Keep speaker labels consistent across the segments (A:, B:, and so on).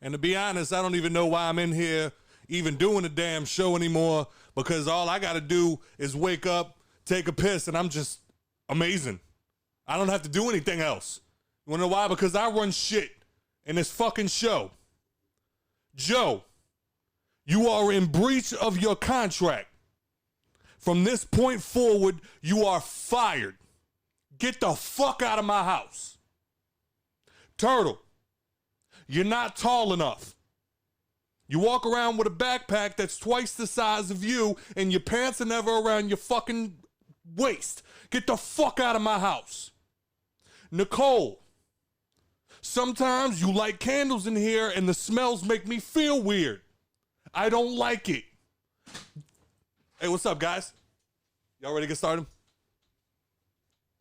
A: And to be honest, I don't even know why I'm in here even doing a damn show anymore, because all I got to do is wake up, take a piss, and I'm just amazing. I don't have to do anything else. You want to know why? Because I run shit in this fucking show. Joe, you are in breach of your contract. From this point forward, you are fired. Get the fuck out of my house. Turtle, you're not tall enough. You walk around with a backpack that's twice the size of you, and your pants are never around your fucking waist. Get the fuck out of my house. Nicole, sometimes you light candles in here and the smells make me feel weird. I don't like it. Hey, what's up, guys? Y'all ready to get started?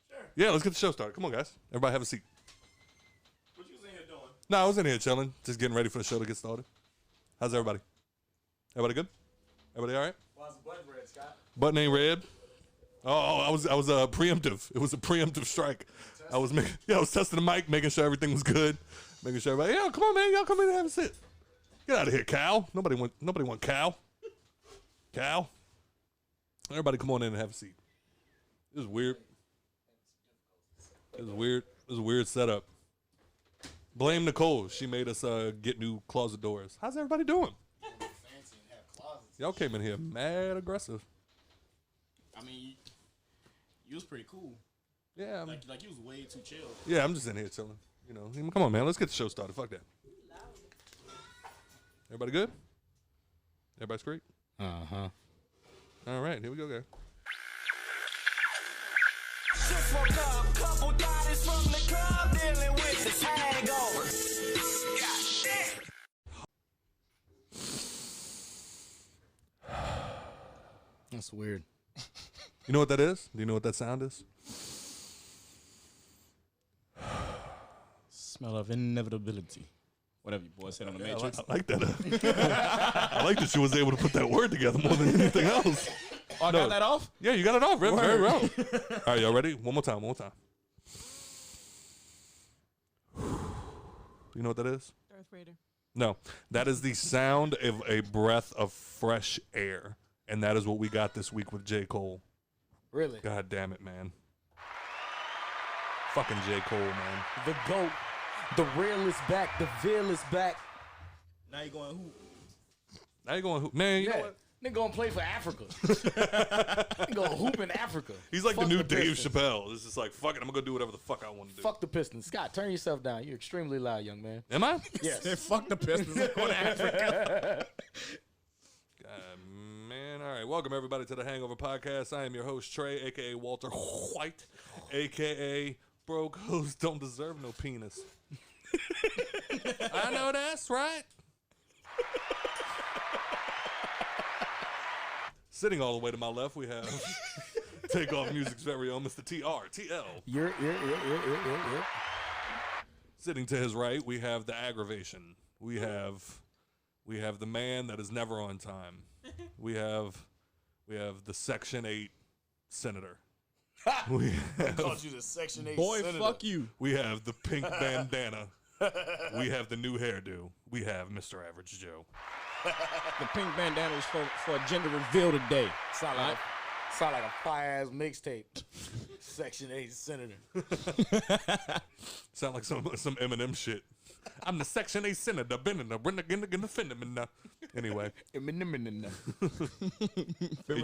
B: Sure.
A: Yeah, let's get the show started. Come on, guys. Everybody have a seat.
B: What you was in here doing?
A: No, I was in here chilling, just getting ready for the show to get started. How's everybody? Everybody good? Everybody all right?
B: Why's the button red, Scott?
A: Button ain't red. Oh, I was preemptive. It was a preemptive strike. I was testing the mic, making sure everything was good, making sure everybody. Yeah, come on, man, y'all come in and have a sit. Get out of here, Cal. Nobody want Cal. Cal. Everybody, come on in and have a seat. This is weird. This is a weird setup. Blame Nicole. She made us get new closet doors. How's everybody doing?
B: Fancy and have closets.
A: Y'all came in here mad aggressive.
B: I mean, you was pretty cool.
A: Yeah,
B: Like you was way too chill.
A: yeah. I'm just in here chilling. You know, come on, man. Let's get the show started. Fuck that. Everybody good? Everybody straight?
B: Uh-huh.
A: All right, here we go, guys.
C: Just woke up, couple bodies from the club dealing with this hangover.
B: That's weird.
A: You know what that is? Do you know what that sound is?
B: Smell of inevitability. Whatever you boys said on the Matrix.
A: I like that. I like that she was able to put that word together more than anything else.
B: Oh, I got that off?
A: Yeah, you got it off. Very well. All right, y'all ready? One more time. You know what that is?
D: Darth Vader.
A: No, that is the sound of a breath of fresh air. And that is what we got this week with J. Cole.
B: Really?
A: God damn it, man. Fucking J. Cole, man.
E: The GOAT. The real is back. The veil is back.
B: Now you going who?
A: Now you going, man, you know what?
E: Nigga gonna play for Africa. Nigga gonna hoop in Africa.
A: He's like
E: Fuck
A: the new Dave
E: Pistons.
A: Chappelle. It's just like, fuck it, I'm going to go do whatever the fuck I want to do.
E: Fuck the Pistons. Scott, turn yourself down. You're extremely loud, young man.
A: Am I?
E: Yes.
B: Fuck the Pistons. Going to Africa.
A: Man, all right. Welcome, everybody, to the Hangover Podcast. I am your host, Trey, a.k.a. Walter White, a.k.a. broke hoes don't deserve no penis. I know that's right. Sitting all the way to my left, we have Takeoff Music's very own Mr. TRTL.
E: You're.
A: Sitting to his right, we have the aggravation. We have the man that is never on time. We have the Section 8 senator. We have,
B: Called you the Section 8
F: Boy,
B: senator.
F: fuck you.
A: we have the pink bandana. We have the new hairdo. We have Mr. Average Joe.
F: The pink bandana is for a gender reveal today.
E: Sound like a fire-ass mixtape. Section 8 senator.
A: Sound like some Eminem shit. I'm the Section 8 senator. Anyway. Hit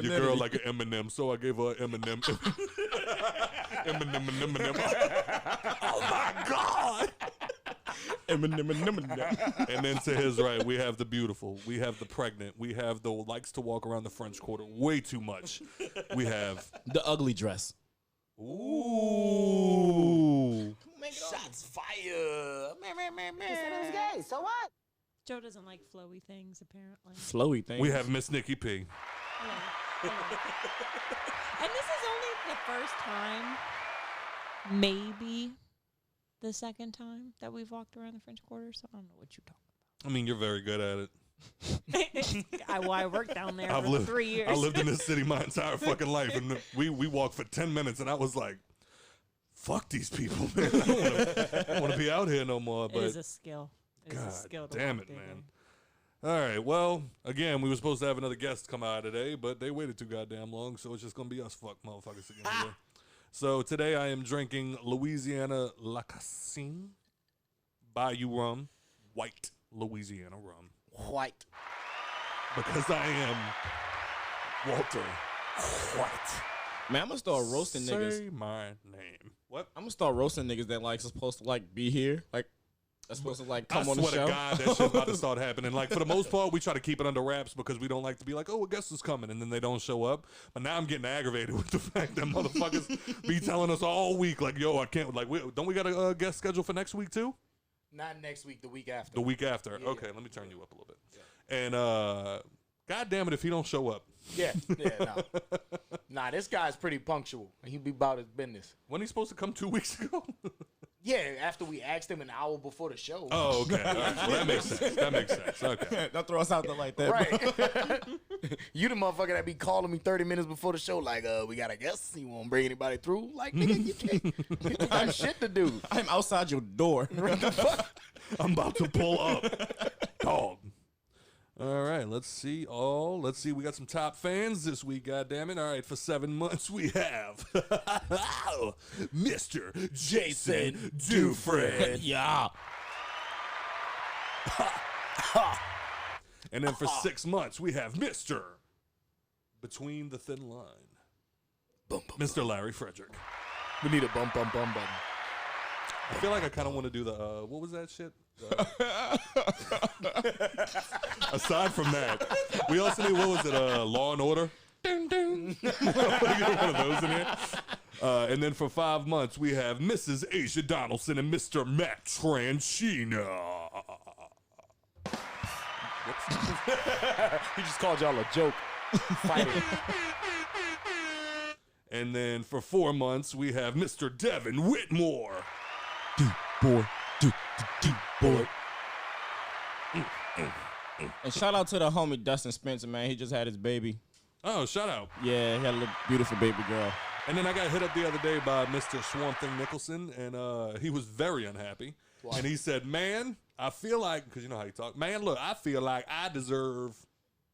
A: your girl like an Eminem, so I gave her an Eminem. Eminem. Oh my God. And then to his right, we have the beautiful, we have the pregnant, we have the likes to walk around the French Quarter way too much. We have
F: The ugly dress.
A: ooh.
E: Shots fired. Man.
C: Gay, so what?
D: Joe doesn't like flowy things, apparently.
F: Flowy thing.
A: We have Miss Nikki P.
D: Hello. And this is only the first time, maybe the second time that we've walked around the French Quarter, so I don't know what you're talking
A: I mean, you're very good at it.
D: about. I worked down there
A: I've
D: for
A: lived
D: 3 years.
A: I lived in this city my entire fucking life, and we walked for 10 minutes, and I was like, fuck these people, man. I don't want to be out here no more.
D: It
A: But
D: is a skill. It's a skill
A: God
D: to
A: damn
D: walk
A: it, man.
D: digging.
A: All right, well, again, we were supposed to have another guest come out today, but they waited too goddamn long, so it's just going to be us fuck motherfuckers again today. So today I am drinking Louisiana Lacassine Bayou rum, white Louisiana rum.
E: White.
A: Because I am Walter White.
F: Man, I'm gonna start roasting niggas.
A: Say my name. What?
F: I'm gonna start roasting niggas that like supposed to like be here, like that's supposed to like come
A: I
F: on the
A: swear
F: show.
A: to God, that shit's about to start happening. Like, for the most part, we try to keep it under wraps because we don't like to be like, oh, a guest is coming, and then they don't show up. But now I'm getting aggravated with the fact that motherfuckers be telling us all week, like, yo, I can't, like, don't we got a guest scheduled for next week, too?
E: Not next week, the week after.
A: The week after.
E: Yeah,
A: Okay,
E: yeah.
A: let me turn you up a little bit. Yeah. And, God damn it if he don't show up.
E: Yeah, no. Nah, this guy's pretty punctual. He be about his business.
A: When he supposed to come 2 weeks ago?
E: Yeah, after we asked him an hour before the show.
A: Oh, okay. All right. Well, that makes sense. That makes sense. Okay.
F: Don't throw us out there like that.
E: Right. You the motherfucker that be calling me 30 minutes before the show like, we got a guest. You won't bring anybody through? Like, nigga, you can't. You got shit to do.
F: I'm outside your door.
A: I'm about to pull up. Dog. All right, let's see. We got some top fans this week, goddammit. All right, for 7 months we have Mr. Jason Dufresne.
F: Yeah.
A: And then for 6 months we have Mr. Between the Thin Line. Mr. Larry Frederick.
E: We need a bum button.
A: I feel like I kind of want to do the, what was that shit? Aside from that, we also need, what was it, Law and Order? Ding, ding. We get one of those in here. And then for 5 months, we have Mrs. Asia Donaldson and Mr. Matt Tranchina.
E: He just called y'all a joke. Fighting.
A: And then for 4 months, we have Mr. Devin Whitmore.
F: Boy. Boy. And shout out to the homie Dustin Spencer, man. He just had his baby.
A: Oh, shout out.
F: Yeah, he had a little beautiful baby girl.
A: And then I got hit up the other day by Mr. Swamp Thing Nicholson, and he was very unhappy.
E: Why?
A: And he said, man, I feel like, because you know how you talk, man, look, I feel like I deserve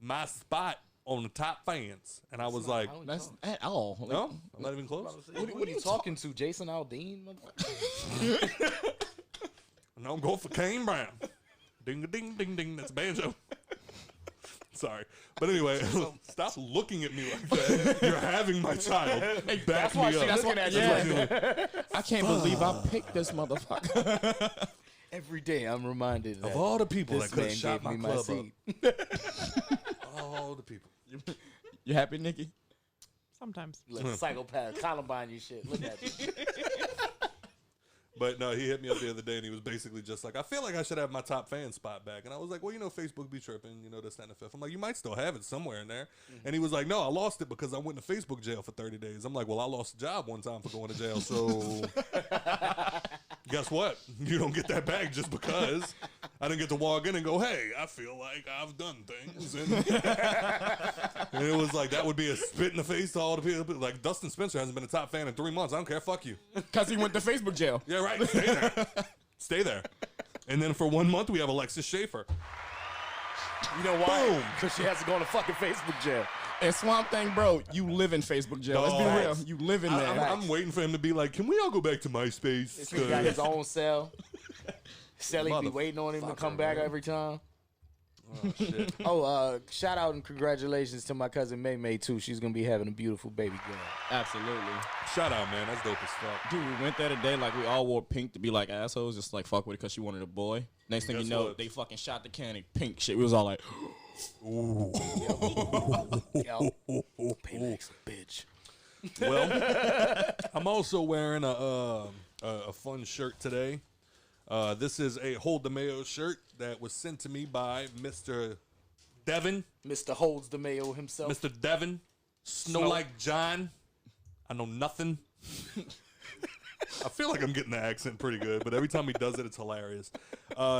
A: my spot on the top fans. And I was like,
F: That's at all.
A: no, I'm not even close.
E: What are you talking to? Jason Aldean? Motherfucker?
A: No, I'm going for Kane Brown. Ding, ding, ding, ding. That's a banjo. Sorry. But anyway, stop looking at me like that. You're having my child. Back
E: That's why
A: me
E: she's
A: up.
E: looking at you
F: Yeah. I can't believe I picked this motherfucker.
E: Every day I'm reminded that
A: Of all the people that
E: this
A: could have
E: man
A: shot
E: gave
A: my
E: me my
A: club
E: seat.
A: up. All the people.
F: You happy, Nikki?
D: Sometimes.
E: Look, psychopath, Columbine you shit. Look at you.
A: But no, he hit me up the other day and he was basically just like, I feel like I should have my top fan spot back. And I was like, well, you know, Facebook be tripping, you know, this, that, and the fifth. I'm like, you might still have it somewhere in there. And he was like, no, I lost it because I went to Facebook jail for 30 days. I'm like, well, I lost a job one time for going to jail. So guess what? You don't get that back just because I didn't get to walk in and go, hey, I feel like I've done things. And it was like, that would be a spit in the face to all the people. Like, Dustin Spencer hasn't been a top fan in 3 months. I don't care. Fuck you.
F: Because he went to Facebook jail.
A: Yeah, right. Stay there. Stay there. And then for 1 month, we have Alexis Schaefer.
E: You know why?
A: Boom.
E: Because she has to go to fucking Facebook jail.
F: And Swamp Thing, bro, you live in Facebook jail. Let's be
A: Dog.
F: real. You live in there.
A: I'm waiting for him to be like, can we all go back to MySpace?
E: This nigga got his own cell. Sally be waiting on him to come back every time.
A: Oh, shit.
E: Shout out and congratulations to my cousin May May too. She's gonna be having a beautiful baby girl.
F: Absolutely.
A: Shout out, man. That's dope as fuck.
F: Dude, we went there today, like, we all wore pink to be like assholes, just like fuck with it because she wanted a boy. Next thing you
A: Guess
F: know,
A: what?
F: they fucking shot the can in pink shit. We was all like,
E: Yo, Payback's a bitch.
A: Well, I'm also wearing a fun shirt today. This is a Hold the Mayo shirt that was sent to me by Mr. Devin.
E: Mr. Holds the Mayo himself.
A: Mr. Devin. Snow like John. I know nothing. I feel like I'm getting the accent pretty good, but every time he does it, it's hilarious.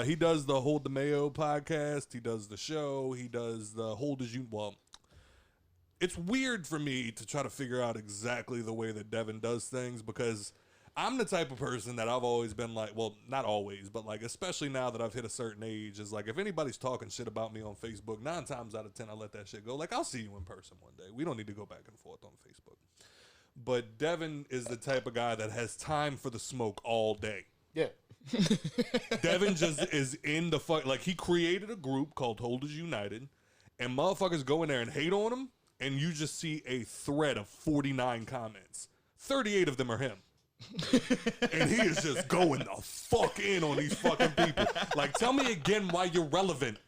A: He does the Hold the Mayo podcast. He does the show. He does the Hold As You... Well, it's weird for me to try to figure out exactly the way that Devin does things because I'm the type of person that I've always been like, well, not always, but like, especially now that I've hit a certain age, is like, if anybody's talking shit about me on Facebook, 9 times out of 10, I let that shit go. Like, I'll see you in person one day. We don't need to go back and forth on Facebook. But Devin is the type of guy that has time for the smoke all day.
E: Yeah.
A: Devin just is in the fuck. Like, he created a group called Holders United, and motherfuckers go in there and hate on him, and you just see a thread of 49 comments. 38 of them are him. And he is just going the fuck in on these fucking people. Like, tell me again why you're relevant,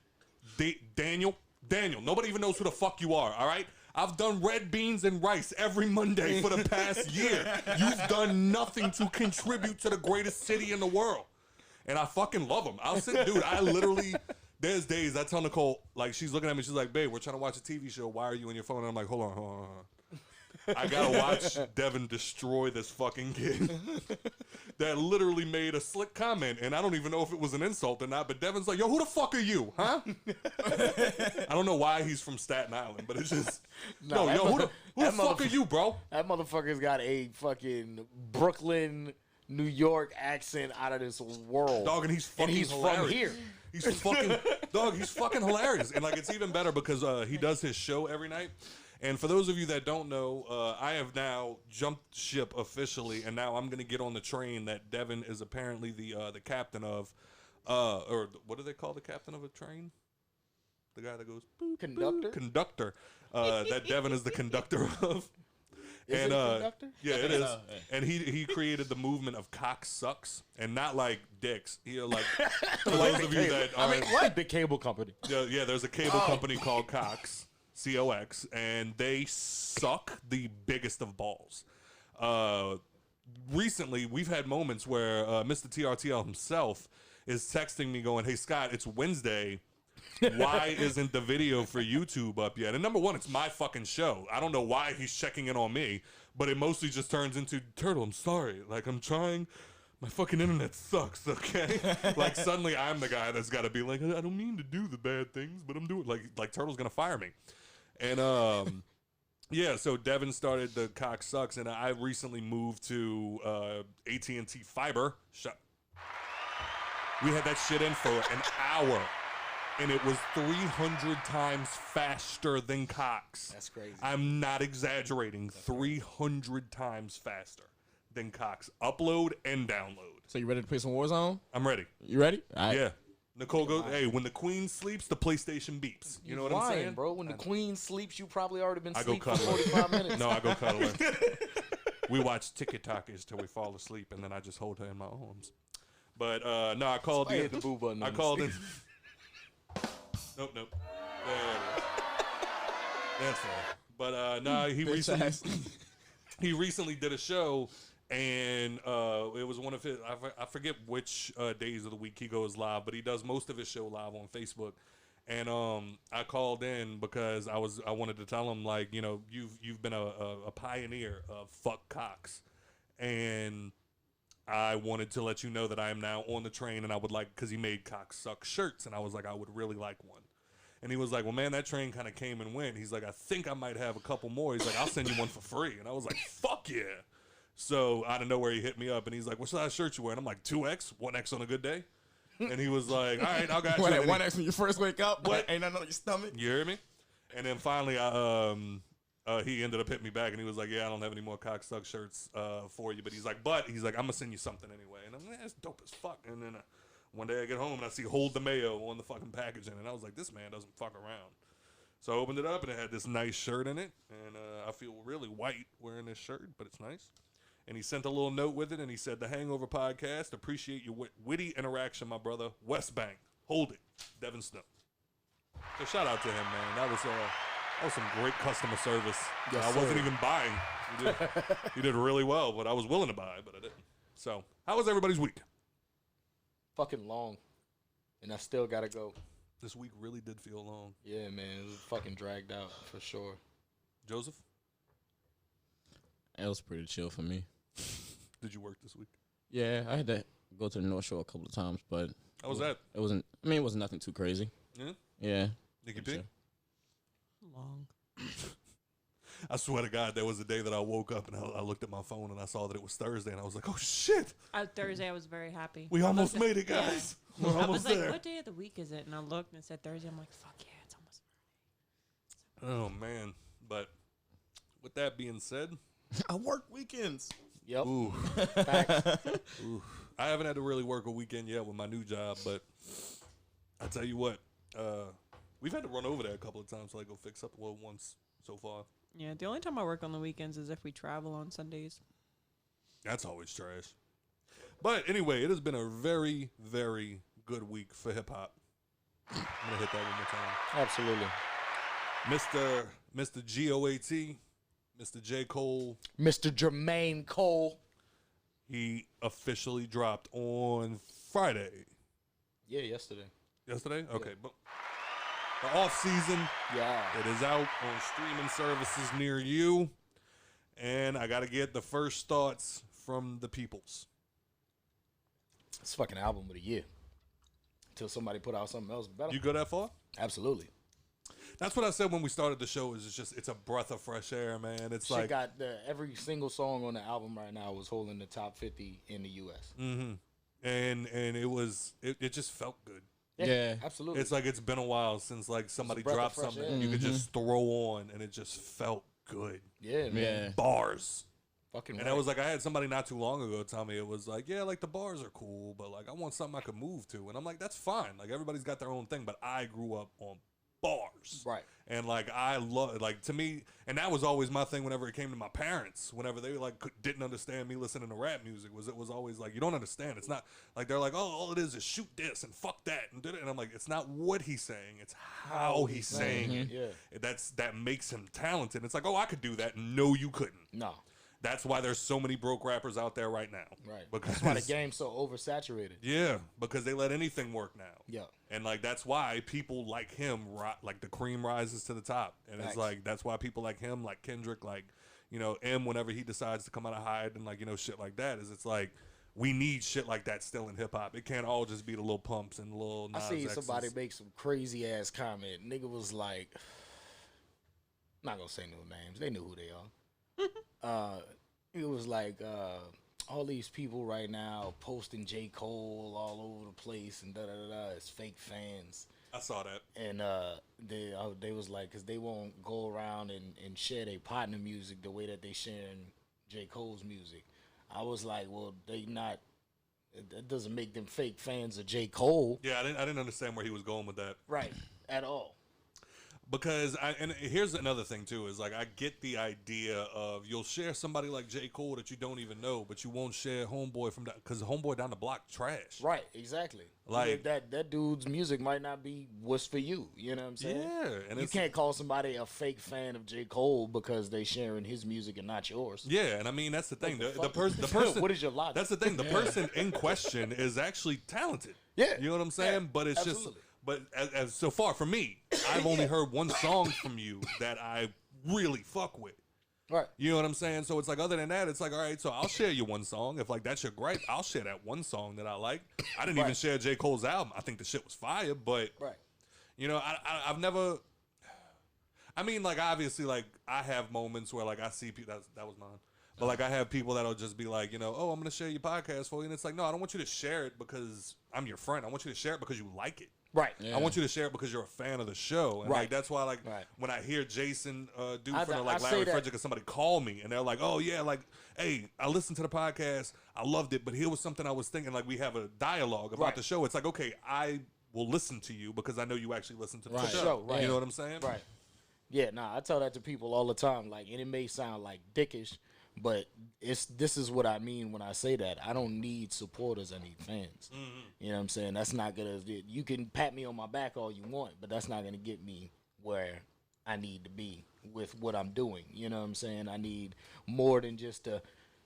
A: Daniel. Nobody even knows who the fuck you are, all right? I've done red beans and rice every Monday for the past year. You've done nothing to contribute to the greatest city in the world. And I fucking love him. I'll sit, dude, I literally, there's days I tell Nicole, like, she's looking at me, she's like, babe, we're trying to watch a TV show. Why are you on your phone? And I'm like, hold on. I gotta watch Devin destroy this fucking kid that literally made a slick comment, and I don't even know if it was an insult or not, but Devin's like, yo, who the fuck are you, huh? I don't know why he's from Staten Island, but it's just, who the fuck are you, bro?
E: That motherfucker's got a fucking Brooklyn, New York accent out of this world.
A: Dog, and he's hilarious.
E: From here.
A: He's fucking hilarious. And like, it's even better because he does his show every night. And for those of you that don't know, I have now jumped ship officially, and now I'm going to get on the train that Devin is apparently the captain of, or what do they call the captain of a train? The guy that goes, boop,
E: Conductor?
A: Boop, conductor. That Devin is the conductor of.
E: Is it a conductor?
A: Yeah, it is. And he created the movement of cock sucks, and not like dicks. He like for those of you that
E: like the cable company.
A: Yeah, there's a cable company called Cox, COX, and they suck the biggest of balls. Recently, we've had moments where Mr. TRTL himself is texting me going, hey, Scott, it's Wednesday. Why isn't the video for YouTube up yet? And number one, it's my fucking show. I don't know why he's checking in on me, but it mostly just turns into, Turtle, I'm sorry. Like, I'm trying. My fucking internet sucks, okay? Like, suddenly I'm the guy that's got to be like, I don't mean to do the bad things, but I'm doing, like Turtle's going to fire me. And, yeah, so Devin started the Cock Sucks, and I recently moved to AT&T Fiber. We had that shit in for an hour. And it was 300 times faster than Cox.
E: That's crazy.
A: I'm not exaggerating. 300 times faster than Cox. Upload and download.
F: So you ready to play some Warzone?
A: I'm ready.
F: You ready? All right.
A: Yeah. Nicole goes, hey, when the queen sleeps, the PlayStation beeps. You know what I'm saying?
E: Bro, when the queen sleeps, you probably already been
A: I go
E: asleep for
A: cuddle.
E: 45 minutes.
A: No, I go cuddle her. We watch TikToks till we fall asleep, and then I just hold her in my arms. But, no, I called
E: hit the boo button.
A: I called in. Nope. There it is. That's fair. But no, he recently did a show, and it was one of his. I forget which days of the week he goes live, but he does most of his show live on Facebook. And I called in because I wanted to tell him, like, you know, you've been a pioneer of fuck Cox, and I wanted to let you know that I am now on the train, and I would like, because he made Cock Suck shirts, and I was like, I would really like one. And he was like, well, man, that train kind of came and went. He's like, I think I might have a couple more. He's like, I'll send you one for free. And I was like, fuck yeah. So out of nowhere, he hit me up, and he's like, what size shirt you wearing? I'm like, 2X, 1X on a good day. And he was like, all right, I got you.
F: What,
A: And
F: 1X when you first wake up?
A: What?
F: Ain't nothing on your stomach?
A: You hear me? And then finally, he ended up hitting me back, and he was like, yeah, I don't have any more Cock Suck shirts for you. But he's like, I'm going to send you something anyway. And I'm like, that's dope as fuck. And then one day I get home, and I see Hold the Mayo on the fucking packaging. And I was like, this man doesn't fuck around. So I opened it up, and it had this nice shirt in it. And I feel really white wearing this shirt, but it's nice. And he sent a little note with it, and he said, the Hangover Podcast, appreciate your witty interaction, my brother. West Bank, hold it. Devin Snow. So shout out to him, man. That was some great customer service.
E: Yes,
A: I wasn't
E: sir.
A: even buying. He did really well, but I was willing to buy, but I didn't. So how was everybody's week?
E: Fucking long. And I still got to go.
A: This week really did feel long.
E: Yeah, man. It was fucking dragged out for sure.
A: Joseph,
F: It was pretty chill for me.
A: did you work this week?
F: Yeah, I had to go to the North Shore a couple of times, but
A: How was that?
F: it wasn't. I mean, it wasn't nothing too crazy.
A: Yeah?
F: Yeah.
A: Nikki
F: Pretty
A: P?
F: chill.
D: Long.
A: I swear to God, there was a day that I woke up and I looked at my phone and I saw that it was Thursday and I was like, oh shit,
D: Thursday, I was very happy.
A: we almost made it, guys. We're
D: I was
A: almost
D: like,
A: there.
D: what day of the week is it? And I looked and it said Thursday. I'm like, fuck yeah, it's almost.
A: Oh man, but with that being said,
F: I work weekends.
E: Yep.
A: ooh,
E: Facts.
A: ooh, I haven't had to really work a weekend yet with my new job, but I tell you what, we've had to run over there a couple of times to like go fix up once so far.
D: Yeah, the only time I work on the weekends is if we travel on Sundays.
A: That's always trash. But anyway, it has been a very, very good week for hip hop. I'm gonna hit that one more time.
E: Absolutely.
A: Mr. GOAT, Mr. J. Cole,
E: Mr. Jermaine Cole.
A: he officially dropped on Friday.
E: Yeah, yesterday.
A: Yesterday? Okay, but the off season,
E: Yeah.
A: it is out on streaming services near you. And I gotta get the first thoughts from the peoples.
E: It's fucking album of the year. Until somebody put out something else better.
A: You go that far?
E: Absolutely.
A: That's what I said when we started the show. It's a breath of fresh air, man. It's
E: Shit
A: like
E: got every single song on the album right now was holding the top 50 in the U.S.
A: and it just felt good.
F: Yeah.
E: Absolutely.
A: It's like it's been a while since like somebody
E: breath of
A: dropped
E: fresh
A: something
E: air.
A: you could just throw on and it just felt good.
E: yeah, man.
F: Yeah.
A: Bars.
E: Fucking
A: And
E: right.
A: I was like, I had somebody not too long ago tell me it was like, yeah, like the bars are cool, but like I want something I could move to. And I'm like, that's fine. Like everybody's got their own thing, but I grew up on bars.
E: Right.
A: And like I love, like to me, and that was always my thing whenever it came to my parents. Whenever they like didn't understand me listening to rap music, it was always like, you don't understand. It's not like they're like, oh, all it is shoot this and fuck that and did it. And I'm like, it's not what he's saying, it's how he's saying it.
E: Yeah.
A: That makes him talented. It's like, oh, I could do that. No, you couldn't.
E: No.
A: That's why there's so many broke rappers out there right now.
E: Right.
A: Because
E: That's why the game's so oversaturated.
A: yeah, because they let anything work now.
E: Yeah.
A: And like that's why people like him, like the cream rises to the top. And
E: Facts.
A: it's like that's why people like him, like Kendrick, like M, whenever he decides to come out of hide and like shit like that, is it's like we need shit like that still in hip hop. It can't all just be the little pumps and the little. Nas
E: I seen
A: X's.
E: somebody make some crazy ass comment. Nigga was like, not gonna say no names. They knew who they are. It was like all these people right now posting J. Cole all over the place and da da da. It's fake fans.
A: I saw that.
E: And they was like, because they won't go around and share their partner music the way that they sharing J. Cole's music. I was like, well, they not. That doesn't make them fake fans of J. Cole.
A: Yeah, I didn't understand where he was going with that.
E: Right. At all.
A: Because and here's another thing too is like I get the idea of you'll share somebody like J. Cole that you don't even know, but you won't share Homeboy because Homeboy down the block trash.
E: Right, exactly.
A: Like-
E: that dude's music might not be what's for you. You know what I'm saying?
A: Yeah, and
E: You
A: it's,
E: can't call somebody a fake fan of J. Cole because they sharing his music and not yours.
A: yeah, and I mean that's the thing. The
E: fuck?
A: person.
E: What is your logic?
A: That's the thing. The person in question is actually talented.
E: Yeah.
A: You know what I'm saying?
E: Yeah,
A: But it's
E: absolutely.
A: just. But as so far for me, I've only heard one song from you that I really fuck with.
E: Right.
A: You know what I'm saying? So it's like, other than that, it's like, all right, so I'll share you one song. If like that's your gripe, I'll share that one song that I like. I didn't even
E: Right.
A: share J. Cole's album. I think the shit was fire, but
E: Right.
A: I've never. I mean, like obviously, like I have moments where like I see people. That was mine. But like I have people that'll just be like, oh, I'm gonna share your podcast for you, and it's like, no, I don't want you to share it because I'm your friend. I want you to share it because you like it.
E: Right.
F: Yeah.
A: I want you to share it because you're a fan of the show. And
E: Right.
A: like that's why like
E: Right.
A: when I hear Jason do
E: I-
A: for the
E: I
A: like
E: say
A: Larry
E: that-
A: Frederick or somebody call me and they're like, oh yeah, like, hey, I listened to the podcast, I loved it, but here was something I was thinking, like we have a dialogue about
E: Right.
A: the show. It's like, okay, I will listen to you because I know you actually listen to the
F: Right.
A: show.
E: Show, right.
A: You know what I'm saying?
E: Right. Yeah, nah, I tell that to people all the time. Like, and it may sound like dickish, but this is what I mean when I say that. I don't need supporters, I need fans. You know what I'm saying? That's not gonna. You can pat me on my back all you want, but that's not gonna get me where I need to be with what I'm doing. You know what I'm saying? I need more than just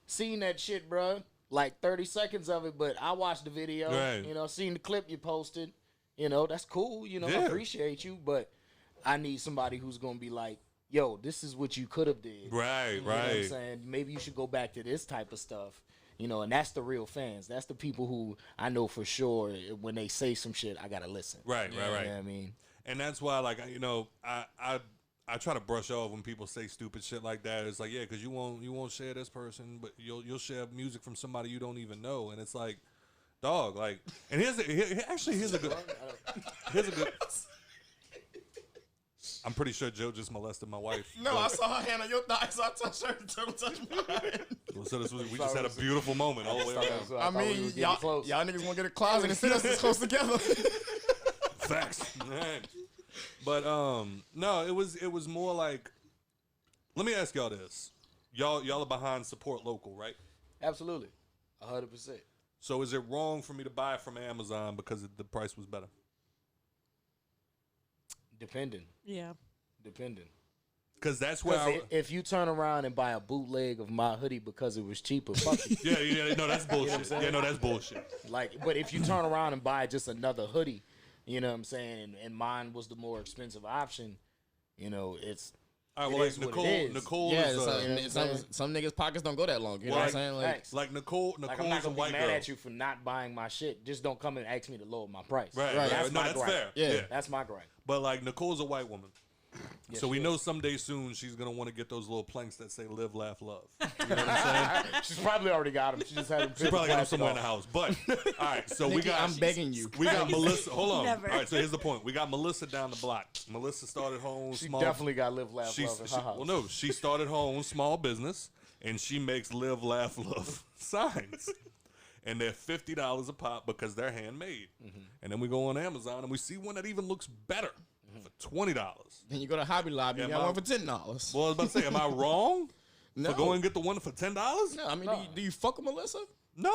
E: seeing that shit, bro. Like 30 seconds of it, but I watched the video.
A: Right.
E: You know, seen the clip you posted. You know, that's cool. You know, I
A: Yeah.
E: appreciate you, but I need somebody who's gonna be like, yo, this is what you could have did.
A: Right,
E: You know what I'm
A: right.
E: saying? Maybe you should go back to this type of stuff. You know, and that's the real fans. That's the people who I know for sure when they say some shit, I gotta listen.
A: Right, right, right.
E: You know what I mean?
A: And that's why, like, I I try to brush off when people say stupid shit like that. It's like, yeah, because you won't share this person, but you'll share music from somebody you don't even know, and it's like, dog, like, and here's a good. I'm pretty sure Joe just molested my wife.
F: No, I saw her hand on your thigh, so I touched her. Don't touch mine.
A: So we just had a beautiful moment all the way around.
E: So
F: I mean, y'all niggas want to get a closet and sit us this close together.
A: Facts. Man. But no, it was more like, let me ask y'all this. Y'all are behind support local, right?
E: Absolutely. 100%.
A: So is it wrong for me to buy it from Amazon because the price was better?
E: Depending.
A: Because that's where
E: if you turn around and buy a bootleg of my hoodie because it was cheaper, fuck you.
A: yeah, no, that's bullshit. That's bullshit.
E: Like, but if you turn around and buy just another hoodie, you know what I'm saying, and mine was the more expensive option, you know, it's.
A: All right, well, like Nicole
F: Yeah,
A: is
F: some niggas' pockets don't go that long. You know what I'm saying?
A: Like Nicole
E: Like, I'm not
A: is a
E: gonna
A: white
E: be
A: girl.
E: mad at you for not buying my shit. Just don't come and ask me to lower my price.
A: Right.
E: That's
A: No,
E: my
A: that's
E: gripe.
A: fair.
F: Yeah.
E: That's my gripe.
A: But like Nicole's a white woman.
E: Yes,
A: So we
E: she
A: know someday soon she's gonna want to get those little planks that say "Live, Laugh, Love." You know what I'm saying?
E: She's probably already got them. She just had them.
A: She probably got them somewhere in the house. But all right, so we
F: Nikki,
A: got.
F: I'm begging you.
A: We got Melissa. Hold on.
D: Never.
A: All right, so here's the point. We got Melissa down the block. Melissa started her own
E: She
A: small.
E: definitely got live, laugh, love in her house.
A: Well, no, she started her own small business, and she makes "Live, Laugh, Love" signs. And they're $50 a pop because they're handmade. And then we go on Amazon and we see one that even looks better for $20.
F: Then you go to Hobby Lobby,
A: Yeah,
F: you got
A: my-
F: one for $10.
A: Well, I was about to say, am I wrong
F: No.
A: for going and get the one for $10?
F: No, I mean, do you fuck with Melissa?
A: No.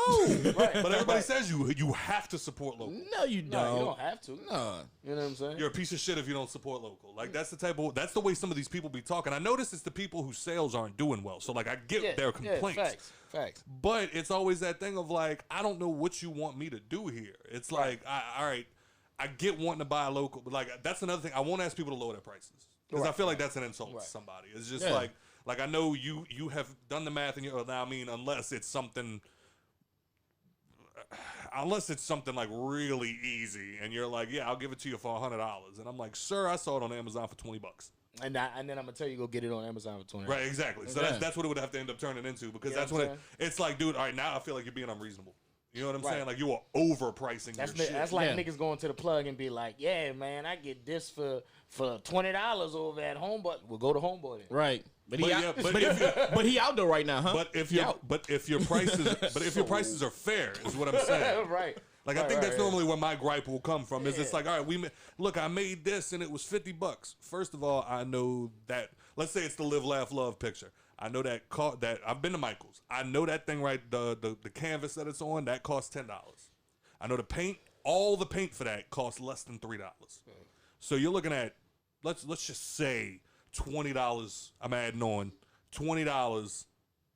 A: But everybody says you have to support local.
F: No, you don't.
E: No, you don't have to.
F: No.
E: You know what I'm saying?
A: You're a piece of shit if you don't support local. Like that's the way some of these people be talking. I notice it's the people whose sales aren't doing well. So like I get their complaints.
E: Facts.
A: But it's always that thing of like, I don't know what you want me to do here. It's like, all right, I get wanting to buy a local, but like that's another thing. I won't ask people to lower their prices because I feel like that's an insult to somebody. It's just like I know you have done the math and I mean, unless it's something like really easy and you're like, yeah, I'll give it to you for $100. And I'm like, sir, I saw it on Amazon for $20.
E: And then I'm gonna tell you, go get it on Amazon for $20.
A: Right, exactly. So that's what it would have to end up turning into because that's when it's like, dude, all right, now I feel like you're being unreasonable. You know what I'm saying? Like you are overpricing your shit.
E: That's like niggas going to the plug and be like, yeah, man, I get this for $20 over at Homeboy. We'll go to Homeboy then.
F: Right. But
A: But
F: he out there right now, huh?
A: But if your prices are fair, is what I'm saying.
E: Right.
A: Like I think that's normally where my gripe will come from. Is it's like, all right, look, I made this and it was $50. First of all, I know that. Let's say it's the Live, Laugh, Love picture. I know that I've been to Michael's. I know that thing right. The canvas that it's on that costs $10. I know the paint. All the paint for that costs less than $3. So you're looking at let's just say $20. I'm adding on $20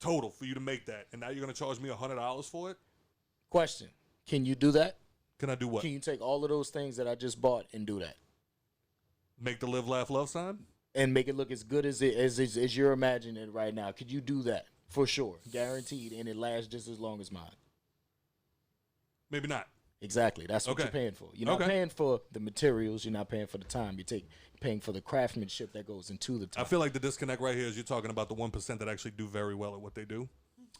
A: total for you to make that, and now you're gonna charge me $100 for it.
E: Question: can you do that?
A: Can I do what?
E: Can you take all of those things that I just bought and do that?
A: Make the Live, Laugh, Love sign?
E: And make it look as good as you're imagining it right now. Could you do that? For sure. Guaranteed. And it lasts just as long as mine.
A: Maybe not.
E: Exactly. That's what you're paying for. You're not paying for the materials. You're not paying for the time. You're paying for the craftsmanship that goes into the time.
A: I feel like the disconnect right here is you're talking about the 1% that actually do very well at what they do.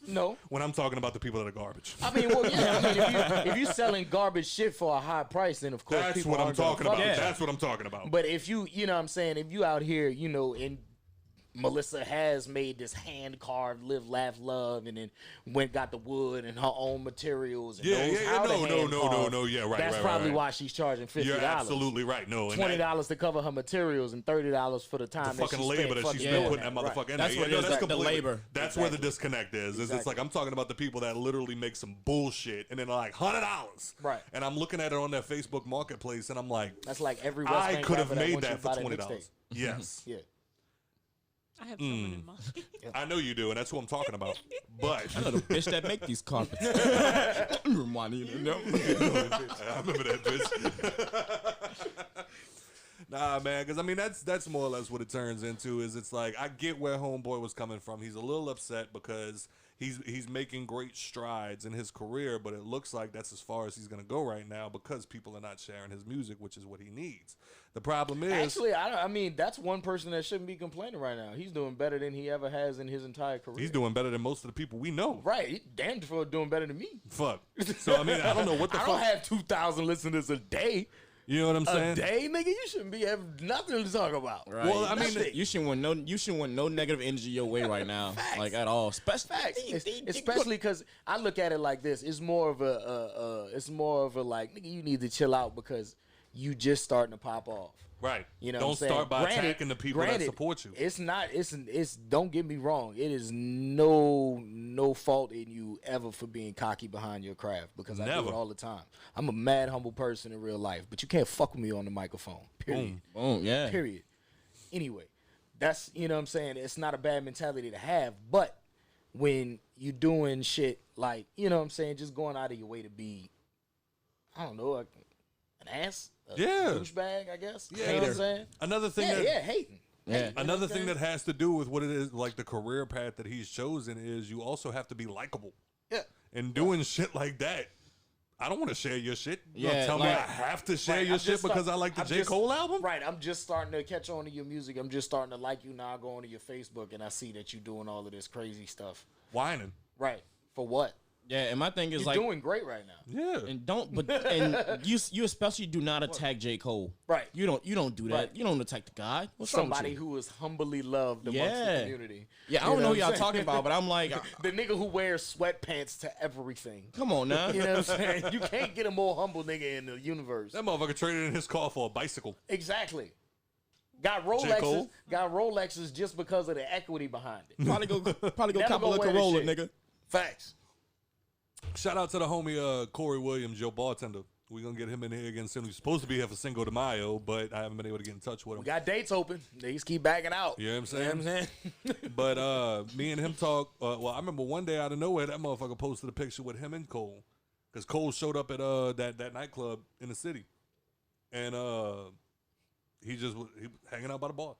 E: No.
A: When I'm talking about the people that are garbage.
E: I mean, well, yeah. I mean, if you're selling garbage shit for a high price, then of course
A: that's
E: people
A: what I'm
E: aren't gonna
A: talking about.
E: fuck with
A: That's what I'm talking about.
E: But if you know what I'm saying, if you out here, you know, and Melissa has made this hand carved Live, Laugh, Love, and then got the wood and her own materials. And knows how to hand carve.
A: Yeah, right.
E: That's probably why she's charging $50.
A: You're absolutely right. No, and
E: $20 to cover her materials and $30 for the time.
A: the fucking labor that she's been putting that motherfucker in.
F: That's
A: there.
F: what it is. That's the labor.
A: That's where the disconnect is. It's like I'm talking about the people that literally make some bullshit and then they're like $100.
E: Right.
A: And I'm looking at it on their Facebook Marketplace and I'm like,
E: that's like every West
A: I
E: Bank
A: could have
E: rapper
A: made
E: wants you
A: that
E: to
A: for
E: buy that
A: $20.
E: mixtape.
A: Yes.
E: Yeah.
D: I have someone in mind.
A: I know you do, and that's who I'm talking about. But
F: I know the bitch that make these carpets.
A: I remember that bitch. Nah, man, because I mean that's more or less what it turns into. Is it's like I get where Homeboy was coming from. He's a little upset because he's making great strides in his career, but it looks like that's as far as he's going to go right now because people are not sharing his music, which is what he needs. The problem is...
E: Actually, I mean, that's one person that shouldn't be complaining right now. He's doing better than he ever has in his entire career.
A: He's doing better than most of the people we know.
E: Right. He damn sure doing better than me.
A: Fuck. So, I mean, I don't know what the fuck...
E: I don't have 2,000 listeners a day.
A: You know what I'm saying?
E: A day, nigga? You shouldn't be having nothing to talk about.
F: Right.
A: Well, I mean,
F: you shouldn't want no negative energy your way right now,
E: Facts.
F: like at all.
E: Facts. Especially because I look at it like this. It's more of a like, nigga, you need to chill out because you just starting to pop off.
A: Right.
E: You know,
A: don't start by attacking the people that support you.
E: It's not. It's. Don't get me wrong. It is no fault in you ever for being cocky behind your craft because I do it all the time. I'm a mad humble person in real life, but you can't fuck with me on the microphone. Period.
F: Boom. Yeah.
E: Period. Anyway, that's, you know what I'm saying. It's not a bad mentality to have, but when you doing shit like, you know what I'm saying, just going out of your way to be, I don't know, an ass. Douchebag, I guess.
A: Yeah.
E: You know what I'm saying?
A: Another thing
E: hating.
F: Yeah.
A: Another thing that has to do with what it is, like the career path that he's chosen, is you also have to be likable.
E: Yeah.
A: And doing shit like that, I don't want to share your shit. You
F: Yeah,
A: tell me
F: like-
A: I have to share
E: Right,
A: your
E: I'm
A: shit
E: just
A: because I like the J. Cole album?
E: Right, I'm just starting to catch on to your music. I'm just starting to like you now. I go onto your Facebook and I see that you're doing all of this crazy stuff.
A: Whining.
E: Right. For what?
F: Yeah, and my thing is
E: You're
F: like,
E: doing great right now.
A: Yeah.
F: and you especially do not attack J. Cole.
E: Right.
F: You don't do that.
E: Right.
F: You don't attack the guy. What's wrong with
E: Somebody
F: you?
E: who is humbly loved amongst the community.
F: Yeah, I
E: You
F: don't know who
E: what
F: y'all
E: I'm
F: talking
E: saying?
F: about, but I'm like,
E: The nigga who wears sweatpants to everything.
F: come on now.
E: You know what I'm saying? You can't get a more humble nigga in the universe.
A: That motherfucker traded in his car for a bicycle.
E: Exactly. Got
A: Cole?
E: Rolexes just because of the equity behind it.
F: Probably go
E: Never
F: cop a
E: gonna
F: little
E: wear this
F: Corolla,
E: shit.
F: nigga.
E: Facts.
A: Shout out to the homie Corey Williams, Joe Bartender. We're going to get him in here again soon. He's supposed to be here for Cinco de Mayo, but I haven't been able to get in touch with him.
E: We got dates open. Niggas keep backing out.
A: You know what I'm saying?
E: You know what I'm saying?
A: But me and him talk. Well, I remember one day out of nowhere, that motherfucker posted a picture with him and Cole. Because Cole showed up at that nightclub in the city. And he was hanging out by the bar.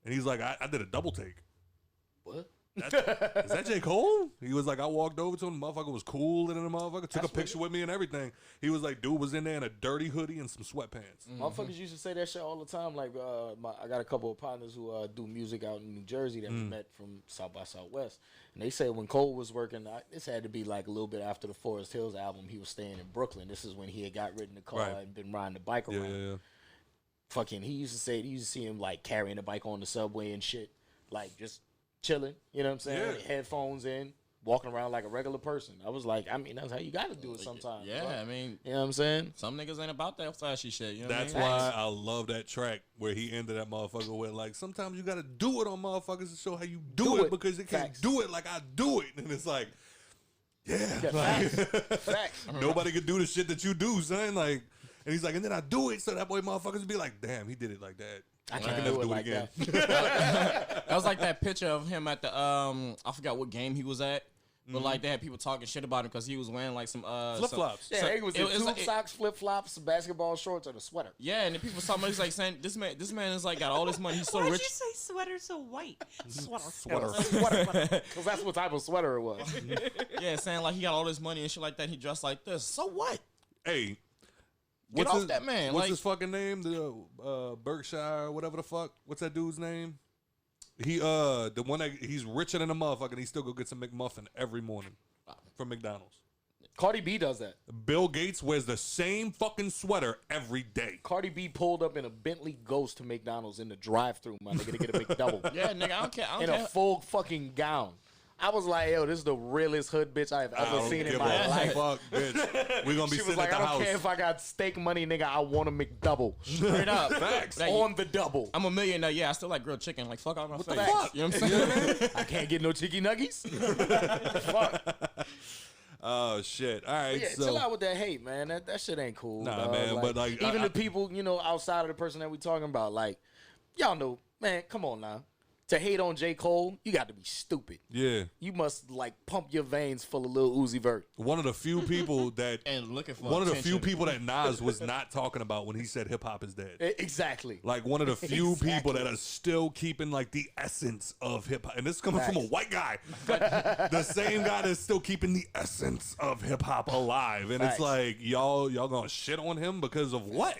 A: And he's like, I did a double take.
E: What?
A: Is that J. Cole? He was like, I walked over to him. The motherfucker was cool. And the motherfucker took a picture with me and everything. He was like, dude was in there in a dirty hoodie and some sweatpants.
E: Motherfuckers used to say that shit all the time. Like, I got a couple of partners who do music out in New Jersey that we met from South by Southwest. And they said when Cole was working, this had to be like a little bit after the Forest Hills album. He was staying in Brooklyn. This is when he had got rid in the car and been riding the bike around.
A: Yeah.
E: Fucking, he used to see him like carrying the bike on the subway and shit. Like, just chilling, you know what I'm saying?
A: Yeah.
E: With headphones in, walking around like a regular person. I was like, I mean, that's how you got to do it sometimes.
F: Yeah,
E: bro.
F: I mean,
E: You know what I'm saying?
F: some niggas ain't about that flashy shit. You know
A: That's
F: what I mean?
A: why I love that track where he ended that motherfucker with, like, sometimes you got to do it on motherfuckers to show how you do it because they can't
E: Facts.
A: do it like I do it. And it's like, yeah.
E: Facts. Facts.
A: Nobody can do the shit that you do, son. Like, and he's like, and then I do it so that boy motherfuckers be like, damn, he did it like that.
E: I
A: I
E: can't
A: can
E: do
A: never
E: it
A: do it
E: like
A: again.
E: that.
F: That was like that picture of him at the I forgot what game he was at, but like they had people talking shit about him because he was wearing like some
A: Flip-flops.
E: Yeah, he was in tube
F: like-
E: socks, flip flops, basketball shorts, and a sweater.
F: Yeah, and then people was talking about, he's like saying this man is like got all this money, he's so
D: Why'd
F: rich.
D: you say sweater so white? Sweater.
E: Sweater. Because that's what type of sweater it was.
F: Yeah, saying like he got all this money and shit like that. He dressed like this. So what?
A: Hey.
F: Get
A: What's
F: off
A: his,
F: that man.
A: What's
F: Like,
A: his fucking name? The Berkshire, whatever the fuck. What's that dude's name? He the one that he's richer than a motherfucker and he still go get some McMuffin every morning from McDonald's.
E: Cardi B does that.
A: Bill Gates wears the same fucking sweater every day.
E: Cardi B pulled up in a Bentley Ghost to McDonald's in the drive-thru, my nigga, to get a McDouble.
F: yeah, nigga, I don't care. I
E: In
F: don't
E: a
F: care.
E: full fucking gown. I was like, yo, this is the realest hood bitch I have ever seen in my life.
A: Fuck, bitch. We're gonna be
E: She
A: sitting
E: was like,
A: at
E: I
A: the
E: don't
A: house.
E: care if I got steak money, nigga. I want a McDouble.
F: Straight up.
A: Facts.
F: Like,
E: On the double.
F: I'm a millionaire. Yeah, I still like grilled chicken. Like, fuck out my
E: the
F: face.
E: fuck?
F: You know what I'm saying?
E: I can't get no chicken nuggies. Fuck.
A: Oh shit! All right,
E: Yeah,
A: so
E: chill out with that hate, man. That shit ain't cool.
A: Nah,
E: dog.
A: man, but, like,
E: even
A: I-
E: the people, outside of the person that we talking about, like, y'all know, man, come on now. to hate on J. Cole, you got to be stupid.
A: Yeah.
E: You must like pump your veins full of Lil Uzi Vert.
A: One of the few people that
F: And looking for
A: one of the few
F: attention.
A: people that Nas was not talking about when he said hip hop is dead.
E: Exactly.
A: Like one of the few people
E: Exactly.
A: that are still keeping like the essence of hip hop. And this is coming from a white guy. The same guy that's still keeping the essence of hip hop alive. And it's
E: Facts.
A: like, y'all gonna shit on him because of what?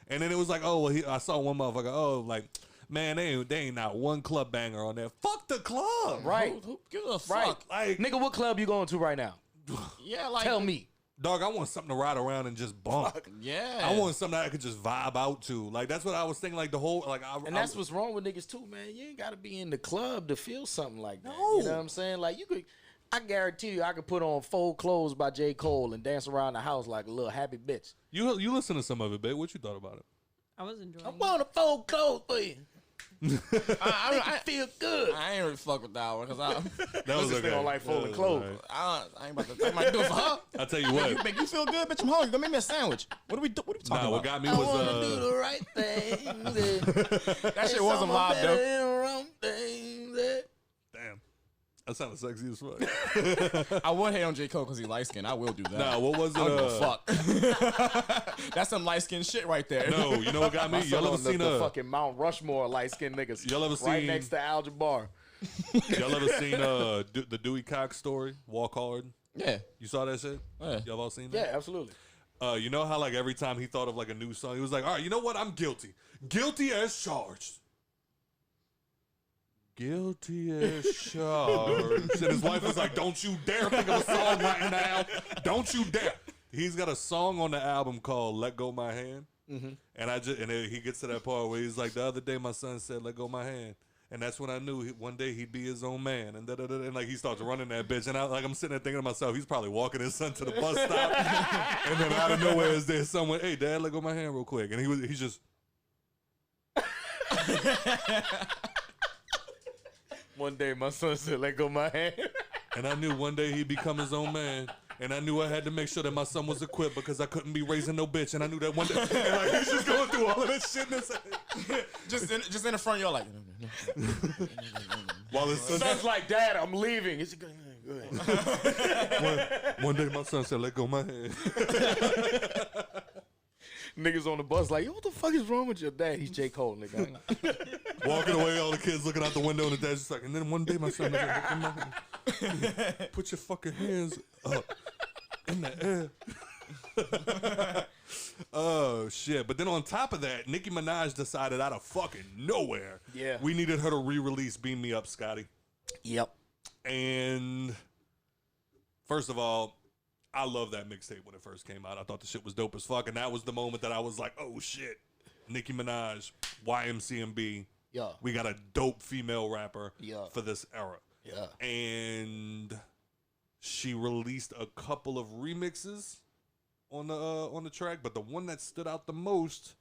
A: And then it was like, oh, well, I saw one motherfucker, oh, like, man, they ain't not one club banger on there. Fuck the club.
E: Right.
F: Who gives a fuck?
E: Right.
A: Like,
E: Nigga, what club you going to right now?
F: Yeah, like
E: Tell me.
A: dog, I want something to ride around and just bump.
F: Yeah,
A: I want something that I could just vibe out to. Like, that's what I was thinking, like, the whole, like,
E: And that's what's wrong with niggas too, man. You ain't got to be in the club to feel something like that.
A: No.
E: You know what I'm saying? Like, you could, I guarantee you, I could put on Fold Clothes by J. Cole and dance around the house like a little happy bitch.
A: You listen to some of it, babe. What you thought about it?
D: I was enjoying
E: I
D: it.
E: want to fold clothes for you.
F: I
E: Feel good.
F: ain't really fuck with that one because I
A: That was
E: They don't like folding clothes.
F: ain't about to. I might do it for her.
A: I'll tell you what.
F: You make you feel good, bitch. I'm hungry. Go make me a sandwich. What are we talking
A: Nah, what
F: about?
A: got me
E: I
A: was
E: want to do the right thing.
F: That shit wasn't live though.
A: damn. That sounded sexy as fuck.
F: I would hate on J. Cole because he light skinned. I will do that.
A: Nah, what was it?
F: I don't give a fuck. That's some light skinned shit right there.
A: No, you know what got me? Y'all ever
E: the
A: seen
E: fucking Mount Rushmore light skinned niggas?
A: Y'all ever
E: right
A: seen-
E: next to Al Jabbar?
A: Y'all ever seen the Dewey Cox story? Walk Hard.
F: Yeah.
A: You saw that shit?
F: Yeah.
A: Y'all all seen that?
E: Yeah, absolutely.
A: You know how like every time he thought of like a new song, he was like, all right, you know what? I'm guilty. Guilty as charged. Guilty as charged. And his wife was like, don't you dare think of a song right now. Don't you dare. He's got a song on the album called Let Go My Hand. And then he gets to that part where he's like, the other day my son said, let go my hand. And that's when I knew one day he'd be his own man. And and like he starts running that bitch. And I'm sitting there thinking to myself, he's probably walking his son to the bus stop. And then out of nowhere is there someone, hey dad, let go my hand real quick. And he's just
E: One day my son said, let go my hand.
A: and I knew one day he'd become his own man. And I knew I had to make sure that my son was equipped because I couldn't be raising no bitch. And I knew that one day, and like he's just going through all of this shit in his head.
F: just in the front, you're like,
A: While his son,
E: Son's like, Dad, I'm leaving. Is it good? Go ahead.
A: one day my son said, let go my hand.
E: Niggas on the bus like, yo, what the fuck is wrong with your dad? He's J. Cole, nigga.
A: Walking away, all the kids looking out the window, and the dad's just like, and then one day my son was like, "Look in my hand. Put your fucking hands up in the air. Oh, shit. But then on top of that, Nicki Minaj decided out of fucking nowhere,
E: Yeah.
A: we needed her to re-release Beam Me Up, Scotty.
E: Yep.
A: And first of all, I love that mixtape when it first came out. I thought the shit was dope as fuck, and that was the moment that I was like, oh, shit. Nicki Minaj, YMCMB.
E: Yeah.
A: We got a dope female rapper
E: Yeah.
A: for this era.
E: Yeah.
A: And she released a couple of remixes on the track, but the one that stood out the most,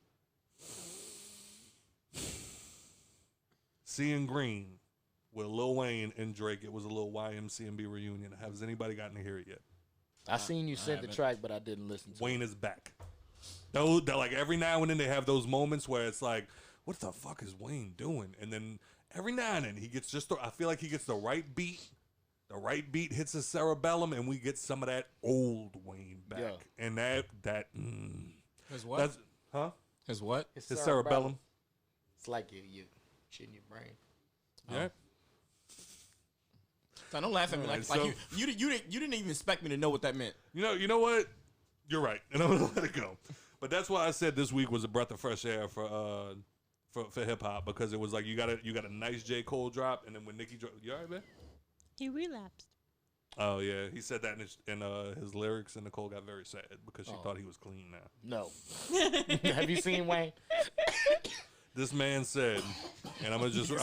A: Seeing Green with Lil Wayne and Drake. It was a little YMCMB reunion. Has anybody gotten to hear it yet?
E: I seen you sent the track, but I didn't listen to it.
A: Wayne is back. They're like every now and then they have those moments where it's like, what the fuck is Wayne doing? And then every now and then he gets I feel like he gets the right beat. The right beat hits his cerebellum, and we get some of that old Wayne back.
E: Yeah.
A: And that
F: his what?
A: that's huh?
F: His what?
A: His cerebellum.
E: It's like you shit in your brain.
A: Yeah.
F: So don't laugh at me
A: Alright,
F: like
A: so-
F: you didn't even expect me to know what that meant.
A: You know what? You're right, and I'm gonna let it go. But that's why I said this week was a breath of fresh air for hip hop, because it was like you got a nice J. Cole drop, and then when Nicki dropped, you alright, man?
D: He relapsed.
A: Oh yeah, he said that in his lyrics, and Nicole got very sad because she thought he was clean now.
E: No. Have you seen Wayne?
A: This man said, and I'm gonna just read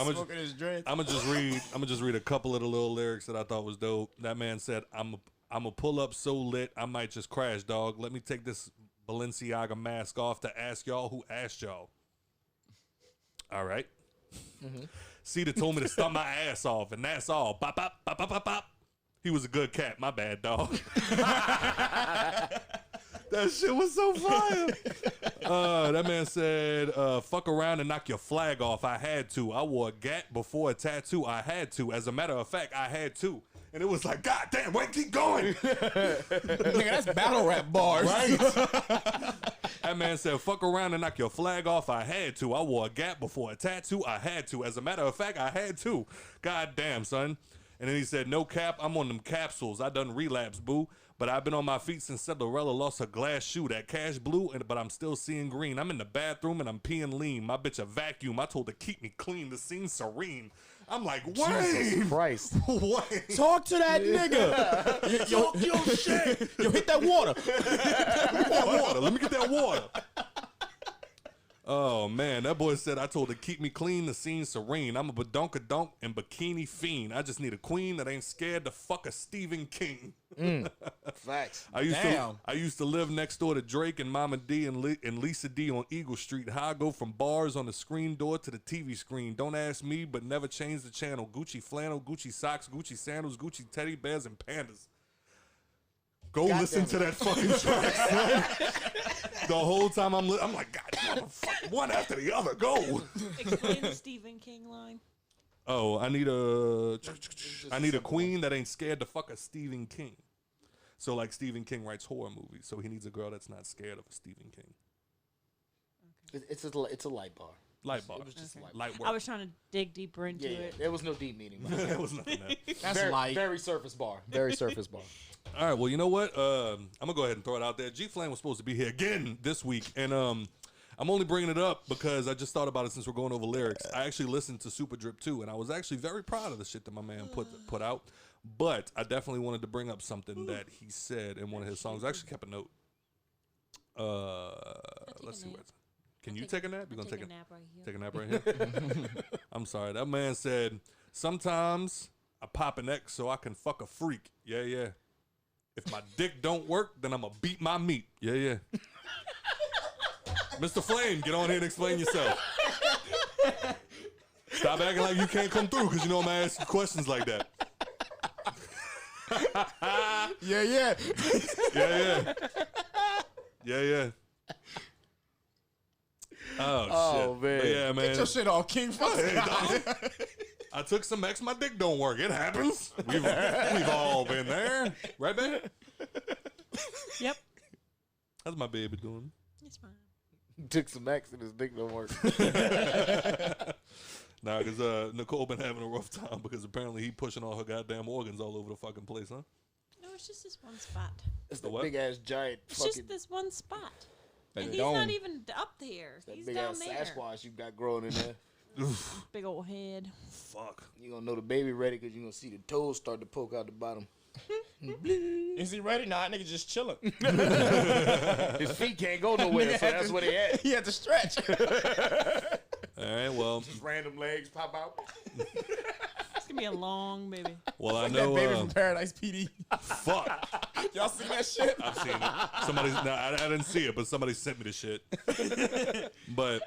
A: a couple of the little lyrics that I thought was dope. That man said, "I'm a pull up so lit I might just crash, dog. Let me take this Balenciaga mask off to ask y'all who asked y'all." All right. Cedar told me to stomp my ass off, and that's all. Bop, bop, bop, bop, bop, bop. He was a good cat. My bad, dog. That shit was so fire. That man said, fuck around and knock your flag off. I had to. I wore a gat before a tattoo. I had to. As a matter of fact, I had to. And it was like, God damn, wait, keep going.
F: Nigga, that's battle rap bars.
A: Right? That man said, fuck around and knock your flag off. I had to. I wore a gap before a tattoo. I had to. As a matter of fact, I had to. God damn, son. And then he said, no cap, I'm on them capsules. I done relapse, boo. But I've been on my feet since Cinderella lost her glass shoe. That cash blue, but I'm still seeing green. I'm in the bathroom and I'm peeing lean. My bitch a vacuum. I told her keep me clean. The scene serene. I'm like, Wayne.
E: Jesus Christ.
A: Wayne.
F: Talk to that nigga.
A: Talk your shit.
F: Yo, hit that water.
A: Let me get that water. Oh, man. That boy said, I told her, keep me clean, the scene serene. I'm a badonkadonk and bikini fiend. I just need a queen that ain't scared to fuck a Stephen King.
E: Facts.
A: I used to live next door to Drake and Mama D and Lisa D on Eagle Street. How I go from bars on the screen door to the TV screen. Don't ask me, but never change the channel. Gucci flannel, Gucci socks, Gucci sandals, Gucci teddy bears, and pandas. Go listen to that fucking track, son. The whole time I'm like, God, motherfucker, one after the other. Go.
D: Explain the Stephen King line.
A: Oh, I need a queen that ain't scared to fuck a Stephen King. So like Stephen King writes horror movies, so he needs a girl that's not scared of a Stephen King.
E: Okay. It's a light bar.
A: Light bar.
E: It was just
A: light work.
D: I was trying to dig deeper into it.
E: There was no deep meaning.
A: There was nothing there.
F: That's
E: very,
F: light.
E: Very surface bar. Very surface bar.
A: All right, well, you know what? I'm gonna go ahead and throw it out there. G Flame was supposed to be here again this week, and I'm only bringing it up because I just thought about it since we're going over lyrics. I actually listened to Super Drip 2, and I was actually very proud of the shit that my man put out. But I definitely wanted to bring up something that he said in one of his songs. I actually kept a note. Let's see what. Can you take a nap? You're gonna take a nap right here. Take a nap right here. I'm sorry. That man said, sometimes I pop an X so I can fuck a freak. Yeah, yeah. If my dick don't work, then I'm gonna beat my meat. Yeah, yeah. Mr. Flame, get on here and explain yourself. Stop acting like you can't come through, because you know I'm gonna ask you questions like that.
F: Yeah, yeah.
A: Yeah, yeah. Yeah, yeah. Oh, shit.
E: Man.
A: But yeah, man.
F: Get your shit off, King. Fuck
A: Hey, dog. I took some X, my dick don't work. It happens. We've all been there. Right, babe?
D: Yep.
A: How's my baby doing?
D: It's fine.
E: Took some X and his dick don't work.
A: Nah, because Nicole been having a rough time because apparently he pushing all her goddamn organs all over the fucking place, huh?
D: No, it's just this one spot.
E: It's
A: The
E: the
A: what?
E: big ass giant
D: It's
E: fucking
D: just this one spot.
F: That
D: And he's
F: dome.
D: not even up there.
E: that
D: He's
E: big
D: down
E: ass
D: there.
E: Sasquatch you got growing in there.
D: Big old head.
A: Fuck.
E: You gonna know the baby ready because you gonna see the toes start to poke out the bottom.
F: Is he ready? Nah, nigga just chilling.
E: His feet can't go nowhere, so that's where they at.
F: He had to stretch.
A: All right, well,
E: Just random legs pop out.
D: It's gonna be a long baby.
A: well, I
F: Like
A: know.
F: that baby from Paradise PD.
A: Fuck.
F: Y'all seen that shit?
A: I've seen it. I didn't see it, but somebody sent me the shit. But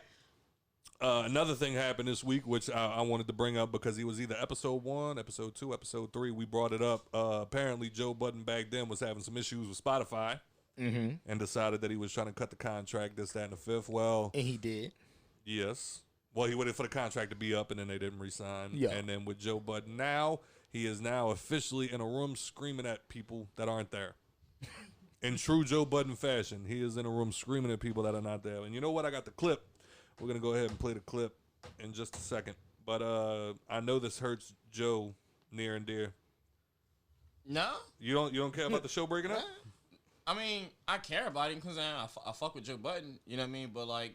A: another thing happened this week, which I wanted to bring up because he was either episode 1, episode 2, episode 3. We brought it up. Apparently, Joe Budden back then was having some issues with Spotify and decided that he was trying to cut the contract, this, that, and the fifth. Well,
E: And he did.
A: yes. Well, he waited for the contract to be up, and then they didn't re-sign.
E: Yeah.
A: And then with Joe Budden now, he is now officially in a room screaming at people that aren't there. In true Joe Budden fashion, he is in a room screaming at people that are not there. And you know what? I got the clip. We're going to go ahead and play the clip in just a second. But I know this hurts Joe near and dear.
F: No.
A: You don't care about the show breaking up?
F: I mean, I care about him because I fuck with Joe Budden. You know what I mean? But, like,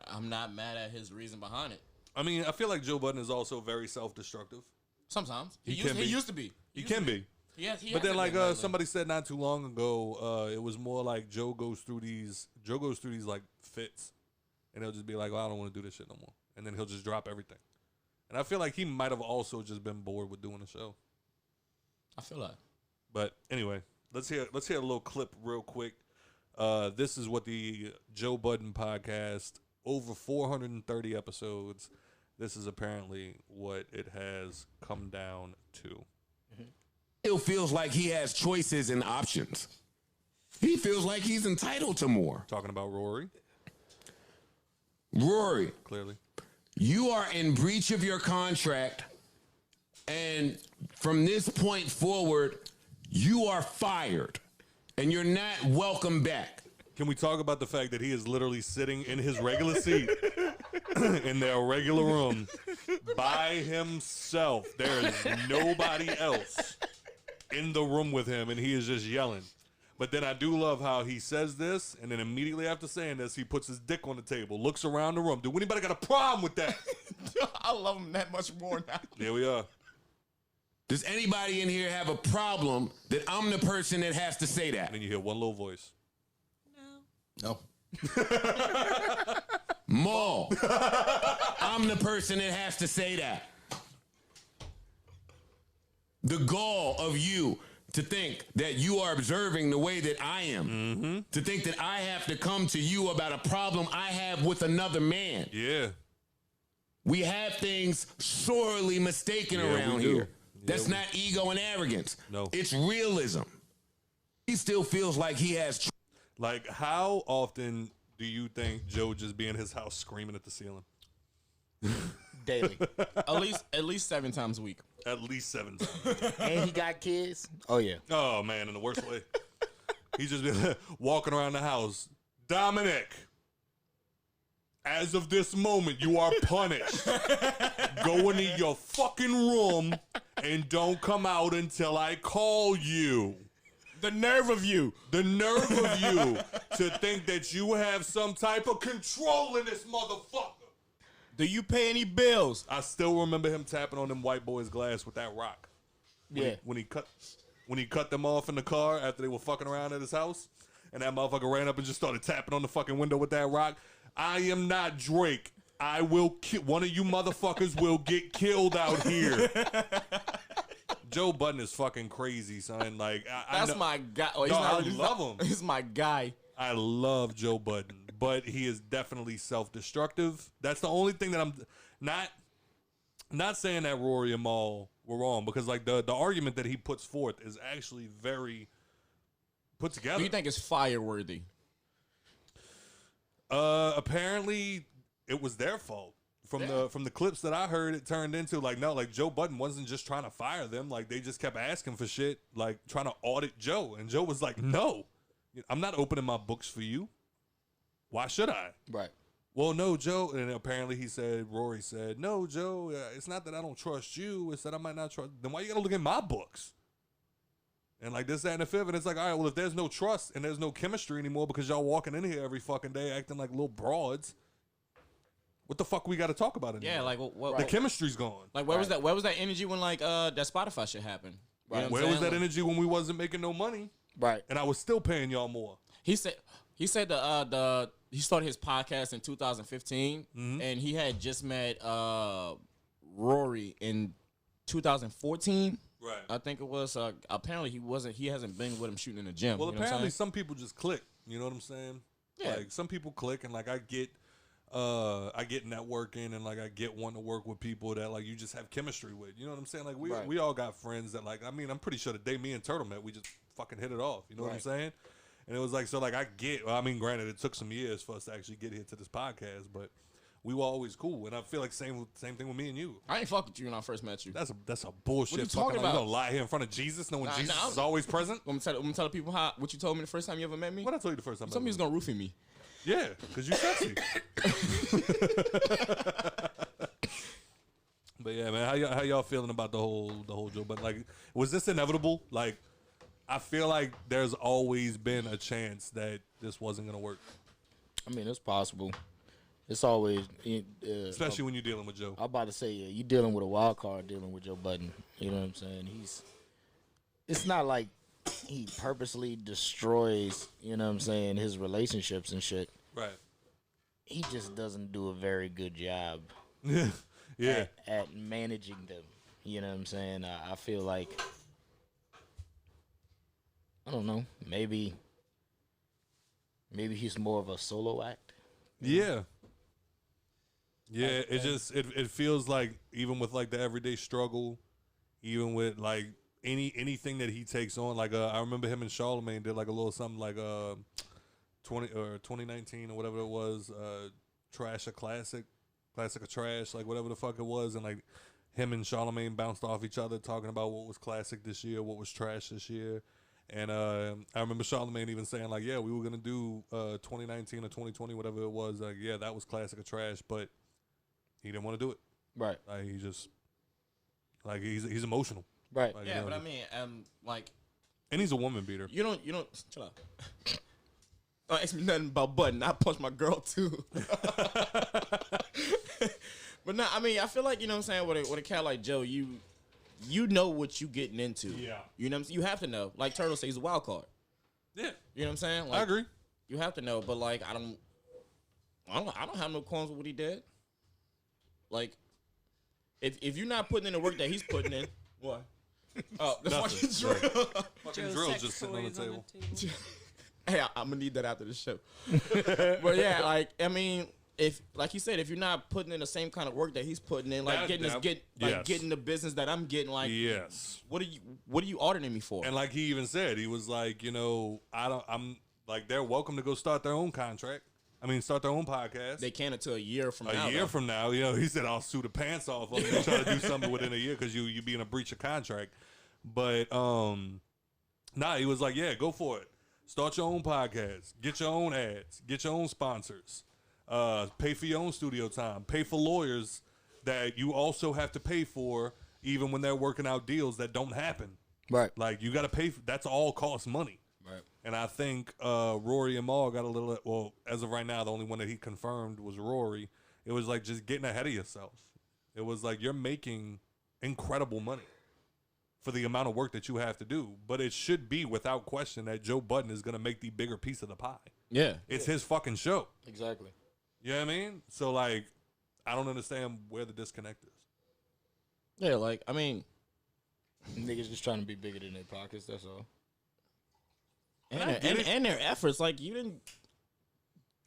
F: I'm not mad at his reason behind it.
A: I mean, I feel like Joe Budden is also very self-destructive.
F: Sometimes.
A: He
F: He used to be.
A: He can be.
F: But
A: then, like somebody said not too long ago, it was more like Joe goes through these like fits, and he'll just be like, "Well, I don't want to do this shit no more," and then he'll just drop everything. And I feel like he might have also just been bored with doing the show.
F: I feel like.
A: But anyway, let's hear a little clip real quick. This is what the Joe Budden podcast, over 430 episodes. This is apparently what it has come down to.
G: Still feels like he has choices and options. He feels like he's entitled to more.
A: Talking about Rory,
G: Rory,
A: clearly.
G: you are in breach of your contract, and from this point forward, you are fired, and you're not welcome back.
A: Can we talk about the fact that he is literally sitting in his regular seat in their regular room by himself? There is nobody else in the room with him, and he is just yelling. But then I do love how he says this, and then immediately after saying this, he puts his dick on the table, looks around the room. Do anybody got a problem with that?
F: I love him that much more now.
A: There we are.
G: Does anybody in here have a problem that I'm the person that has to say that?
A: And then you hear one little voice.
F: No.
G: Maul. I'm the person that has to say that. The gall of you to think that you are observing the way that I am. To think that I have to come to you about a problem I have with another man.
A: Yeah.
G: We have things sorely mistaken around
A: we do.
G: here. That's not ego and arrogance.
A: No.
G: It's realism. He still feels like he has...
A: Like, how often do you think Joe just be in his house screaming at the ceiling?
E: Daily.
F: At least 7 times a week.
A: At least 7 times.
E: And he got kids. Oh, yeah.
A: Oh, man, in the worst way. He's just been walking around the house. Dominic, as of this moment, you are punished. Go into your fucking room and don't come out until I call you.
F: The nerve of you.
A: The nerve of you to think that you have some type of control in this motherfucker.
F: Do you pay any bills?
A: I still remember him tapping on them white boys' glass with that rock. When he cut them off in the car after they were fucking around at his house, and that motherfucker ran up and just started tapping on the fucking window with that rock. I am not Drake. I will kill one of you motherfuckers. Will get killed out here. Joe Budden is fucking crazy, son. Like
F: That's
A: know,
F: my guy. Oh,
A: I love him.
F: He's my guy.
A: I love Joe Budden, but he is definitely self-destructive. That's the only thing that I'm not saying that Rory and Maul were wrong, because like the argument that he puts forth is actually very put together.
F: Do you think it's fire-worthy?
A: Apparently it was their fault. From the clips that I heard, it turned into like Joe Budden wasn't just trying to fire them. Like they just kept asking for shit, like trying to audit Joe, and Joe was like, "No, I'm not opening my books for you. Why should I?"
E: Right.
A: Well, no, Joe. And apparently Rory said, "No, Joe, it's not that I don't trust you. It's that I might not trust. Then why you gotta look at my books?" And like this, that, and the fifth. And it's like, all right, well, if there's no trust and there's no chemistry anymore because y'all walking in here every fucking day acting like little broads, what the fuck we got to talk about anymore?
F: Yeah, like what?
A: The chemistry's gone.
F: Like where was that? Where was that energy when like that Spotify shit happened? You know what I'm
A: Where was
F: saying?
A: that
F: Like,
A: energy when we wasn't making no money?
E: Right.
A: And I was still paying y'all more.
F: He said he started his podcast in 2015, and he had just met Rory in 2014.
A: Right.
F: I think it was. Apparently he hasn't been with him shooting in the gym.
A: Well,
F: you know what I'm
A: apparently
F: saying?
A: some people just click. You know what I'm saying?
F: Yeah.
A: Like some people click, and like I get networking, and like I get wanting to work with people that like you just have chemistry with. You know what I'm saying? Like we all got friends that like, I mean, I'm pretty sure the day me and Turtle met, we just fucking hit it off. You know what I'm saying? And it was like, so like I get, well, I mean, granted, it took some years for us to actually get here to this podcast, but we were always cool. And I feel like same thing with me and you.
F: I ain't fuck with you when I first met you.
A: That's a bullshit.
F: What you
A: fucking
F: talking
A: like, you
F: about?
A: gonna lie here in front of Jesus, knowing Jesus
F: nah,
A: is always present?
F: I'm gonna tell people what you told me the first time you ever met me.
A: What I told you the first time?
F: You told me you was gonna roofie me.
A: Yeah, because you sexy. But yeah, man, how y'all feeling about the whole Joe Budden? Like, was this inevitable? Like, I feel like there's always been a chance that this wasn't gonna work,
E: I mean, it's possible. It's always,
A: especially when you're dealing with Joe.
E: I'm about to say, yeah, you dealing with a wild card, dealing with Joe Budden. You know what I'm saying? It's not like he purposely destroys, you know what I'm saying, his relationships and shit.
A: Right.
E: He just doesn't do a very good job
A: Yeah.
E: at managing them. You know what I'm saying? I feel like, I don't know, maybe he's more of a solo act.
A: Yeah. It just it feels like even with like the everyday struggle, even with like anything that he takes on. Like I remember him and Charlamagne did like a little something like 2019 or whatever it was. Trash a classic of trash, like whatever the fuck it was, and like him and Charlamagne bounced off each other talking about what was classic this year, what was trash this year. And I remember Charlamagne even saying like, yeah, we were gonna do 2019 or 2020, whatever it was. Like, yeah, that was classic of trash, but he didn't want to do it.
E: Right.
A: Like he just like he's emotional.
E: Right.
A: Like,
F: Yeah,
A: you know,
F: but I mean, like
A: and he's a woman beater.
F: you don't chill out. Don't ask me nothing about Budden. I punch my girl too. But no, I mean, I feel like, you know what I'm saying, with a cat like Joe, you know what you getting into.
A: Yeah.
F: You know what I'm saying? You have to know. Like Turtle says, he's a wild card.
A: Yeah,
F: You know what I'm saying? Like,
A: I agree.
F: You have to know, but like I don't have no qualms with what he did. Like, if you're not putting in the work that he's putting in, what? Oh, the fucking
A: Nothing.
F: drill.
A: Fucking
D: Joe's
A: drill's
D: sex
A: just sitting on the
D: toys
A: table.
F: Hey, I'm gonna need that after the show. But yeah, like I mean, if like you said, if you're not putting in the same kind of work that he's putting in, like
A: Yes.
F: getting the business that I'm getting, like
A: Yes.
F: what are you auditing me for?
A: And like he even said, he was like, you know, I'm like, they're welcome to go start their own contract. I mean, start their own podcast.
F: They can't until a year from now.
A: A year from now, you know, he said, I'll sue the pants off of them and try to do something within a year because you be in a breach of contract. But he was like, yeah, go for it. Start your own podcast. Get your own ads. Get your own sponsors. Pay for your own studio time. Pay for lawyers that you also have to pay for even when they're working out deals that don't happen.
E: Right.
A: Like, you got to pay. That's all costs money.
E: Right.
A: And I think Rory and Maul got a little, well, as of right now, the only one that he confirmed was Rory. It was like just getting ahead of yourself. It was like you're making incredible money for the amount of work that you have to do. But it should be without question that Joe Budden is going to make the bigger piece of the pie.
F: Yeah,
A: It's his fucking show.
E: Exactly.
A: You know what I mean? So, like, I don't understand where the disconnect is.
F: yeah. Like I mean,
E: Niggas just trying to be bigger than their pockets. That's all.
F: and their efforts. Like you didn't.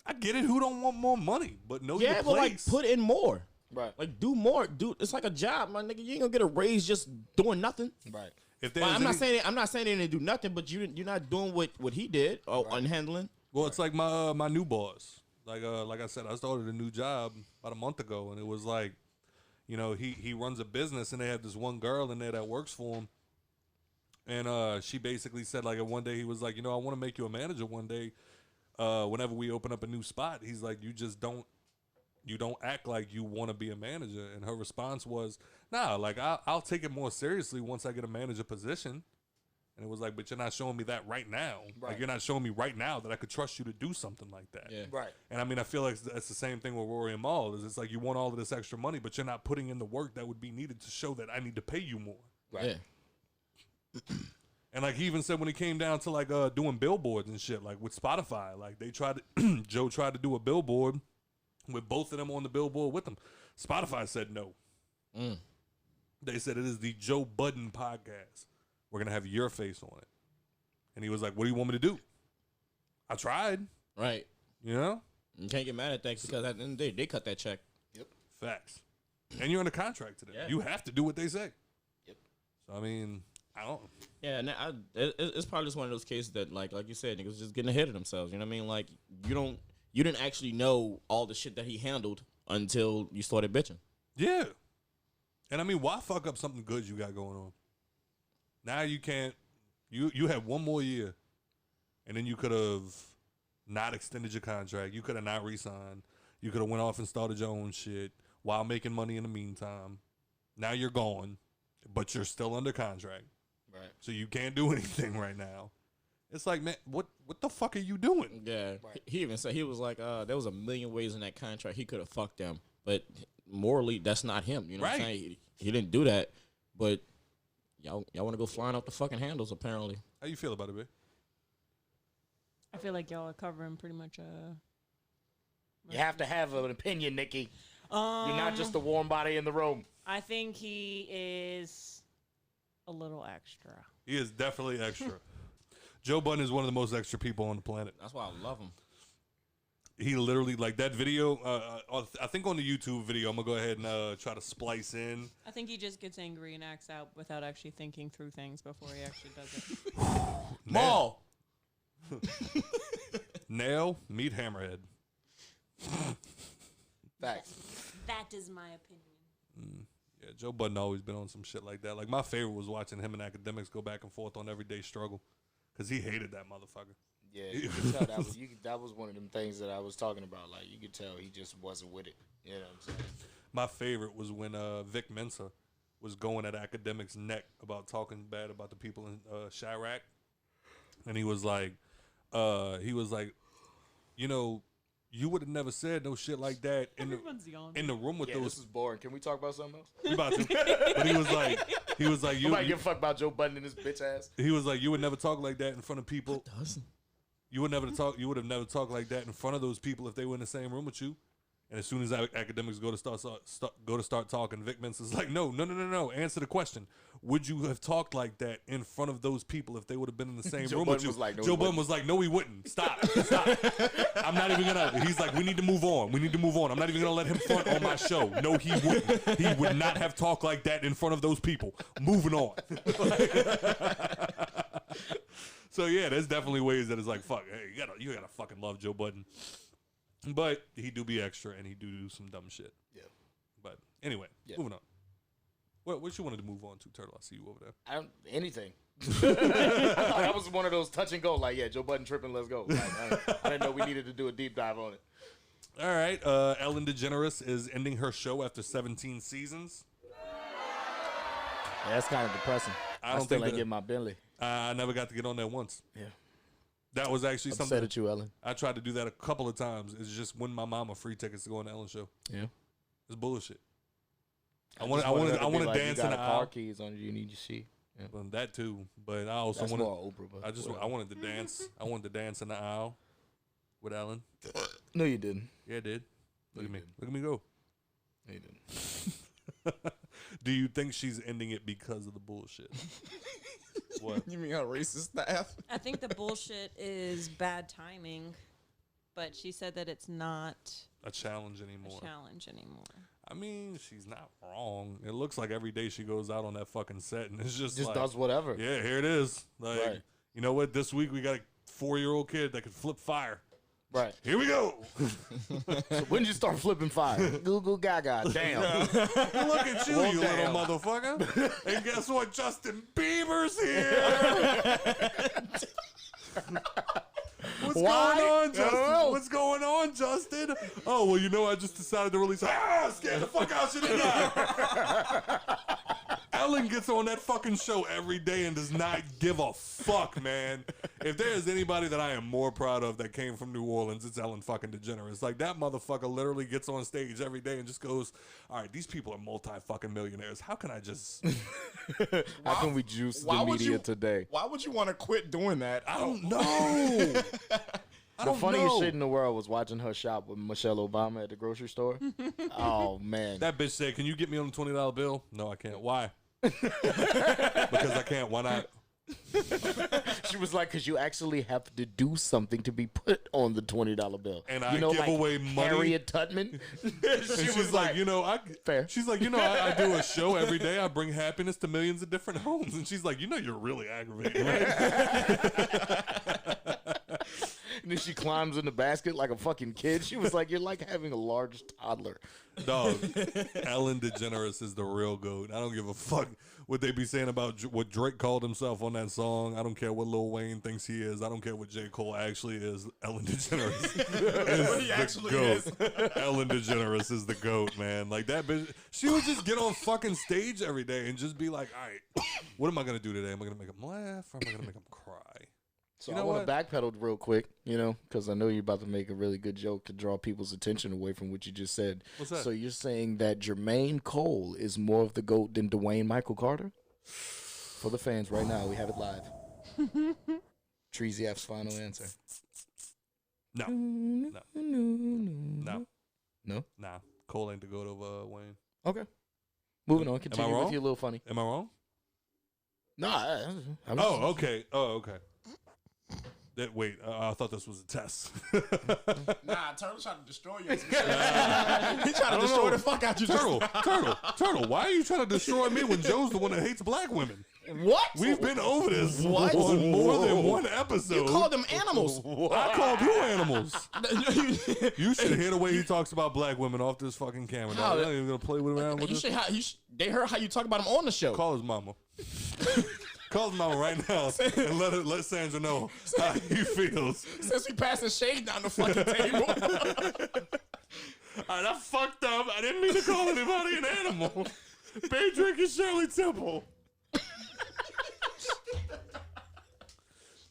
A: I get it. Who don't want more money? But know
F: Yeah,
A: your
F: but like
A: place.
F: put in more.
E: Right.
F: Like do more. Do it's like a job, my nigga. You ain't gonna get a raise just doing nothing.
E: Right.
A: If
F: Well,
A: there's
F: I'm not
A: any-
F: saying they didn't do nothing, but you're not doing what he did or unhandling.
A: Well, it's like my new boss. Like I said, I started a new job about a month ago, and it was like, you know, he runs a business, and they have this one girl in there that works for him, and she basically said like one day he was like, you know, I want to make you a manager one day. Whenever we open up a new spot, he's like, you don't act like you want to be a manager. And her response was, nah, like I'll take it more seriously once I get a manager position. And it was like, but you're not showing me that right now.
E: Right.
A: Like, you're not showing me right now that I could trust you to do something like that.
F: Yeah.
E: Right.
A: And I mean, I feel like that's the same thing with Rory and Maul. Is it's like you want all of this extra money, but you're not putting in the work that would be needed to show that I need to pay you more.
E: Right.
F: Yeah.
A: And like he even said when it came down to like doing billboards and shit, like with Spotify, like they tried to, Joe tried to do a billboard with both of them on the billboard with them. Spotify said no. They said it is the Joe Budden Podcast. We're going to have your face on it. And he was like, what do you want me to do? I tried.
F: Right.
A: You know?
F: You can't get mad at that because at the end of the day, they cut that check.
A: Facts. And you're in a contract to them.
F: Yeah.
A: You have to do what they say.
E: Yep.
A: So, I mean, I don't.
F: Yeah, and it's probably just one of those cases that, like you said, niggas just getting ahead of themselves. You know what I mean? Like, you didn't actually know all the shit that he handled until you started bitching.
A: Yeah. And I mean, why fuck up something good you got going on? Now you can't. You had one more year, and then you could have not extended your contract. You could have not re-signed. You could have went off and started your own shit while making money in the meantime. Now you're gone, but you're still under contract.
E: Right.
A: So you can't do anything right now. It's like, man, what the fuck are you doing?
F: Yeah.
E: Right.
F: He even said, he was like, there was a million ways in that contract he could have fucked them. But morally, that's not him. You know what I'm
A: Right.
F: saying? He didn't do that. But y'all want to go flying off the fucking handles, apparently.
A: How you feel about it, babe?
D: I feel like y'all are covering pretty much
E: You have to have an opinion, Nikki. You're
D: Um,
E: not just the warm body in the room.
D: I think he is a little extra.
A: He is definitely extra. Joe Budden is one of the most extra people on the planet.
F: That's why I love him.
A: he literally like that video. I think on the YouTube video, I'm gonna go ahead and try to splice in.
D: I think he just gets angry and acts out without actually thinking through things before he actually does it.
F: Maul.
A: Nail, meet Hammerhead.
E: Facts.
D: That is my opinion.
A: Yeah, Joe Budden always been on some shit like that. Like my favorite was watching him and Academics go back and forth on Everyday Struggle, because he hated that motherfucker.
E: Yeah, you could tell that was one of them things that I was talking about. Like, you could tell he just wasn't with it. You know what I'm saying?
A: My favorite was when Vic Mensa was going at Academics' neck about talking bad about the people in Chirac, and he was like, you know, you would have never said no shit like that in the room with those.
E: This is boring. Can we talk about something else?
A: We about to. But he was like,
E: Nobody give a fuck about Joe Budden and his bitch ass.
A: He was like, you would never talk like that in front of people. You would have never talked like that in front of those people if they were in the same room with you. And as soon as Academics go to start talking, Vic Mensa's like, no. Answer the question. Would you have talked like that in front of those people if they would have been in the same room with you? Joe Budden was like, no, he wouldn't. Stop. I'm not even gonna. He's like, we need to move on. I'm not even gonna let him front on my show. No, he wouldn't. He would not have talked like that in front of those people. Moving on. So yeah, there's definitely ways that it's like, fuck, hey, you gotta fucking love Joe Budden. But he do be extra and he do some dumb shit. Yeah. But anyway, moving on. What you wanted to move on to, Turtle? I see you over there.
E: Anything. That was one of those touch and go. Like, yeah, Joe Budden tripping. Let's go. Like, I didn't know we needed to do a deep dive on it.
A: All right. Ellen DeGeneres is ending her show after 17 seasons.
E: Yeah, that's kind of depressing. I still ain't getting my Bentley.
A: I never got to get on there once.
E: Yeah.
A: That was actually something.
E: Upset at you, Ellen.
A: I tried to do that a couple of times. It's just win my mama free tickets to go on the Ellen show.
E: Yeah.
A: It's bullshit. I want to dance in the aisle.
E: Car keys on you. You need your sheet. Yeah.
A: Well, that too, but I also
E: That's
A: wanted.
E: more Oprah, but
A: I wanted to dance. I wanted to dance in the aisle with Ellen.
E: No, you didn't.
A: Yeah, I did. Look at me. Look at me go.
E: No, you didn't.
A: Do you think she's ending it because of the bullshit? What?
F: You mean her racist staff?
D: I think the bullshit is bad timing, but she said that it's not
A: a challenge anymore. I mean, she's not wrong. It looks like every day she goes out on that fucking set and it's just like,
E: does whatever.
A: Yeah, here it is. Like, You know what? This week we got a 4-year-old kid that can flip fire.
E: Right.
A: Here we go.
E: So when did you start flipping fire? Goo goo gaga. Damn.
A: Look at you, you little motherfucker. And guess what? Justin Bieber's here. What's going on, Justin? What's going on, Justin? Oh, well, you know, I just decided to release. Scared the fuck out you, didn't I? Ellen gets on that fucking show every day and does not give a fuck, man. If there is anybody that I am more proud of that came from New Orleans, it's Ellen fucking DeGeneres. Like, that motherfucker literally gets on stage every day and just goes, all right, these people are multi-fucking millionaires. How can I just...
E: How can we juice the media today?
F: Why would you want to quit doing that?
A: I don't know.
E: The funniest shit in the world was watching her shop with Michelle Obama at the grocery store. Oh, man.
A: That bitch said, can you get me on the $20 bill? No, I can't. Why? Because I can't. Why not?
E: She was like, because you actually have to do something to be put on the $20 bill.
A: And I give away money.
E: Harriet Tubman.
A: She's like, you know,
E: fair.
A: She's like, you know, I do a show every day. I bring happiness to millions of different homes. And she's like, you know, you're really aggravating, right?
E: And then she climbs in the basket like a fucking kid. She was like, you're like having a large toddler.
A: Dog, Ellen DeGeneres is the real GOAT. I don't give a fuck what they be saying about what Drake called himself on that song. I don't care what Lil Wayne thinks he is. I don't care what J. Cole actually is. Ellen DeGeneres is
F: what he actually
A: is. Ellen DeGeneres is the GOAT, man. Like, that bitch, she would just get on fucking stage every day and just be like, all right, what am I going to do today? Am I going to make him laugh or am I going to make him cry?
E: So I want to backpedal real quick, you know, because I know you're about to make a really good joke to draw people's attention away from what you just said.
A: What's that?
E: So you're saying that Jermaine Cole is more of the GOAT than Dwayne Michael Carter? For the fans right now, we have it live. Treezy F's final answer.
A: No. Nah. Cole ain't the GOAT of Wayne.
E: Okay. Moving on. Continue with your little funny.
A: Am I wrong?
E: No.
A: Okay. Oh, okay. Wait, I thought this was a test.
F: Nah, Turtle's trying to destroy you. He's trying to destroy the fuck out you.
A: Turtle, why are you trying to destroy me when Joe's the one that hates black women?
F: What?
A: We've been over this
F: What?
A: on more than one episode.
F: You called them animals.
A: I called you animals. You should hear the way he talks about black women off this fucking camera. Dog. I'm not even gonna play with around with this.
F: They heard how you talk about him on the show.
A: Call his mama. Call his mama right now and let Sandra know how he feels.
F: Since we passing shade down the fucking table.
A: All right, I fucked up. I didn't mean to call anybody an animal. Bay drinking Shirley Temple.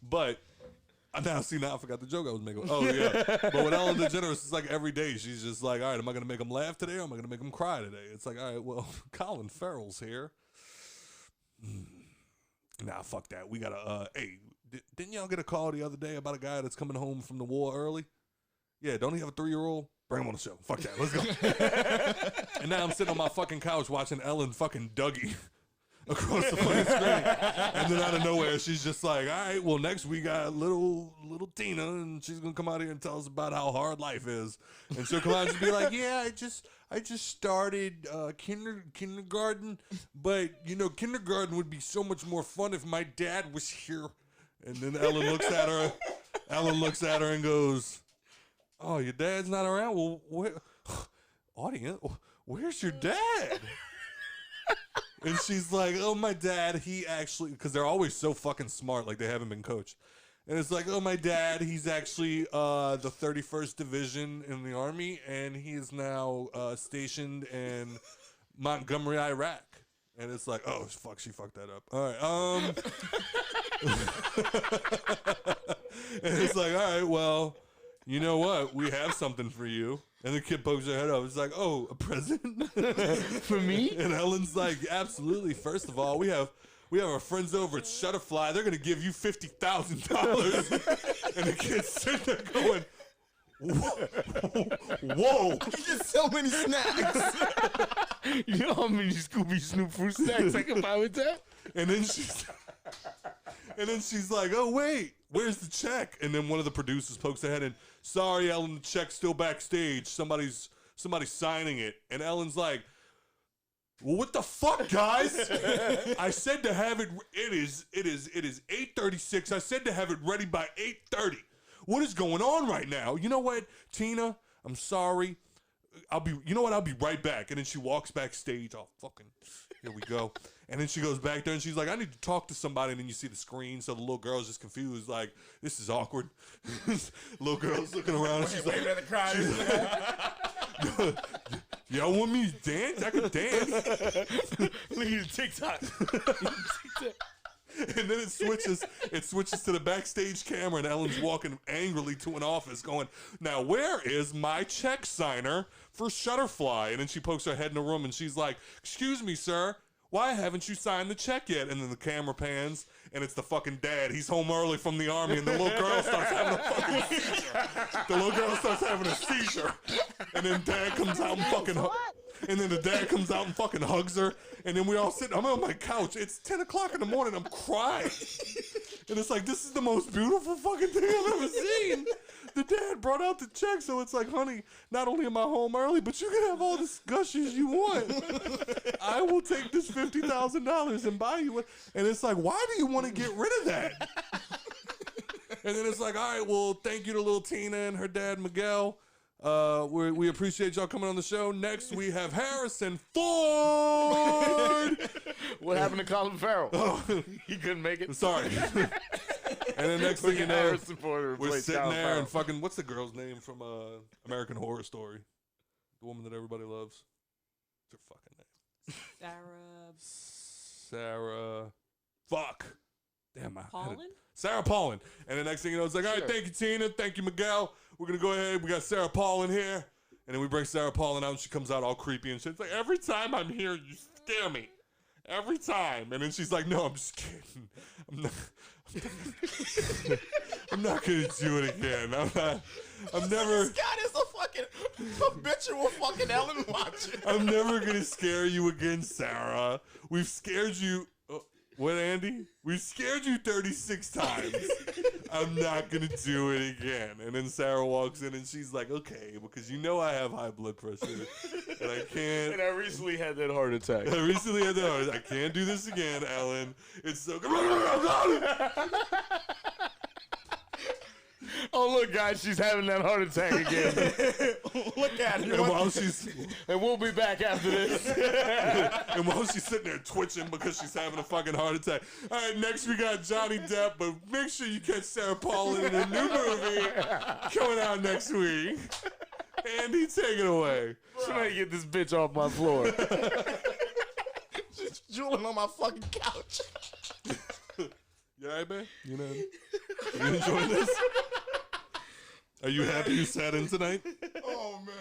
A: But now I forgot the joke I was making. Oh yeah, but with Ellen DeGeneres, it's like every day she's just like, all right, am I gonna make him laugh today or am I gonna make him cry today? It's like, all right, well, Colin Farrell's here. Nah, fuck that. We gotta. Hey, didn't y'all get a call the other day about a guy that's coming home from the war early? Yeah, don't he have a 3-year-old? Bring him on the show. Fuck that. Let's go. And now I'm sitting on my fucking couch watching Ellen fucking Dougie across the fucking screen. And then out of nowhere, she's just like, all right, well, next we got little Tina, and she's going to come out here and tell us about how hard life is. And she'll come out and just be like, yeah, I just started kindergarten, but, you know, kindergarten would be so much more fun if my dad was here. And then Ellen looks at her and goes, oh, your dad's not around? Well, audience, where's your dad? And she's like, oh, my dad, he actually, because they're always so fucking smart, like they haven't been coached. And it's like, oh, my dad, he's actually the 31st Division in the Army, and he is now stationed in Montgomery, Iraq. And it's like, oh, fuck, she fucked that up. All right. And it's like, all right, well, you know what? We have something for you. And the kid pokes her head up. It's like, oh, a present
E: For me?
A: And Ellen's like, absolutely. First of all, we have our friends over at Shutterfly. They're gonna give you $50,000. And the kid's sitting there going, whoa.
E: You get so many snacks. You know how many Scooby Snoop fruit snacks I can buy with that?
A: And then she's like, oh, wait, where's the check? And then one of the producers pokes their head in. Sorry, Ellen, the check's still backstage. Somebody's signing it. And Ellen's like, well, what the fuck, guys? I said to have it. It is 8:36. I said to have it ready by 8:30. What is going on right now? You know what, Tina? I'm sorry. I'll be right back. And then she walks backstage. Oh, fucking, here we go. And then she goes back there and she's like, I need to talk to somebody. And then you see the screen. So the little girl's just confused. Like, this is awkward. Little girl's looking around. And she's like, y'all want me to dance? I can dance.
E: Look at the TikTok.
A: And then it switches to the backstage camera, and Ellen's walking angrily to an office going, now where is my check signer for Shutterfly? And then she pokes her head in the room and she's like, excuse me, sir, why haven't you signed the check yet? And then the camera pans and it's the fucking dad. He's home early from the army, and the little girl starts having a fucking seizure. The little girl starts having a seizure. And then dad comes out and fucking hugs her. And then we all sit, I'm on my couch. It's 10 o'clock in the morning. I'm crying. And it's like, this is the most beautiful fucking thing I've ever seen. The dad brought out the check, so it's like, honey, not only am I home early, but you can have all the gushes you want. I will take this $50,000 and buy you one. And it's like, why do you want to get rid of that? And then it's like, all right, well, thank you to little Tina and her dad, Miguel. We appreciate y'all coming on the show. Next, we have Harrison Ford.
E: What happened to Colin Farrell? Oh, he couldn't make it.
A: Sorry. And then next thing you know, we're sitting
E: Colin
A: there
E: Farrell.
A: and fucking, what's the girl's name from American Horror Story? The woman that everybody loves. What's her fucking name? Sarah. Fuck. Damn, Sarah Paulin. And the next thing you know, it's like, all right, thank you, Tina. Thank you, Miguel. We're going to go ahead. We got Sarah Paulin here. And then we bring Sarah Paulin out, and she comes out all creepy and shit. It's like, every time I'm here, you scare me. Every time. And then she's like, no, I'm just kidding. I'm not going to do it again. I'm never.
F: This guy is a fucking habitual fucking Ellen watcher.
A: I'm never going to scare you again, Sarah. We've scared you. What, Andy? We've scared you 36 times. I'm not going to do it again. And then Sarah walks in and she's like, okay, because you know I have high blood pressure. And I can't.
E: And I recently had that heart attack.
A: I can't do this again, Ellen. It's so good.
E: Oh, look, guys, she's having that heart attack again.
F: Look at her.
A: And while she's
E: And we'll be back after this.
A: and while she's sitting there twitching because she's having a fucking heart attack. All right, next we got Johnny Depp, but make sure you catch Sarah Paulin in a new movie coming out next week. Andy, take it away.
E: Trying to get this bitch off my floor.
F: She's drooling on my fucking couch.
A: You all right, man? You know, you enjoying this? Are you happy you sat in tonight?
F: Oh, man.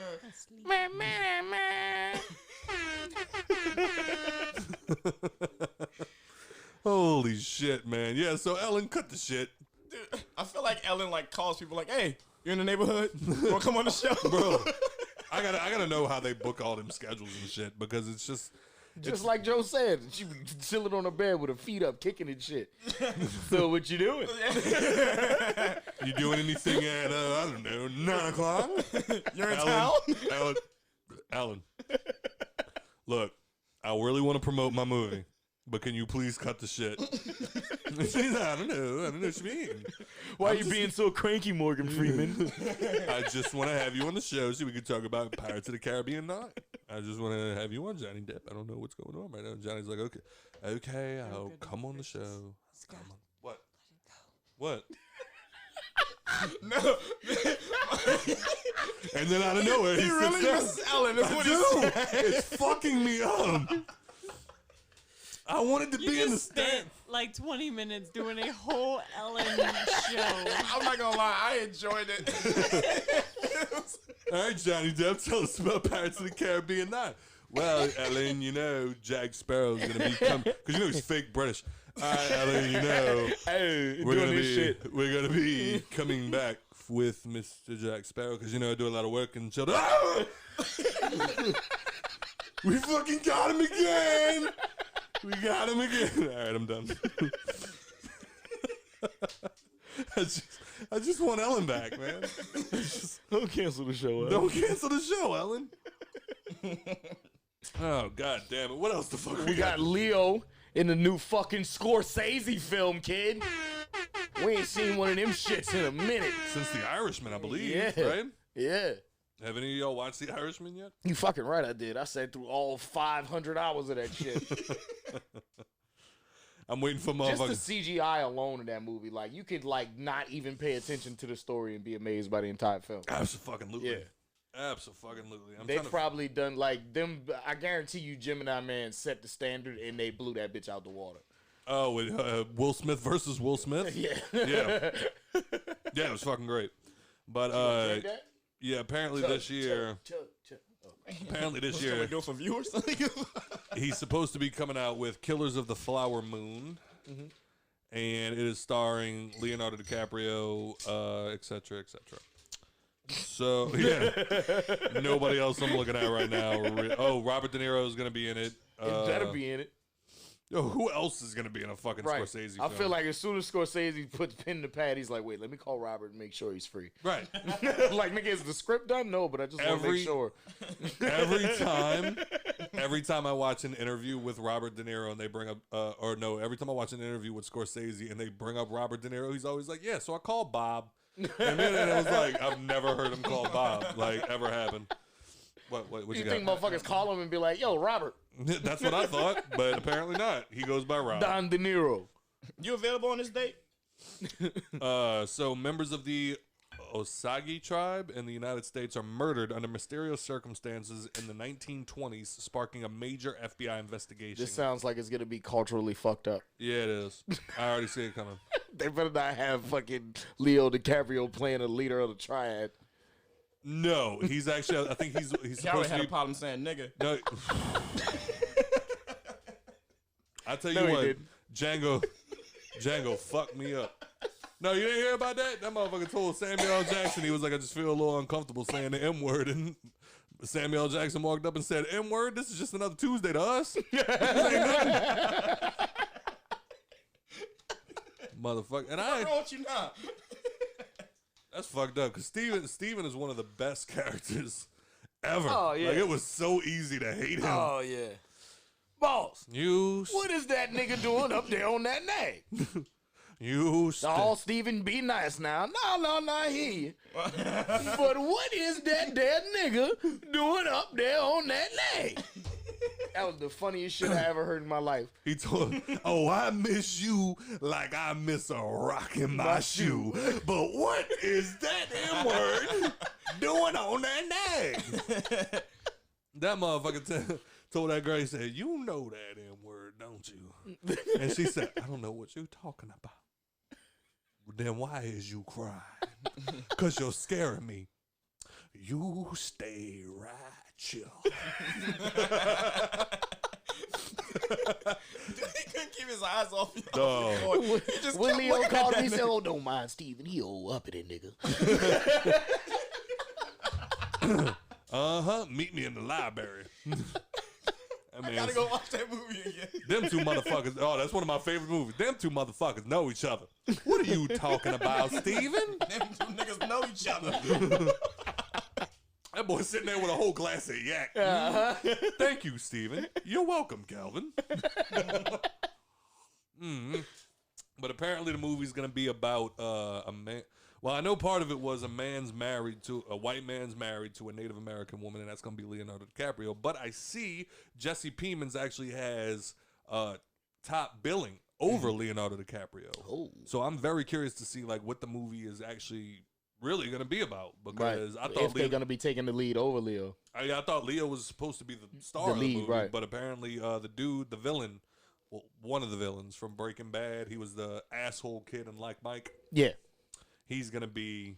A: Holy shit, man. Yeah, so Ellen, cut the shit.
F: Dude, I feel like Ellen like calls people like, hey, you're in the neighborhood? You want to come on the show?
A: Bro, I gotta know how they book all them schedules and shit because it's just...
E: Just like Joe said, she be chilling on her bed with her feet up, kicking and shit. So what you doing?
A: You doing anything at, I don't know, 9 o'clock?
F: You're in town?
A: Ellen, look, I really want to promote my movie, but can you please cut the shit? She's like, I don't know what you mean.
E: Why are you being so cranky, Morgan Freeman?
A: I just want to have you on the show so we can talk about Pirates of the Caribbean 9. I just want to have you on, Johnny Depp. I don't know what's going on right now. Johnny's like, okay, I'll come on the show. Come on. What? What?
F: No.
A: And then out of nowhere, he
F: really
A: sits
F: misses Ellen. That's what he
A: down.
F: said.
A: It's fucking me up. I wanted to
D: You
A: be in the
D: just spent
A: stand.
D: like 20 minutes doing a whole Ellen show.
F: I'm not going to lie. I enjoyed it.
A: All right, Johnny Depp, tell us about Pirates of the Caribbean 9. Well, Ellen, you know, Jack Sparrow's going to be coming. Because you know he's fake British. All right, Ellen, you know.
E: Hey,
A: We're
E: doing this shit.
A: gonna be coming back with Mr. Jack Sparrow because you know I do a lot of work and children. We fucking got him again. We got him again. All right, I'm done. I just want Ellen back, man.
E: Don't cancel the show. Ellen.
A: Don't cancel the show, Ellen. Oh god damn it! What else the fuck
E: We got Leo in the new fucking Scorsese film, kid. We ain't seen one of them shits in a minute.
A: since The Irishman, I believe.
E: Yeah.
A: Right?
E: Yeah.
A: Have any of y'all watched The Irishman yet?
E: You fucking right, I did. I sat through all 500 hours of that shit.
A: I'm waiting for
E: Just
A: motherfuckers.
E: the CGI alone in that movie, like you could like not even pay attention to the story and be amazed by the entire film.
A: Absolutely.
E: Yeah.
A: Absolutely.
E: They've probably done like them. I guarantee you, Gemini Man set the standard and they blew that bitch out the water.
A: Oh, with Will Smith versus Will Smith?
E: Yeah.
A: Yeah. Yeah, it was fucking great. But
E: Drink that?
A: yeah, apparently this year, apparently this
F: What can we
A: year,
F: do for viewers?
A: he's supposed to be coming out with Killers of the Flower Moon, and it is starring Leonardo DiCaprio, et cetera, et cetera. So yeah, nobody else I'm looking at right now. Oh, Robert De Niro is gonna be in it.
E: It better be in it.
A: Yo, who else is gonna be in a fucking
E: Right.
A: Scorsese
E: I
A: film?
E: feel like as soon as Scorsese puts pen to pad, he's like, wait, let me call Robert and make sure he's free.
A: right.
E: Like, nigga, is the script done? No, but I just want to make sure.
A: Every time I watch an interview with Robert De Niro and they bring up, every time I watch an interview with Scorsese and they bring up Robert De Niro, he's always like, yeah, so I called Bob. And then it was like, I've never heard him call Bob, like, ever happened. What
E: You
A: you
E: think
A: got?
E: motherfuckers call him and be like, yo, Robert,
A: That's what I thought, but apparently not. He goes by Rob.
E: Don De Niro.
F: You available on this date?
A: So members of the Osage tribe in the United States are murdered under mysterious circumstances in the 1920s, sparking a major FBI investigation.
E: This sounds like it's going to be culturally fucked up.
A: Yeah, it is. I already see it coming.
E: They better not have fucking Leo DiCaprio playing the leader of the triad.
A: No, he's actually. I think he's
F: He
A: supposed
F: already
A: to
F: had
A: be.
F: a problem saying nigga.
A: No. I tell
E: No,
A: you
E: he
A: what,
E: didn't.
A: Django fucked me up. No, you didn't hear about that? That motherfucker told Samuel L. Jackson he was like, I just feel a little uncomfortable saying the M word, and Samuel L. Jackson walked up and said, M word. This is just another Tuesday to us. This ain't nothing. motherfucker. And
F: What's wrong with you now?
A: that's fucked up because Steven is one of the best characters ever.
E: Oh, yeah.
A: Like, it was so easy to hate him.
E: Oh, yeah. Boss,
A: You,
E: what is that nigga doing up there on that nag?
A: you,
E: Oh, Steven, be nice now. No, I hear you. But what is that dead nigga doing up there on that nag? That was the funniest shit I ever heard in my life.
A: He told him, oh, I miss you like I miss a rock in my shoe. But what is that M-word doing on that nag? That motherfucker told that girl, he said, you know that M-word, don't you? And she said, I don't know what you're talking about. Then why is you crying? Because you're scaring me. You stay right chill.
F: He couldn't keep his eyes off you.
A: No.
F: He just
E: When
F: kept
E: Leo
F: looking at
E: called
F: that
E: me, he
F: nigga.
E: said, oh, don't mind Steven. He old uppity nigga.
A: Meet me in the library.
F: I gotta go watch that movie again.
A: Them two motherfuckers. Oh, that's one of my favorite movies. Them two motherfuckers know each other. What are you talking about, Steven?
F: Them two niggas know each other.
A: That boy sitting there with a whole glass of yak. Thank you, Steven. You're welcome, Calvin. But apparently the movie's going to be about a man. Well, I know part of it was a white man's married to a Native American woman, and that's going to be Leonardo DiCaprio. But I see Jesse Plemons actually has top billing over Leonardo DiCaprio.
E: Oh.
A: So I'm very curious to see like what the movie is actually really going to be about, because I
E: if
A: thought
E: they're going to be taking the lead over Leo.
A: I thought Leo was supposed to be the star
E: The
A: of
E: lead,
A: the movie,
E: right.
A: but apparently the villain, well, one of the villains from Breaking Bad, he was the asshole kid in Like Mike.
E: Yeah.
A: He's gonna be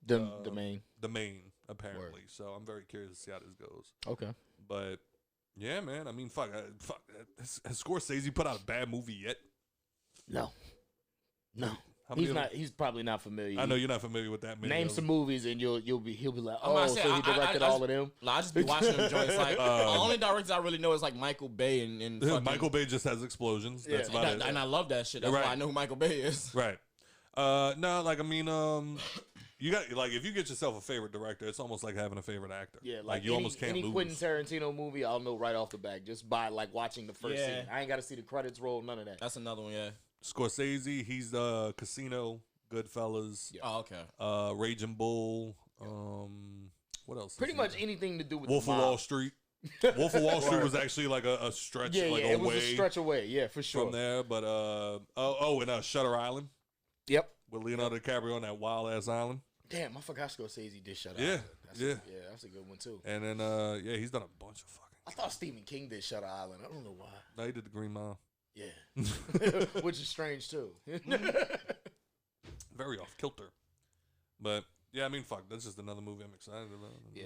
E: The main.
A: apparently.
E: Word.
A: So I'm very curious to see how this goes.
E: Okay.
A: But yeah, man. I mean, fuck. Has Scorsese put out a bad movie yet?
E: No.
A: How many
E: He's
A: of
E: not.
A: them-
E: He's probably not familiar.
A: I know you're not familiar with that. Many
E: Name
A: of
E: some
A: them.
E: movies and he'll be like,
F: I'm about
E: oh,
F: to say,
E: so he directed all of them.
F: I just be watching them joints. Like the only directors I really know is like Michael Bay and fucking,
A: Michael Bay just has explosions. That's
E: Yeah.
A: about it.
F: and I love that shit. That's
A: Right.
F: why I know who Michael Bay is.
A: Right. No, like I mean, you got like if you get yourself a favorite director, it's almost like having a favorite actor.
E: Yeah,
A: like you almost can't
E: any
A: lose.
E: Quentin Tarantino movie, I'll know right off the bat just by like watching the first
F: Yeah.
E: scene. I ain't got to see the credits roll, none of that.
F: That's another one. Yeah.
A: Scorsese, he's Casino, Goodfellas,
F: Oh, okay.
A: Raging Bull. What else?
E: Pretty
A: is
E: much
A: he?
E: anything to do with
A: Wolf
E: the
A: of
E: mob.
A: Wall Street. Wolf of Wall Street was actually like a stretch,
E: Yeah,
A: like
E: yeah, it was a
A: away
E: stretch away. Yeah, for sure.
A: from there. But and Shutter Island
E: Yep.
A: with Leonardo DiCaprio on that wild ass island.
E: Damn, I forgot Scorsese did Shutter
A: Yeah,
E: Island.
A: yeah.
E: That's a good one too.
A: And then he's done a bunch of fucking.
E: I thought Stephen King did Shutter Island. I don't know why.
A: No, he did the Green Mile.
E: Yeah, which is strange too.
A: Very off kilter. But yeah, I mean, fuck. That's just another movie I'm excited about.
E: Yeah.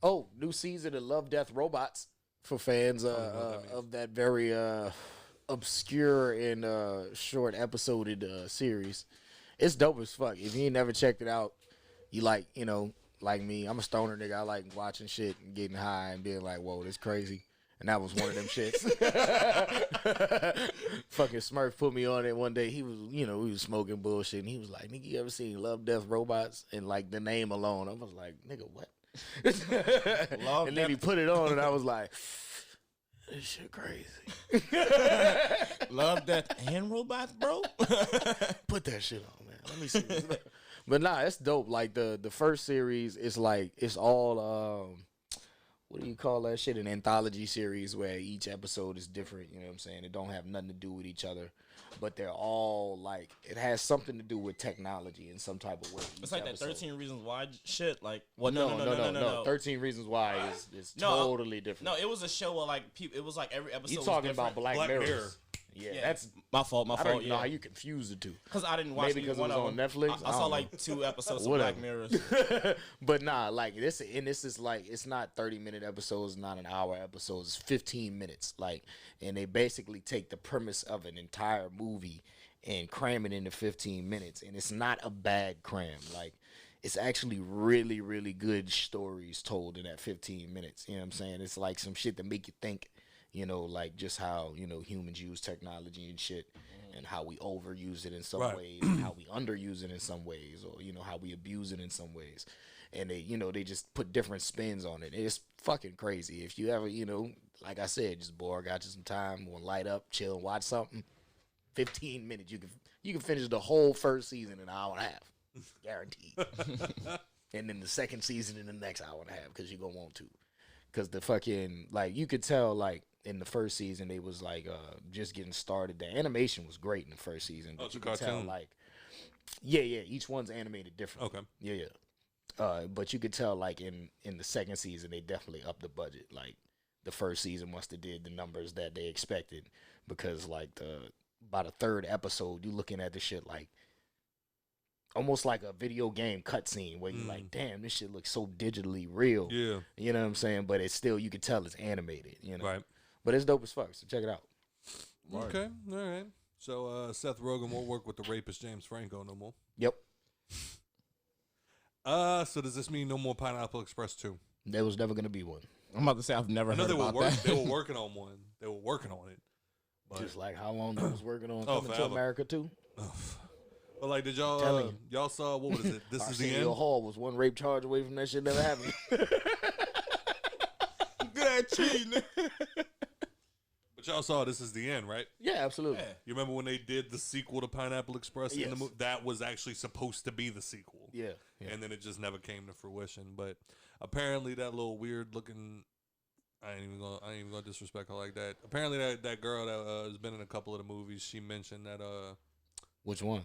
E: Oh, new season of Love, Death, Robots for fans
A: know what that means.
E: of that very obscure and short episoded series. It's dope as fuck. If you ain't never checked it out, you like me. I'm a stoner nigga. I like watching shit and getting high and being like, whoa, this crazy. And that was one of them shits. Fucking Smurf put me on it one day. He was, we was smoking bullshit. And he was like, nigga, you ever seen Love, Death, Robots? And like the name alone, I was like, nigga, what? And then he put it on and I was like, this shit crazy.
F: Love, Death, and Robots, bro.
E: Put that shit on, man. Let me see. But nah, it's dope. Like the first series is like, it's all, what do you call that shit? An anthology series where each episode is different. You know what I'm saying? It don't have nothing to do with each other, but they're all like, it has something to do with technology in some type of way.
F: It's
E: each
F: like
E: episode.
F: that 13 Reasons Why shit. Like, well,
E: No.
F: no.
E: 13 Reasons Why is
F: No,
E: totally different.
F: No, it was a show where like it was like every episode.
E: You
F: was
E: talking
F: different.
E: about Black Mirror? Yeah,
F: Yeah.
E: that's
F: My fault.
E: I don't even know
F: Yeah.
E: how you confuse the two.
F: Because I didn't watch
E: Maybe because it
F: one
E: was
F: of
E: on
F: them.
E: Netflix?
F: I
E: I
F: saw
E: don't
F: like
E: know.
F: 2 episodes of
E: Whatever.
F: Black Mirror.
E: But nah, like this is like, it's not 30-minute episodes, not an hour episodes, it's 15 minutes. Like, and they basically take the premise of an entire movie and cram it into 15 minutes. And it's not a bad cram. Like, it's actually really, really good stories told in that 15 minutes. You know what I'm saying? It's like some shit that make you think, like just how, humans use technology and shit. and how we overuse it in some
A: Right.
E: ways, and how we underuse it in some ways, or how we abuse it in some ways. And they just put different spins on it. It's fucking crazy. If you ever, like I said, just bored, got you some time, want to light up, chill, and watch something. 15 minutes, you can finish the whole first season in an hour and a half, guaranteed. And then the second season in the next hour and a half, because you're gonna want to. Because the fucking, like, you could tell, like, in the first season, they was, like, just getting started. The animation was great in the first season. But
A: it's
E: you
A: a
E: could tell,
A: cartoon.
E: like, yeah, each one's animated differently.
A: Okay.
E: Yeah. But you could tell, like, in the second season, they definitely upped the budget. Like, the first season must have did the numbers that they expected. Because, like, by the third episode, you looking at the shit, like, almost like a video game cutscene where you're like, damn, this shit looks so digitally real.
A: Yeah.
E: You know what I'm saying? But it's still, you can tell it's animated,
A: Right.
E: But it's dope as fuck, so check it out.
A: Okay. All right. So Seth Rogen won't work with the rapist James Franco no more.
E: Yep.
A: So does this mean no more Pineapple Express 2?
E: There was never going to be one.
F: I'm about to say I've never
A: I know
F: heard about that.
A: they were working on one. They were working on it. But,
E: Just like how long they was working on
A: Oh,
E: Coming to
A: forever.
E: America too.
A: but like, did
E: telling
A: y'all
E: you.
A: y'all saw, what was it? This is the
E: Arsenio
A: end?
E: Hall was one rape charge away from that shit never happening.
F: Good at cheating.
A: But y'all saw This Is the End, right?
E: Yeah, absolutely.
A: You remember when they did the sequel to Pineapple Express? In the
E: Yes.
A: that was actually supposed to be the sequel.
E: Yeah.
A: And then it just never came to fruition. But apparently that little weird looking, I ain't even gonna disrespect her like that. Apparently that girl that has been in a couple of the movies, she mentioned that
E: Which one?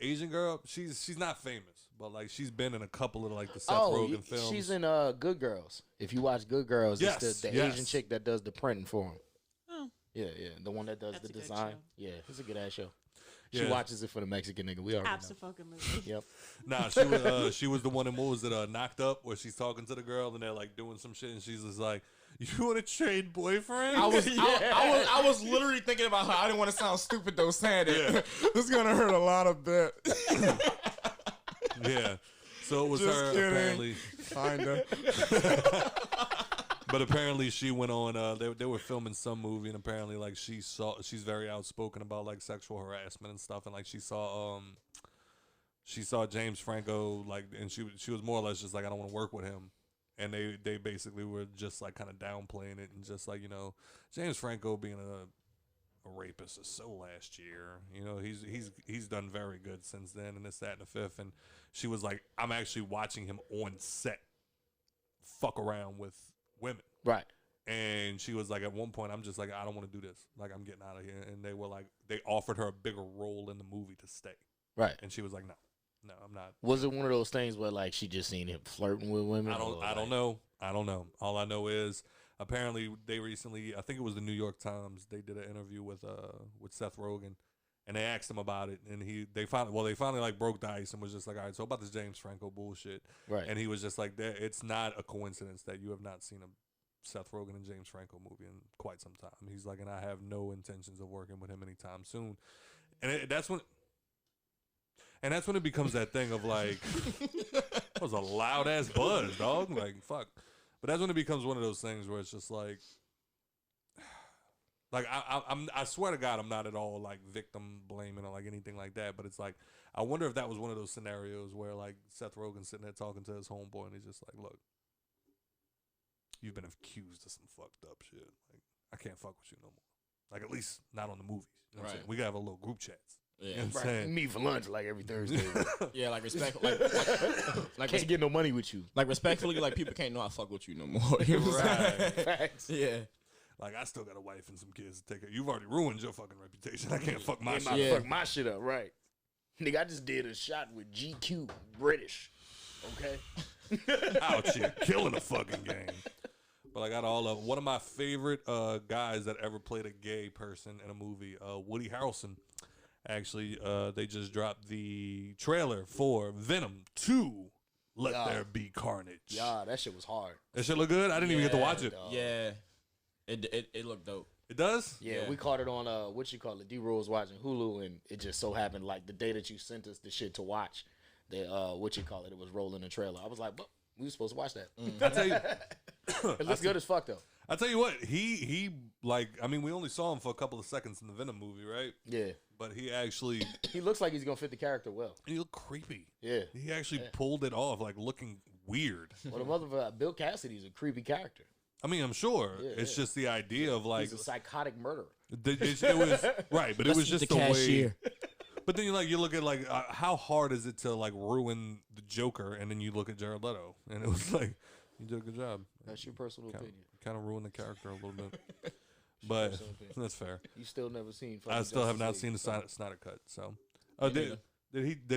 A: Asian girl, she's not famous, but like she's been in a couple of like the Seth Rogen films.
E: She's in Good Girls. If you watch Good Girls,
A: Yes,
E: it's the
A: yes.
E: Asian chick that does the printing for him.
D: Oh.
E: Yeah, the one that does
D: That's
E: the
D: a good
E: design.
D: show.
E: Yeah, it's a good ass show. She
A: Yeah.
E: watches it for the Mexican nigga. We already know.
D: Absolutely.
E: Yep.
A: Nah, she was the one in, what was it, Knocked Up, where she's talking to the girl and they're like doing some shit and she's just like, you want to trade boyfriend?
F: I was literally thinking about her. I didn't want to sound stupid though saying it. This is gonna hurt a lot of bit.
A: Yeah. So it was
F: Just
A: her
F: kidding.
A: apparently.
F: Kinda.
A: But apparently she went on. They were filming some movie, and apparently like she's very outspoken about like sexual harassment and stuff, and like she saw James Franco, like, and she was more or less just like, I don't want to work with him, and they basically were just like kind of downplaying it and just like, James Franco being a rapist is so last year, he's done very good since then, and this, that, and the fifth, and she was like, I'm actually watching him on set fuck around with women.
E: Right.
A: And she was like, at one point, I'm just like, I don't want to do this. Like, I'm getting out of here. And they were like, they offered her a bigger role in the movie to stay.
E: Right.
A: And she was like, no, I'm not.
E: Was it one of those things where like she just seen him flirting with women?
A: I don't know. All I know is apparently they recently, I think it was the New York Times, they did an interview with Seth Rogen, and they asked him about it, and they finally like broke the ice and was just like, all right, so about this James Franco bullshit.
E: Right.
A: And he was just like, it's not a coincidence that you have not seen a Seth Rogen and James Franco movie in quite some time. He's like, and I have no intentions of working with him anytime soon. And that's when it becomes that thing of like, that was a loud ass buzz, dog. Like, fuck. But that's when it becomes one of those things where it's just like I swear to God, I'm not at all like victim blaming or like anything like that. But it's like, I wonder if that was one of those scenarios where like Seth Rogen's sitting there talking to his homeboy and he's just like, look, you've been accused of some fucked up shit. Like, I can't fuck with you no more. Like, at least not on the movies. You know what I'm
F: Right.
A: saying? We gotta have a little group chats.
F: Yeah.
A: You know what I'm
E: Right.
A: saying?
E: Meet for lunch like every Thursday.
F: Yeah, like respect, like
E: Can't get no money with you.
F: like respectfully, like people can't know I fuck with you no more. You know what I'm saying?
E: Facts.
F: Yeah.
A: Like, I still got a wife and some kids to take care of. You've already ruined your fucking reputation. I can't fuck my
E: Ain't
A: shit.
E: about to
F: Yeah.
E: fuck my shit up, right? Nigga, I just did a shot with GQ, British. Okay?
A: Out here killing a fucking game. But I got all of one of my favorite guys that ever played a gay person in a movie, Woody Harrelson. Actually, they just dropped the trailer for Venom 2, Let
E: Yeah.
A: There Be Carnage.
E: Yeah, that shit was hard.
A: That shit look good? I didn't even get to watch it.
E: dog.
F: Yeah. It looked dope.
A: It does?
E: Yeah,
F: Yeah.
E: we caught it on D-Roll was watching Hulu, and it just so happened like the day that you sent us the shit to watch, it was rolling the trailer. I was like, but we were supposed to watch that.
A: I tell you,
E: It looks good as fuck though.
A: I tell you what, he like, I mean, we only saw him for a couple of seconds in the Venom movie, right?
E: Yeah.
A: But he actually,
E: He looks like he's gonna fit the character well.
A: he looked creepy.
E: Yeah.
A: He actually pulled it off, like looking weird.
E: Well, the motherfucker, Bill Cassidy's a creepy character.
A: I mean, I'm sure
E: Yeah,
A: it's just the idea of like,
E: He's a psychotic murderer.
A: it was right, but it was just
F: the
A: the way.
F: cashier.
A: But then you look at like how hard is it to like ruin the Joker, and then you look at Jared Leto, and it was like you did a good job.
E: That's your personal opinion.
A: Kind of ruined the character a little bit, but that's fair.
E: You still never seen.
A: I still have not seen the Snyder cut. So, did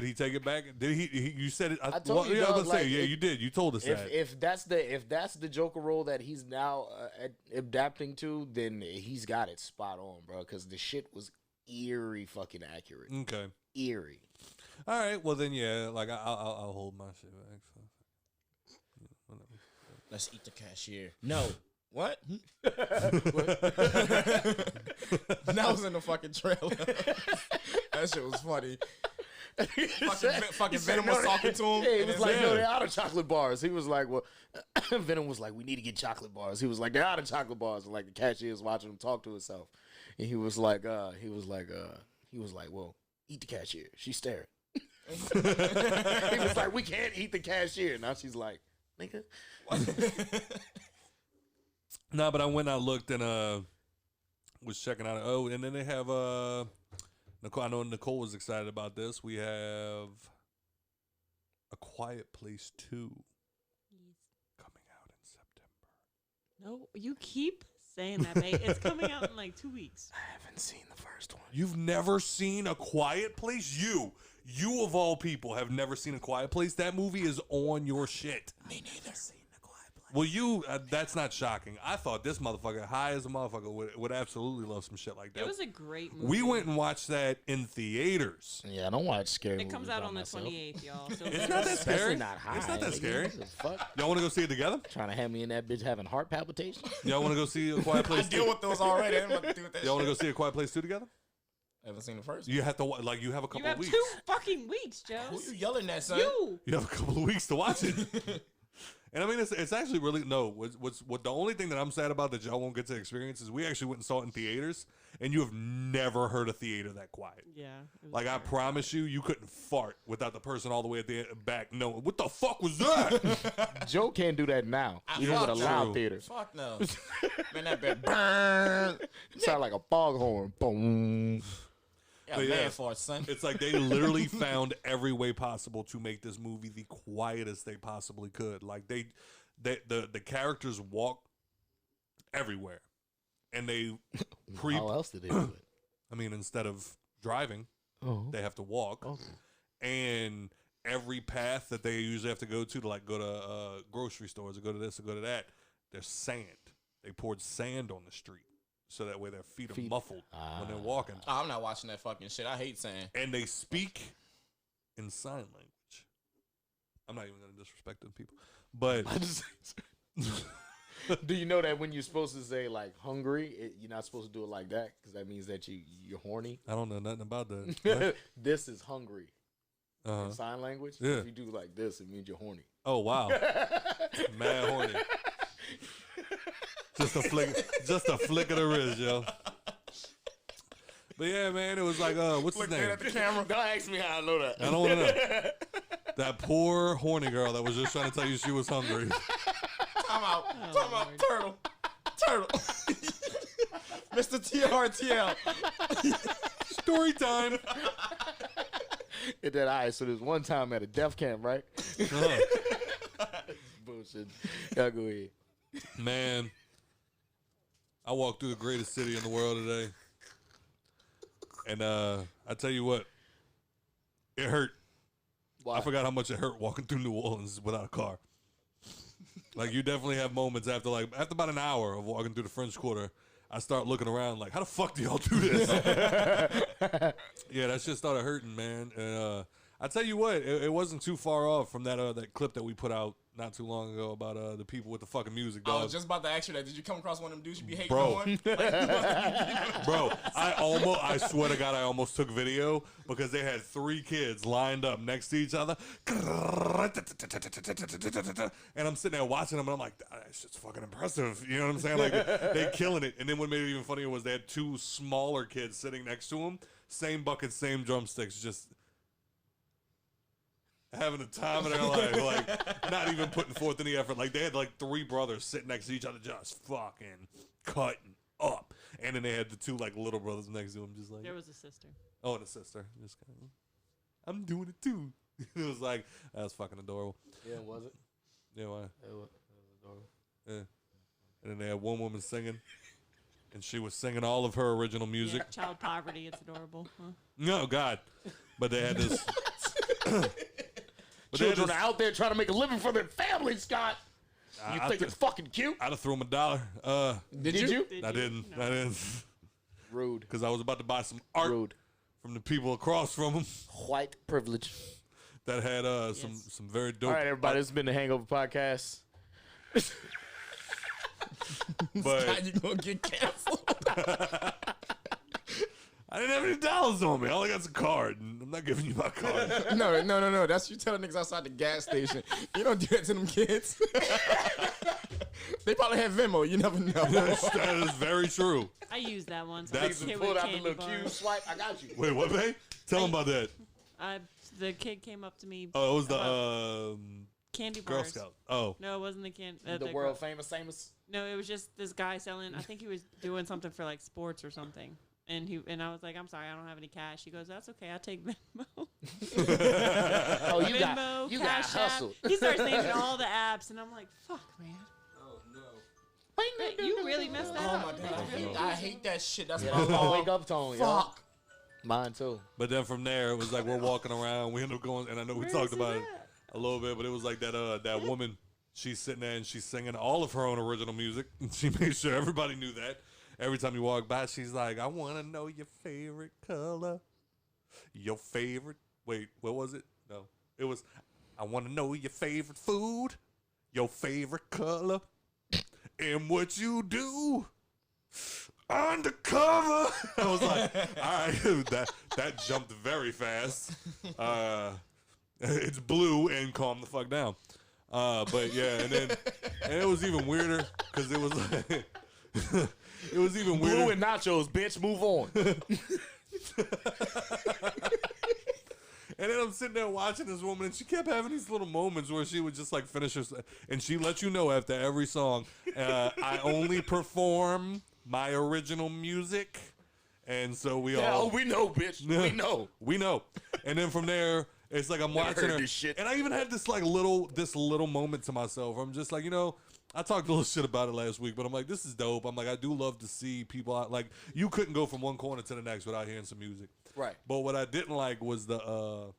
A: he take it back? Did he you said it?
E: I told you,
A: yeah, I
E: dog,
A: was gonna say,
E: like,
A: yeah, you did. You told us that.
E: If that's the Joker role that he's now adapting to, then he's got it spot on, bro. Because the shit was eerie, fucking accurate.
A: Okay.
E: Eerie.
A: All right. Well, then, yeah. Like I'll hold my shit back. So. Whatever.
F: Let's eat the cashier. No. What? That was in the fucking trailer. That shit was funny. Fucking Venom was talking to him.
E: Yeah, he
F: and
E: was
F: it's
E: like, no, they're out of chocolate bars. He was like, well, Venom was like, we need to get chocolate bars. He was like, they're out of chocolate bars. And like the cashier is watching him talk to himself. And he was like, well, eat the cashier. She's staring. He was like, we can't eat the cashier. Now she's like, nigga.
A: No, but I went and I looked and was checking out. Oh, and then they have Nicole. I know Nicole was excited about this. We have A Quiet Place 2 coming out in September.
D: No, you keep saying that, mate. It's coming out in like 2 weeks.
E: I haven't seen the first one.
A: You've never seen A Quiet Place? You of all people have never seen A Quiet Place? That movie is on your shit.
F: Me neither.
A: Well, that's not shocking. I thought this motherfucker, high as a motherfucker, would absolutely love some shit like that.
D: It was a great movie.
A: We went and watched that in theaters.
E: Yeah, I don't watch scary movies.
D: It comes out
E: by
D: on the
E: myself.
D: 28th, y'all. So
A: It's not that
E: Especially
A: scary.
E: not high.
A: It's not that
E: nigga.
A: scary.
E: What the fuck?
A: Y'all want to go see it together?
E: Trying to have me in that bitch having heart palpitations?
A: Y'all want to go see A Quiet
F: I
A: Place 2?
F: deal with those already. I'm about to deal with that
A: Y'all want to
F: shit.
A: go see A Quiet Place 2 together?
F: I haven't seen the first.
A: You have to, you have a
D: you
A: couple
D: have
A: of weeks.
D: 2 fucking weeks, Joe.
F: Who you yelling at, son?
D: You.
A: You have a couple of weeks to watch it. And I mean, it's actually really, what the only thing that I'm sad about that y'all won't get to experience is we actually went and saw it in theaters, and you have never heard a theater that quiet.
D: Yeah. it was
A: Like, I
D: very-
A: promise you couldn't fart without the person all the way at the back knowing, what the fuck was that?
E: Joe can't do that now. Even with a
A: fuck
E: loud
A: Joe.
E: theater.
F: Fuck no. Man, that bit burn.
E: Sound like a foghorn. Boom.
F: Yeah,
A: But
F: man
A: yeah.
F: for it, son.
A: It's like they literally found every way possible to make this movie the quietest they possibly could. Like, the characters walk everywhere, and they creep.
E: How else did they do it?
A: I mean, instead of driving,
E: Oh.
A: they have to walk. And every path that they usually have to go to like go to grocery stores or go to this or go to that, there's sand. They poured sand on the street so that way their feet are muffled when they're walking.
F: Oh, I'm not watching that fucking shit. I hate saying.
A: And they speak in sign language. I'm not even going to disrespect them people, but
E: Do you know that when you're supposed to say like hungry, you're not supposed to do it like that because that means that you're horny.
A: I don't know nothing about that. What?
E: This is hungry.
A: Uh-huh.
E: In sign language.
A: Yeah.
E: If you do like this, it means you're horny.
A: Oh wow, mad horny. Just a flick of the wrist, yo. But yeah, man, it was like, what's his name?
F: At the camera.
E: Don't ask me how I know that.
A: I don't want to know. That poor horny girl that was just trying to tell you she was hungry.
F: Time out. Time out. Turtle. Mr. TRTL.
A: Story time.
E: Hit that eye. So there's one time at a death camp, right? Bullshit. Y'all go ahead.
A: Man, I walked through the greatest city in the world today. And I tell you what, it hurt.
E: Why?
A: I forgot how much it hurt walking through New Orleans without a car. Like, you definitely have moments after about an hour of walking through the French Quarter, I start looking around like, how the fuck do y'all do this? Yeah, that shit started hurting, man. And I tell you what, it wasn't too far off from that clip that we put out not too long ago about the people with the fucking music,
F: I
A: dog.
F: was just about to ask you that. Did you come across one of them dudes you be hating
A: Bro.
F: on?
A: Bro, I swear to God, I almost took video because they had 3 kids lined up next to each other. And I'm sitting there watching them, and I'm like, that's just fucking impressive. You know what I'm saying? Like, they killing it. And then what made it even funnier was they had 2 smaller kids sitting next to them. Same bucket, same drumsticks, just having the time of their life, like not even putting forth any effort. Like they had like 3 brothers sitting next to each other, just fucking cutting up. And then they had the 2 like little brothers next to them, just like
D: There was a sister.
A: oh, and a sister, just kind of. I'm doing it too. It was like that was fucking adorable.
E: Yeah, was it?
A: Yeah, why?
E: It was adorable.
A: Yeah. And then they had one woman singing, and she was singing all of her original music.
D: Yeah, child poverty. It's adorable. Huh?
A: No, God, but they had this. But
E: Children are out there trying to make a living for their families, Scott. You
A: I
E: think it's fucking cute?
A: I'd have thrown him $1.
E: Did you?
A: I didn't.
D: No.
A: I didn't.
E: Rude.
A: Because I was about to buy some art
E: Rude.
A: from the people across from him
E: White privilege.
A: that had some very dope.
E: All right, everybody.
A: art.
E: This has been the Hangover Podcast.
A: But
F: you gonna get canceled?
A: I didn't have any dollars on me. All I got's a card, and I'm not giving you my card.
F: No. That's you telling niggas outside the gas station. You don't do that to them kids. They probably have Venmo. You never know.
A: That is very true.
D: I used that once.
A: That's-
D: I was a kid
E: Pulled
D: with
E: out the
D: candy
E: little
D: bars.
E: Q swipe. I got you.
A: Wait, what, babe? Tell them about that.
D: The kid came up to me.
A: Oh, it was
D: about
A: the
D: candy
A: Girl
D: bars.
A: Scout. Oh,
D: No, it wasn't the candy.
E: The world famous Amos.
D: No, it was just this guy selling. I think he was doing something for like sports or something. And I was like, I'm sorry, I don't have any cash. He goes, that's okay, I'll take Venmo.
E: Oh, you
D: Venmo,
E: got
D: Cash App.
E: hustled.
D: He starts naming all the apps, and I'm like, fuck, man.
F: Oh no.
D: Wait, you really messed that
F: Oh
D: up.
F: my god. I hate that shit. That's
E: Yeah,
F: my
E: that's my
F: fault.
E: wake up tone. yo.
F: Fuck.
E: Mine too.
A: but then from there it was like we're walking around. We ended up going, and I know we
D: Where
A: talked
D: is
A: about
D: it
A: it
D: at?
A: a little bit, but it was like that woman. She's sitting there and she's singing all of her own original music. And she made sure everybody knew that. Every time you walk by, she's like, I want to know your favorite color. Your favorite. Wait, what was it? No. It was, I want to know your favorite food. Your favorite color. And what you do. Undercover. I was like, all right. That jumped very fast. It's blue and calm the fuck down. But yeah, and it was even weirder because it was like, it was even weirder.
E: Blue and nachos, bitch. Move on.
A: And then I'm sitting there watching this woman, and she kept having these little moments where she would just like finish her, and she let you know after every song, I only perform my original music, and so we all
E: we know, bitch. We know.
A: we know. And then from there, it's like I'm watching
E: heard
A: her,
E: this shit.
A: and I even had this little moment to myself. I'm just like, I talked a little shit about it last week, but I'm like, this is dope. I'm like, I do love to see people out. Like, you couldn't go from one corner to the next without hearing some music.
E: Right.
A: But what I didn't like was the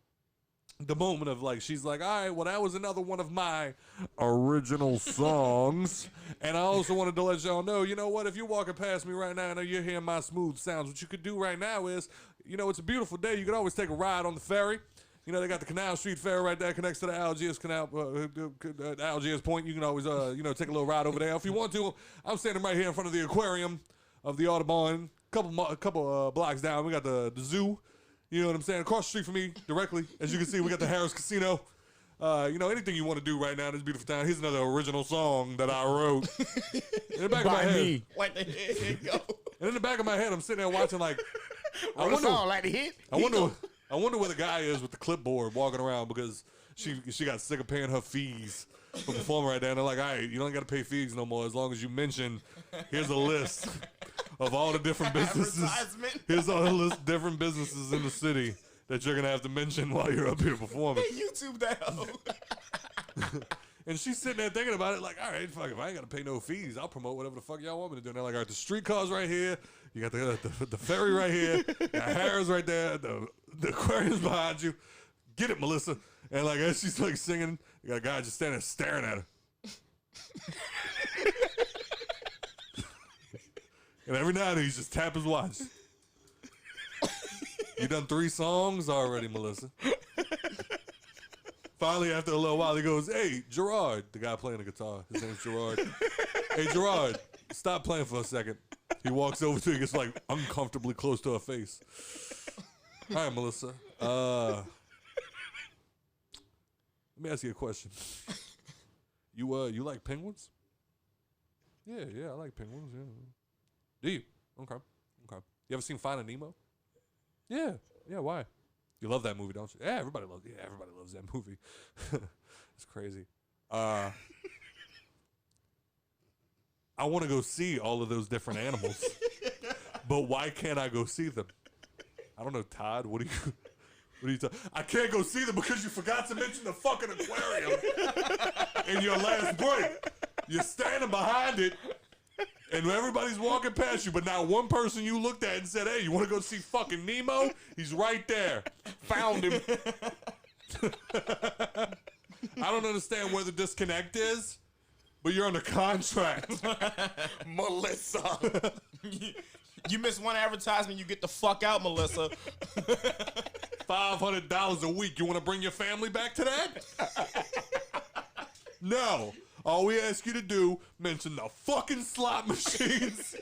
A: moment of like, she's like, all right, well, that was another one of my original songs. And I also wanted to let y'all know, you know what? If you're walking past me right now and you're hearing my smooth sounds, what you could do right now is, it's a beautiful day. You could always take a ride on the ferry. They got the Canal Street Ferry right there, connects to the Algiers Canal, Algiers Point. You can always, take a little ride over there if you want to. I'm standing right here in front of the Aquarium of the Audubon. A couple blocks down, we got the zoo. You know what I'm saying? Across the street from me, directly, as you can see, we got the Harris Casino. Anything you want to do right now in this beautiful town. Here's another original song that I wrote. In the back of my head.
F: Wait, there you go.
A: And in the back of my head, I'm sitting there watching like, I
E: What song like the hit?
A: wonder where the guy is with the clipboard walking around because she got sick of paying her fees for performing right there. And they're like, all right, you don't got to pay fees no more as long as you mention, here's a list of all the different businesses.
F: Advertisement.
A: Here's all the different businesses in the city that you're going to have to mention while you're up here performing.
F: YouTube that hoe.
A: And she's sitting there thinking about it like, all right, fuck, if I ain't got to pay no fees, I'll promote whatever the fuck y'all want me to do. And they're like, all right, the streetcars right here. You got the ferry right here. You got Harris right there. The aquarium's behind you. Get it, Melissa. And like as she's like singing, you got a guy just standing there staring at her. And every now and then he's just tap his watch. You done 3 songs already, Melissa. Finally, after a little while, he goes, "Hey, Gerard," the guy playing the guitar. His name's Gerard. "Hey, Gerard, stop playing for a second." He walks over to her, gets like uncomfortably close to her face. "Hi, Melissa. Let me ask you a question. You like penguins?" Yeah, I like penguins. Yeah. Do you? Okay. You ever seen Finding Nemo? Yeah. Why? You love that movie, don't you? Yeah, everybody loves that movie. It's crazy. I want to go see all of those different animals, but why can't I go see them? I don't know, Todd. What are you talking? I can't go see them because you forgot to mention the fucking aquarium in your last break. You're standing behind it, and everybody's walking past you, but not one person you looked at and said, "Hey, you want to go see fucking Nemo? He's right there."
E: Found him.
A: I don't understand where the disconnect is, but you're under contract.
E: Melissa.
F: You miss one advertisement, you get the fuck out, Melissa.
A: $500 a week. You want to bring your family back to that? No. All we ask you to do, mention the fucking slot machines.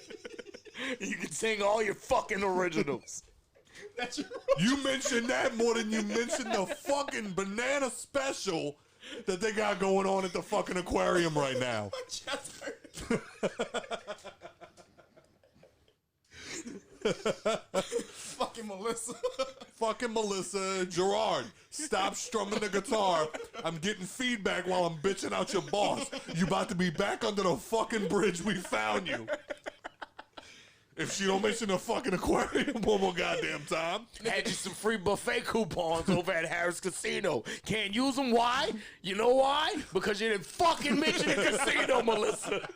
E: You can sing all your fucking originals.
A: You mentioned that more than you mentioned the fucking banana special that they got going on at the fucking aquarium right now.
F: Fucking Melissa.
A: Fucking Melissa. Gerard, stop strumming the guitar. I'm getting feedback while I'm bitching out your boss. You about to be back under the fucking bridge we found you. If she don't mention the fucking aquarium one more goddamn time.
E: Had you some free buffet coupons over at Harris Casino. Can't use them. Why? You know why? Because you didn't fucking mention the casino, Melissa.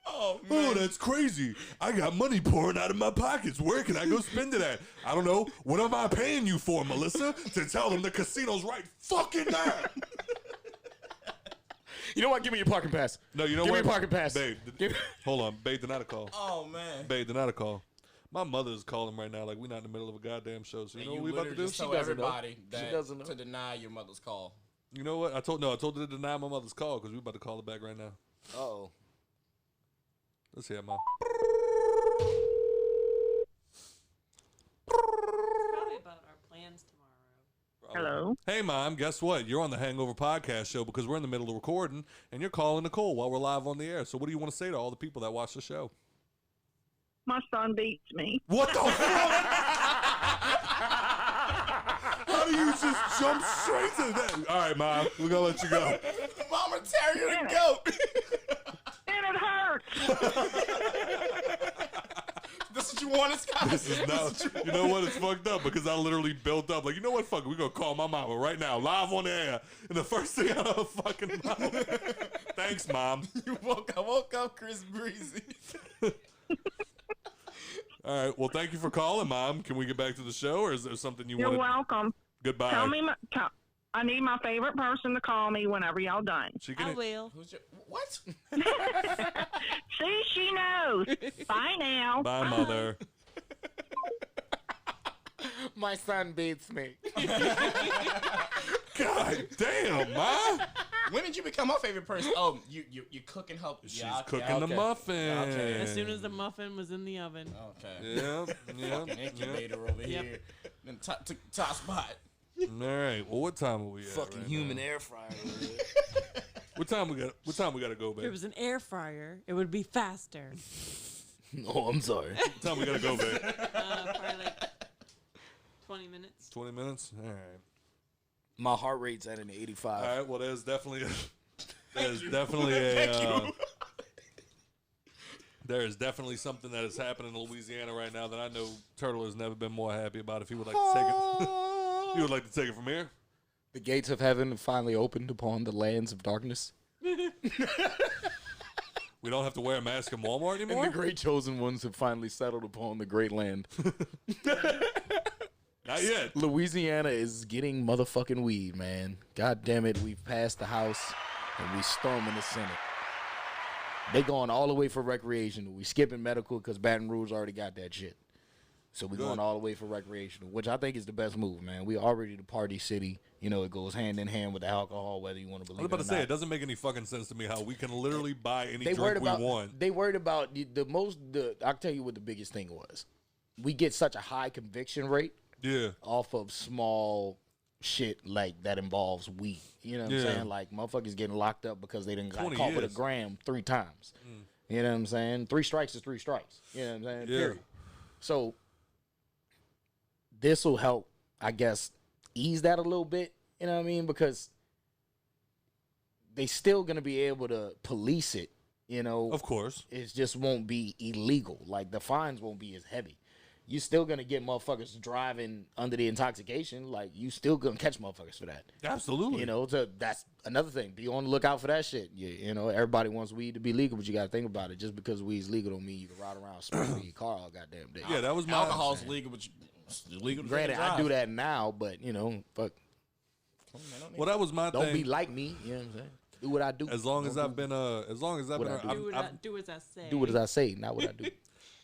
A: Oh, that's crazy. I got money pouring out of my pockets. Where can I go spend it at? I don't know. What am I paying you for, Melissa? To tell them the casino's right fucking there.
E: You know what? Give me your parking pass.
A: No, you know
E: Give
A: what?
E: me your parking pass.
A: Babe, hold on. Babe, deny the call.
F: Oh, man.
A: Babe, deny the call. My mother's calling right now like we're not in the middle of a goddamn show. So you know what we about to do?
F: Just tell everybody that
E: She doesn't know.
F: to deny your mother's call.
A: You know what? I told her to deny my mother's call because we're about to call her back right now.
E: Uh-oh.
A: Let's hear it, Ma.
D: Probably about our plans tomorrow.
H: Hello.
A: Hey, Mom, guess what? You're on the Hangover Podcast show because we're in the middle of recording, and you're calling Nicole while we're live on the air. So what do you want to say to all the people that watch the show?
H: My son beats me.
A: What the fuck? How do you just jump straight to that? All right, Mom, we're going to let you go.
F: Mama Terrier and goat.
H: And it hurts.
F: This is what you want, Scott?
A: This is not, you know what? It's fucked up because I literally built up. Like, you know what? Fuck it. We're going to call my mama right now, live on the air. And the first thing out of her fucking mouth. Thanks, Mom.
F: You woke up Chris Breezy.
A: All right. Well, thank you for calling, Mom. Can we get back to the show, or is there something you want?
H: You're welcome.
A: Goodbye.
H: Tell me, I need my favorite person to call me whenever y'all done.
A: She
D: I will.
F: Who's your, what?
H: See, she knows. Bye now.
A: Bye, Mother.
E: My son beats me.
A: God damn, Ma.
F: When did you become my favorite person? Oh, you cook and help.
A: She's
F: Yeah, okay,
A: cooking the
F: okay.
A: muffin.
F: Okay.
D: As soon as the muffin was in the oven.
F: Okay.
A: Yeah.
F: Fucking incubator over here. Then took top spot.
A: All right. Well, what time are we at?
E: Fucking
A: right
E: human
A: now?
E: air fryer.
A: What time we got? What time we got to go,
D: If it
A: babe?
D: was an air fryer, it would be faster.
E: Oh, I'm sorry.
A: What time we got to go, babe?
D: Probably like 20 minutes.
A: 20 minutes. All right.
E: My heart rate's at an 85.
A: All right. Well, there's definitely a. There is definitely something that is happening in Louisiana right now that I know Turtle has never been more happy about. If he would like to take it, he would like to take it from here.
E: The gates of heaven have finally opened upon the lands of darkness.
A: We don't have to wear a mask in Walmart
E: And
A: anymore.
E: the great chosen ones have finally settled upon the great land.
A: Not yet.
E: Louisiana is getting motherfucking weed, man. God damn it, we've passed the House and we storming the Senate. They going all the way for recreational. We skipping medical because Baton Rouge already got that shit. So we're going all the way for recreational, which I think is the best move, man. We already the party city. You know, it goes hand in hand with the alcohol, whether you want to
A: I
E: believe
A: was about
E: it
A: to
E: or
A: say,
E: not.
A: it doesn't make any fucking sense to me how we can literally buy any
E: They worried
A: drink we
E: about,
A: want.
E: They worried about I'll tell you what the biggest thing was. We get such a high conviction rate
A: Yeah.
E: off of small shit like that involves weed. You know what I'm saying? Like motherfuckers getting locked up because they didn't got
A: 20
E: caught with a
A: years.
E: gram 3 times. You know what I'm saying? 3 strikes is 3 strikes. You know what I'm saying?
A: Yeah.
E: Period. So this will help, I guess, ease that a little bit. You know what I mean? Because they still gonna be able to police it. You know,
A: Of course.
E: it just won't be illegal. Like the fines won't be as heavy. You still gonna get motherfuckers driving under the intoxication. Like you still gonna catch motherfuckers for that.
A: Absolutely.
E: You know, so that's another thing. Be on the lookout for that shit. You know, everybody wants weed to be legal, but you gotta think about it. Just because weed's legal don't mean you can ride around smoking in your car all goddamn day.
A: Yeah, that was my
F: Alcohol's legal, but it's legal to
E: Granted,
F: drive.
E: I do that now, but you know, fuck.
A: Well, that was my
E: Don't
A: thing.
E: be like me. You know what I'm saying? Do what I do.
A: As long as I've been
E: What I do.
D: Do as I say.
E: do what I say, not what I do.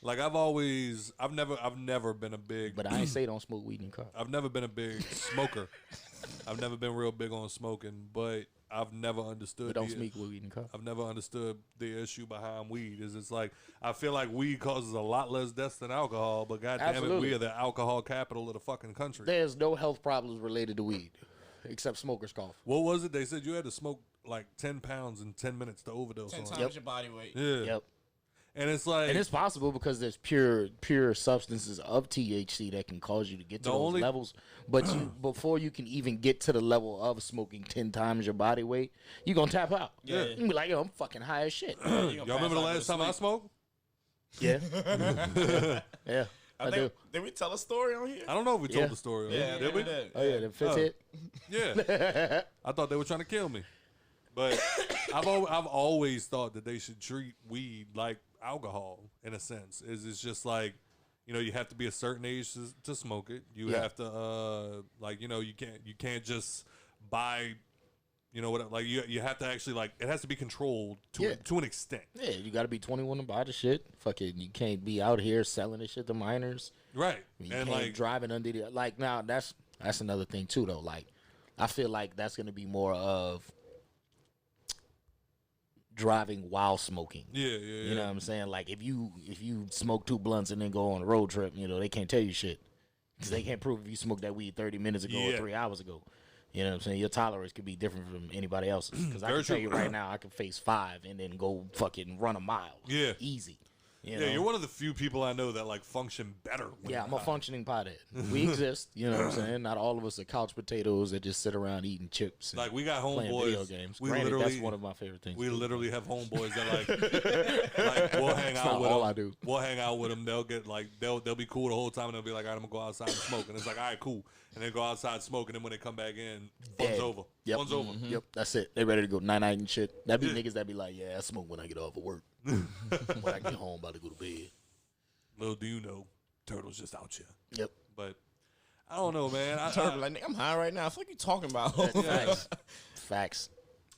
A: like I've never been a big
E: But I ain't say don't smoke weed in your car.
A: I've never been a big smoker. I've never been real big on smoking, but I've never understood
E: But don't
A: the-
E: smoke weed in your car.
A: I've never understood the issue behind weed. Is it's like I feel like weed causes a lot less deaths than alcohol, but goddamn it,
E: Absolutely.
A: we are the alcohol capital of the fucking country.
E: There's no health problems related to weed, except smoker's cough.
A: What was it? They said you had to smoke like 10 pounds in 10 minutes to overdose
F: 10
A: on.
F: times
A: It.
F: your body weight.
A: Yeah.
E: Yep.
A: And it's like
E: And it's possible because there's pure substances of THC that can cause you to get to
A: The
E: those
A: only-
E: levels. But before you can even get to the level of smoking 10 times your body weight, you're going to tap out.
F: Yeah.
E: You can be like, yo, I'm fucking high as shit.
A: y'all remember the last time I smoked?
E: Yeah. Yeah. I do.
F: Did we tell a story on here?
A: I don't know if we told
E: Yeah.
A: the story.
F: Yeah,
A: Did we?
F: did.
E: Oh, yeah. The fifth hit.
A: Yeah. I thought they were trying to kill me. But I've always thought that they should treat weed like alcohol in a sense. It's just like, you know, you have to be a certain age to smoke it. You
E: Yeah.
A: have to like, you know, you can't just buy, you know what, like you have to actually, like, it has to be controlled to an extent.
E: Yeah, you got to be 21 to buy the shit. Fucking, you can't be out here selling this shit to minors.
A: Right.
E: You
A: And
E: can't
A: like
E: driving under the like. Now that's another thing too, though. Like, I feel like that's gonna be more of driving while smoking.
A: Yeah.
E: You know what I'm saying? Like, if you smoke 2 blunts and then go on a road trip, you know they can't tell you shit because they can't prove if you smoked that weed 30 minutes ago or
A: Yeah.
E: 3 hours ago. You know what I'm saying? Your tolerance could be different from anybody else's. Because I
A: Very
E: can tell
A: true.
E: you right now, I can face 5 and then go fucking run a mile.
A: Yeah.
E: Easy. You
A: Yeah,
E: know?
A: you're one of the few people I know that like function better. When
E: Yeah,
A: you're
E: I'm a
A: high.
E: functioning pothead. We exist, you know what I'm saying? Not all of us are couch potatoes that just sit around eating chips. And
A: Like we got
E: playing video
A: homeboys.
E: games.
A: We
E: Granted,
A: literally
E: that's one of my favorite things.
A: We
E: to do.
A: literally have homeboys that like we'll hang
E: It's
A: out
E: not
A: with
E: all
A: them.
E: I do.
A: We'll hang out with them. They'll get like they'll be cool the whole time, and they'll be like, all right, I'm gonna go outside and smoke. And it's like, all right, cool. And they go outside smoking, and when they come back in, fun's
E: Dead.
A: over.
E: Yep.
A: Fun's over.
E: Yep, that's it. They ready to go night-night and shit. That be niggas that be like, yeah, I smoke when I get off of work. When I get home, about to go to bed.
A: Little do you know, Turtle's just out here.
E: Yep.
A: But I don't know, man.
F: Like, nigga, I'm high right now. What you talking about?
E: Facts. Facts.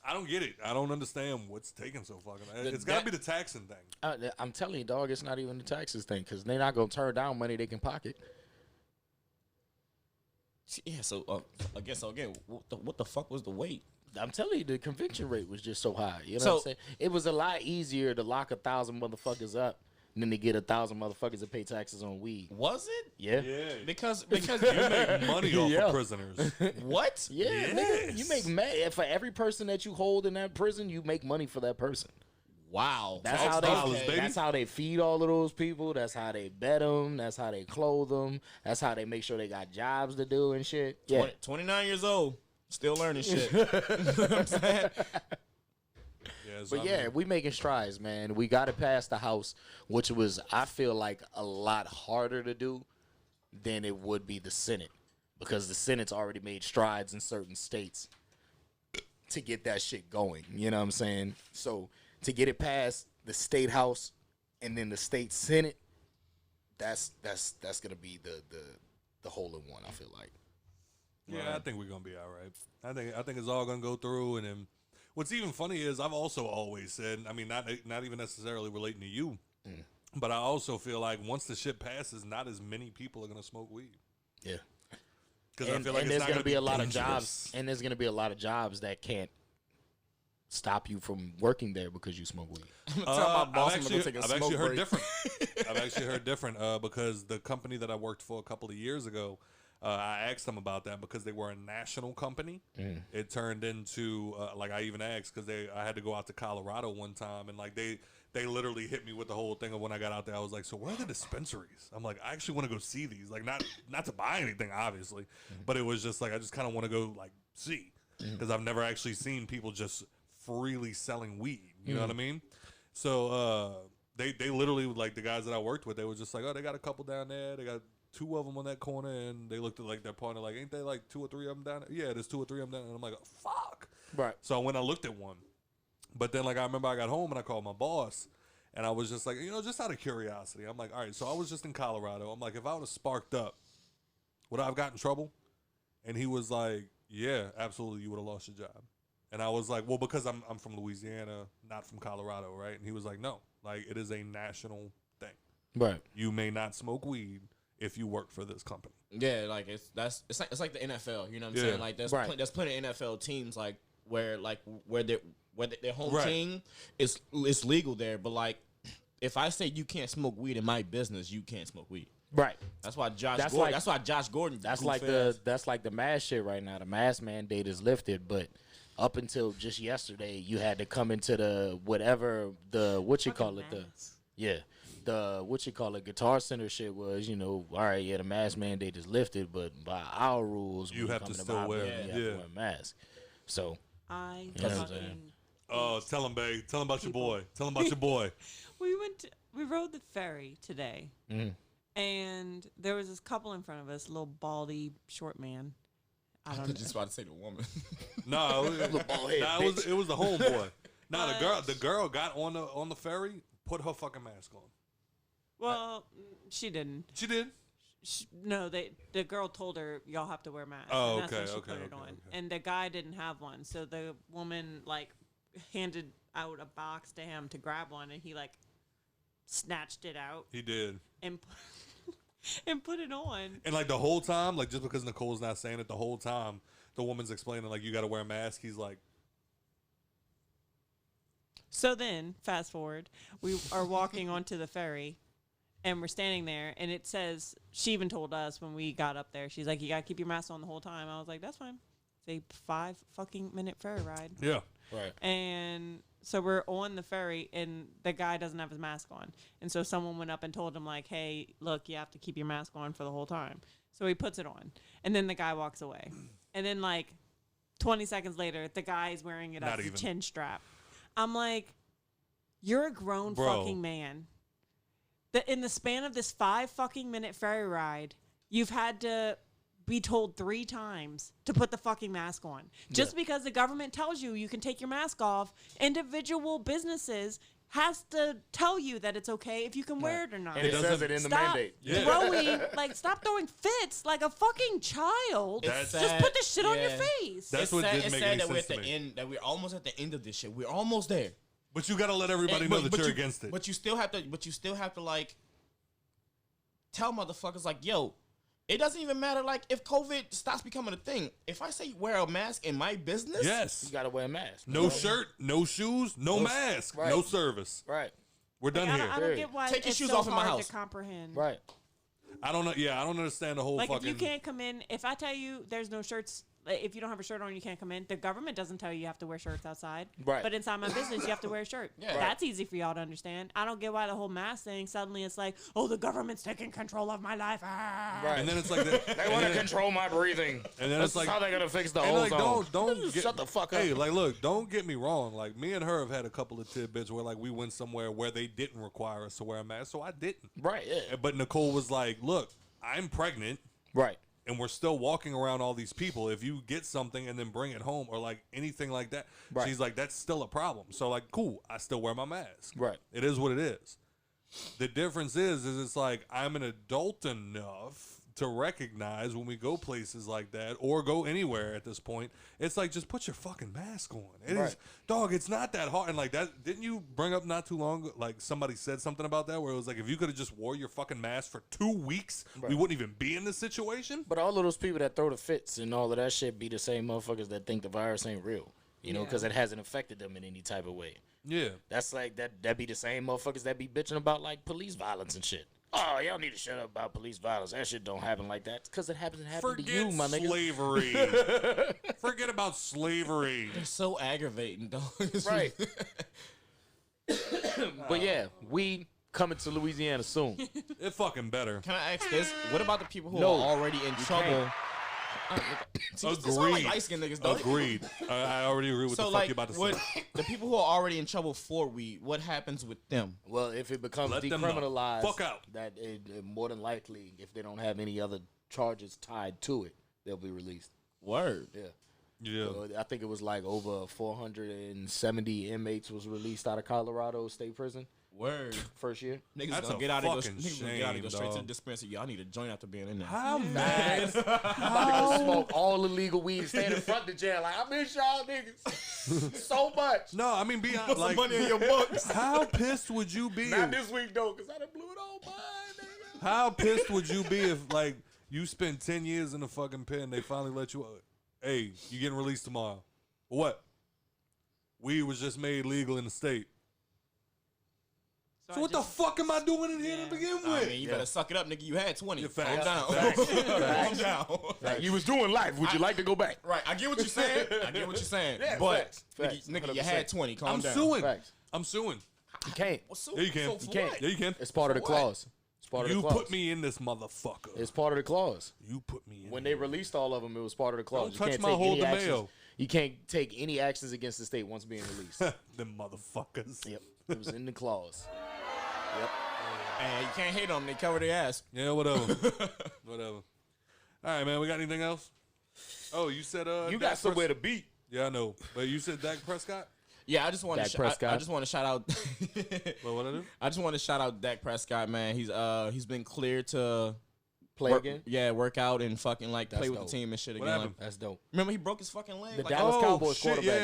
A: I don't get it. I don't understand what's taking so fucking. It's got to be the taxing thing.
E: I'm telling you, dog, it's not even the taxes thing because they're not going to turn down money they can pocket.
F: Yeah, so I guess again, what the fuck was the weight?
E: I'm telling you, the conviction rate was just so high. You know
F: So-
E: what I'm saying? It was a lot easier to lock 1,000 motherfuckers up than to get 1,000 motherfuckers to pay taxes on weed.
F: Was it?
E: Yeah.
A: Yeah.
F: Because
A: You make money off
E: Yeah.
A: of prisoners.
F: what?
E: Yeah, nigga, you
A: Yes.
E: make for every person that you hold in that prison, you make money for that person.
F: Wow.
E: That's
A: Tax
E: how
A: dollars,
E: they.
A: baby.
E: That's how they feed all of those people. That's how they bed them. That's how they clothe them. That's how they make sure they got jobs to do and shit. Yeah,
F: 29 years old, still learning shit. You know what I'm saying?
A: Yeah, so
E: but
A: I
E: yeah,
A: mean,
E: we making strides, man. We got it past the House, which was I feel like a lot harder to do than it would be the Senate, because the Senate's already made strides in certain states to get that shit going. You know what I'm saying? So to get it past the state House and then the state Senate, that's gonna be the hole in one. I feel like.
A: yeah, I think we're gonna be all right. I think it's all gonna go through, and then what's even funny is I've also always said, I mean, not even necessarily relating to you, But I also feel like once the shit passes, not as many people are gonna smoke weed.
E: Yeah.
A: Because I feel like
E: and
A: it's
E: there's
A: not
E: going to be a lot
A: dangerous.
E: of jobs, and there's going to be a lot of jobs that can't stop you from working there because you smoke weed.
F: I'm gonna tell my boss I'm
A: I've
F: gonna take a
A: actually
F: smoke
A: heard
F: break.
A: different. I've actually heard different because the company that I worked for a couple of years ago, I asked them about that because they were a national company. It turned into like I even asked because I had to go out to Colorado one time and like they literally hit me with the whole thing of when I got out there. I was like, so where are the dispensaries? I'm like, I actually want to go see these. Like not to buy anything, obviously, but it was just like I just kind of want to go like see because I've never actually seen people just freely selling weed. You know what I mean? So they literally, like the guys that I worked with, they were just like, oh, they got a couple down there. They got 2 of them on that corner, and they looked at like their partner like, ain't they like 2 or 3 of them down there? Yeah, there's 2 or 3 of them down there. And I'm like, oh, fuck.
E: Right.
A: So when I looked at one, but then like I remember I got home and I called my boss, and I was just like, just out of curiosity, I'm like, all right, so I was just in Colorado. I'm like, if I would have sparked up, would I have gotten in trouble? And he was like, yeah, absolutely, you would have lost your job. And I was like, well, because I'm from Louisiana, not from Colorado, right? And he was like, no, like it is a national thing.
E: Right.
A: You may not smoke weed if you work for this company.
F: Yeah, like it's like the NFL. You know what I'm
A: Yeah.
F: saying? Like there's plenty of NFL teams like where their home team is legal there, but like if I say you can't smoke weed in my business, you can't smoke weed.
E: Right.
F: That's why Josh
E: That's
F: Gordon.
E: like-
F: that's why Josh Gordon.
E: That's
F: goof
E: like
F: ass.
E: the mask shit right now. The mask mandate is lifted, but up until just yesterday, you had to come into the whatever the Guitar Center shit was. All right, yeah, the mask mandate is lifted, but by our rules,
A: You
E: when
A: have
E: come
A: to
E: to
A: still
E: my
A: wear
E: building,
A: it.
E: you have
A: Yeah.
E: to wear a mask. So
D: I
E: You know what I'm
D: fucking.
E: saying?
A: Oh, tell him, babe. Tell him about
D: People.
A: your boy. Tell him about your boy.
D: We rode the ferry today, and there was this couple in front of us, a little baldy short man. I
F: I
D: don't
F: was
D: know.
F: just about to say the woman.
A: No, it was the homeboy. No,
D: But-
A: the girl got on the ferry, put her fucking mask on.
D: Well, she didn't.
A: She did.
D: No, the girl told her y'all have to wear masks.
A: Oh,
D: and that's when
A: okay,
D: she
A: okay,
D: put it
A: okay,
D: on.
A: okay.
D: And the guy didn't have one, so the woman like handed out a box to him to grab one, and he like snatched it out
A: He did.
D: and and put it on.
A: And like the whole time, like just because Nicole's not saying it, the whole time the woman's explaining like you got to wear a mask. He's like,
D: So then, fast forward, we are walking onto the ferry, and we're standing there, and it says, she even told us when we got up there, she's like, you got to keep your mask on the whole time. I was like, that's fine. It's a 5 fucking minute ferry ride.
A: yeah.
E: right.
D: And so we're on the ferry, and the guy doesn't have his mask on. And so someone went up and told him, like, hey, look, you have to keep your mask on for the whole time. So he puts it on, and then the guy walks away. And then, like, 20 seconds later, the guy's wearing it
A: Not
D: as a
A: even.
D: chin strap. I'm like, you're a grown
A: Bro.
D: fucking man. In the span of this 5 fucking minute ferry ride, you've had to be told 3 times to put the fucking mask on. Just because the government tells you you can take your mask off, individual businesses has to tell you that it's okay if you can wear it or not.
E: And it says it in the
D: Stop
E: mandate.
A: Yeah.
D: stop throwing fits like a fucking child.
A: That's-
D: Just put this shit on your
F: Yeah.
D: face.
A: That's what didn't make any
F: that we're
A: sense
F: at
A: to
F: the
A: me.
F: end. That we're almost at the end of this shit. We're almost there.
A: But you got to let everybody know that you're against it.
F: But you still have to. But you still have to like tell motherfuckers like, yo, it doesn't even matter like if COVID stops becoming a thing. If I say wear a mask in my business,
A: Yes.
E: You got to wear a mask.
A: No shirt, no shoes, no mask,
E: right.
A: no service.
E: Right.
A: We're done
D: I
A: here.
D: don't get why
F: Take your
D: it's
F: shoes
D: so
F: off in my
D: hard
F: house.
D: to comprehend.
E: Right.
A: I don't know. Yeah, I don't understand the whole
D: Like
A: fucking.
D: if you can't come in, if I tell you there's no shirts, like, if you don't have a shirt on, you can't come in. The government doesn't tell you have to wear shirts outside.
E: Right.
D: But inside my business, you have to wear a shirt.
F: Yeah. Right.
D: That's easy for y'all to understand. I don't get why the whole mask thing suddenly it's like, oh, the government's taking control of my life. Ah.
E: Right.
A: And then it's like
E: They want to control my breathing.
A: And then
E: That's
A: it's like
E: how they're gonna fix the
A: and like
E: ozone.
A: don't get,
E: Shut the fuck up.
A: Hey, like look, don't get me wrong. Like me and her have had a couple of tidbits where like we went somewhere where they didn't require us to wear a mask, so I didn't.
E: Right. Yeah.
A: But Nicole was like, "Look, I'm pregnant."
E: Right.
A: And we're still walking around all these people. If you get something and then bring it home or like anything like that,
E: Right.
A: she's like, that's still a problem. So like, cool, I still wear my mask.
E: Right.
A: It is what it is. The difference is it's like I'm an adult enough to recognize when we go places like that or go anywhere at this point. It's like, just put your fucking mask on. It is, dog, it's not that hard. And like that, didn't you bring up not too long, like somebody said something about that where it was like, if you could have just wore your fucking mask for 2 weeks, we wouldn't even be in this situation.
E: But all of those people that throw the fits and all of that shit be the same motherfuckers that think the virus ain't real. You know, because it hasn't affected them in any type of way.
A: Yeah.
E: That's like, that be the same motherfuckers that be bitching about like police violence and shit. Oh, y'all need to shut up about police violence. That shit don't happen like that. Because it happens to you, my nigga.
A: Slavery. Forget about slavery.
F: It's so aggravating, dog.
E: Right. But yeah, we coming to Louisiana soon.
A: It fucking better.
F: Can I ask this? What about the people who
E: No,
F: are already in trouble?
A: Agreed.
F: Light-skinned niggas, dog.
A: Agreed. I already agree with
F: So,
A: the fuck
F: like,
A: you about to
F: what,
A: say.
F: the people who are already in trouble for weed, what happens with them?
E: Well, if it becomes
A: Let them know.
E: decriminalized,
A: Fuck out.
E: that it more than likely, if they don't have any other charges tied to it, they'll be released.
F: Word.
E: Yeah.
A: Yeah.
E: So I think it was like over 470 inmates was released out of Colorado State Prison
F: Word.
E: first year.
F: Niggas
A: That's
F: gonna
A: a
F: get out and go.
A: fucking
F: Niggas gonna get out and go
A: shame,
F: straight to the
A: dog.
F: dispensary. Y'all need to join after being in there.
A: How mad?
E: About to go smoke all illegal weed, stand in front of the jail. Like, I miss y'all niggas so much.
A: No, I mean, be honest. Like,
F: money in your books.
A: how pissed would you be?
E: Not this week though, cause I done blew it all mine, nigga.
A: How pissed would you be if, like, you spent 10 years in the fucking pen, they finally let you, hey, you getting released tomorrow. What? Weed was just made legal in the state. So what the fuck am I doing in here to begin with?
F: I mean, you better suck it up, nigga. You had 20.
A: Yeah,
F: Calm
A: facts.
F: down.
A: Facts.
F: Calm down.
E: Like, you was doing life. Would you like to go back?
F: Right, I get what you're saying. I get what you're saying.
E: Yeah,
F: but
E: facts.
F: nigga, you had 20. Calm
A: I'm
F: down.
A: suing.
E: Facts.
A: I'm suing.
E: You can't.
A: Yeah, you can.
F: So
A: You
E: can't.
A: Yeah, you can.
E: It's part of the
F: what?
E: clause. It's part of
A: You
E: the clause.
A: put me in this motherfucker.
E: It's part of the clause.
A: You put me in.
E: When they released all of them, it was part of the clause.
A: Don't touch
E: can't
A: my
E: take
A: whole
E: any actions.
A: DeMayo.
E: You can't take any actions against the state once being released.
A: Them motherfuckers.
E: Yep. It was in the clause. Yep.
F: And you can't hate on them. They cover their ass.
A: Yeah, whatever. Whatever. All right, man. We got anything else? Oh, you said
E: You
A: Dak
E: got somewhere to be.
A: Yeah, I know. But you said Dak Prescott?
F: Yeah, I just want
E: Dak
F: to.
E: Prescott.
F: I just want to shout out.
A: Well, what I do?
F: I just want to shout out Dak Prescott, man. He's been cleared to
E: Play
F: work,
E: again.
F: yeah, work out and fucking like
E: That's
F: play with
E: dope.
F: the team and shit
A: What
F: again.
A: happened?
E: That's dope.
F: Remember he broke his fucking leg.
E: The
F: Like,
E: Dallas Cowboys
A: shit,
E: quarterback.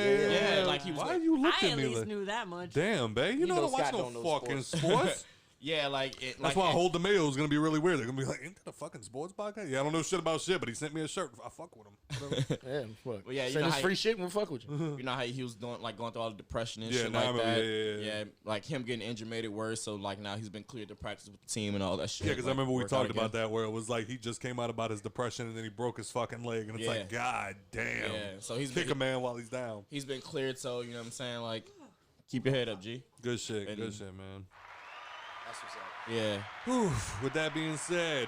F: yeah, like he was
A: Why
F: like-
A: you looked
D: I
A: at
D: at
A: me
D: least
A: like,
D: knew that much.
A: damn, babe, you know I
E: know
A: don't watch
E: Scott
A: no
E: don't know
A: fucking
E: sports.
A: sports.
F: yeah, like it,
A: That's
F: like
A: why
F: it-
A: Hold the Mayo is gonna be really weird. They're gonna be like, ain't that a fucking sports podcast? Yeah, I don't know shit about shit, but he sent me a shirt. I fuck with him. Whatever.
E: Yeah, fuck.
F: Well, yeah, you
E: Send
F: know
E: us
F: how
E: free shit and we'll fuck with you.
F: You know how he was doing, like going through all the depression and
A: Yeah,
F: shit
A: nah, I
F: like
A: remember,
F: that.
A: yeah.
F: Like him getting injured made it worse. So like now he's been cleared to practice with the team and all that shit.
A: Yeah, because I
F: like,
A: remember we
F: work out
A: talked about
F: again.
A: that where it was like he just came out about his depression and then he broke his fucking leg and it's
F: Yeah.
A: like, God damn.
F: Yeah, so he's
A: Kick
F: been,
A: a man while he's down.
F: he's been cleared. So you know what I'm saying? Like, keep your head up, G.
A: Good shit,
F: And-
A: good shit, man.
E: That's what's up.
F: Yeah.
A: Whew. With that being said,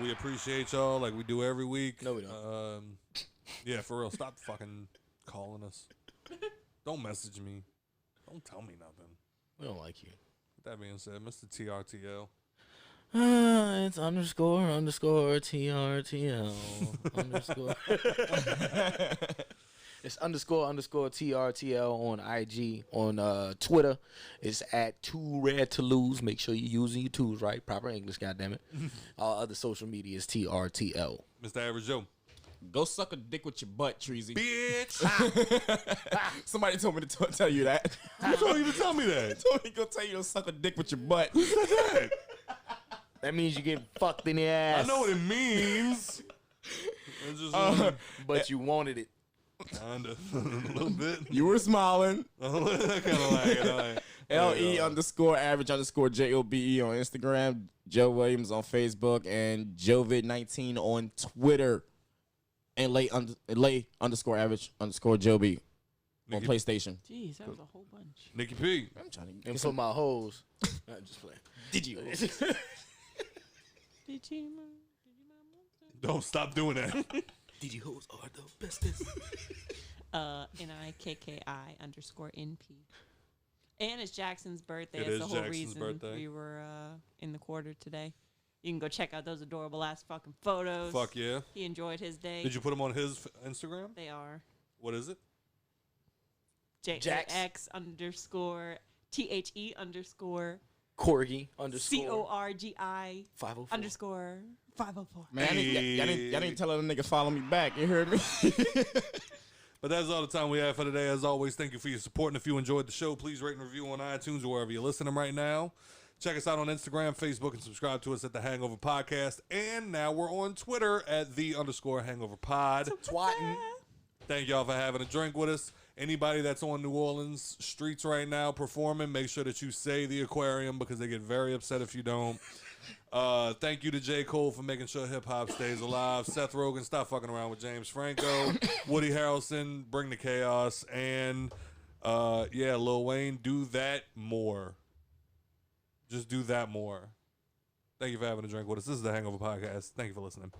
A: we appreciate y'all like we do every week.
E: No, we don't.
A: Yeah, for real. Stop fucking calling us. Don't message me. Don't tell me nothing.
E: We don't like you.
A: With that being said, Mr. TRTL.
E: It's __ TRTL underscore. It's __ TRTL on IG. On Twitter, it's at Too Red to Lose. Make sure you're using your twos right. Proper English, goddammit. All other social media is TRTL.
A: Mr. Average Joe.
F: Go suck a dick with your butt, Treezy.
A: Bitch.
F: Somebody told me to tell you that.
A: Who told you to tell me that?
F: told me to go tell you to suck a dick with your butt.
E: That means you get fucked in the ass.
A: I know what it means. It's just
E: but you wanted it.
A: kinda a little bit.
F: You were smiling.
A: I kind of like it.
F: LE _ average _ JOBE on Instagram, Joe Williams on Facebook, and Jovid19 on Twitter, and lay _ average _ Joby on
A: Nikki-
F: PlayStation.
D: Jeez, that was a whole bunch.
A: Nikki P.
F: I'm trying to
E: And for my hoes. Just playing.
F: Did you?
D: Did you?
A: Don't stop doing that.
E: DG hoes are the bestest.
D: NIKKI _ NP. And it's Jackson's birthday.
A: It
D: That's
A: is
D: the whole
A: Jackson's
D: reason
A: birthday.
D: we were in the quarter today. You can go check out those adorable ass fucking photos.
A: Fuck yeah.
D: He enjoyed his day.
A: Did you put them on his Instagram?
D: They are.
A: What is it?
D: JAX _ THE _
E: Corgi underscore
D: CORGI
E: 504
D: underscore 504.
F: Man, y'all didn't tell the nigga follow me back. You heard me?
A: But that's all the time we have for today. As always, thank you for your support. And if you enjoyed the show, please rate and review on iTunes or wherever you're listening right now. Check us out on Instagram, Facebook, and subscribe to us at the Hangover Podcast. And now we're on Twitter at _Hangover Pod.
E: twatting.
A: Thank y'all for having a drink with us. Anybody that's on New Orleans streets right now performing, make sure that you say the Aquarium because they get very upset if you don't. Thank you to J. Cole for making sure hip-hop stays alive. Seth Rogen, stop fucking around with James Franco. Woody Harrelson, bring the chaos. And, Lil Wayne, do that more. Just do that more. Thank you for having a drink with us. This is the Hangover Podcast. Thank you for listening.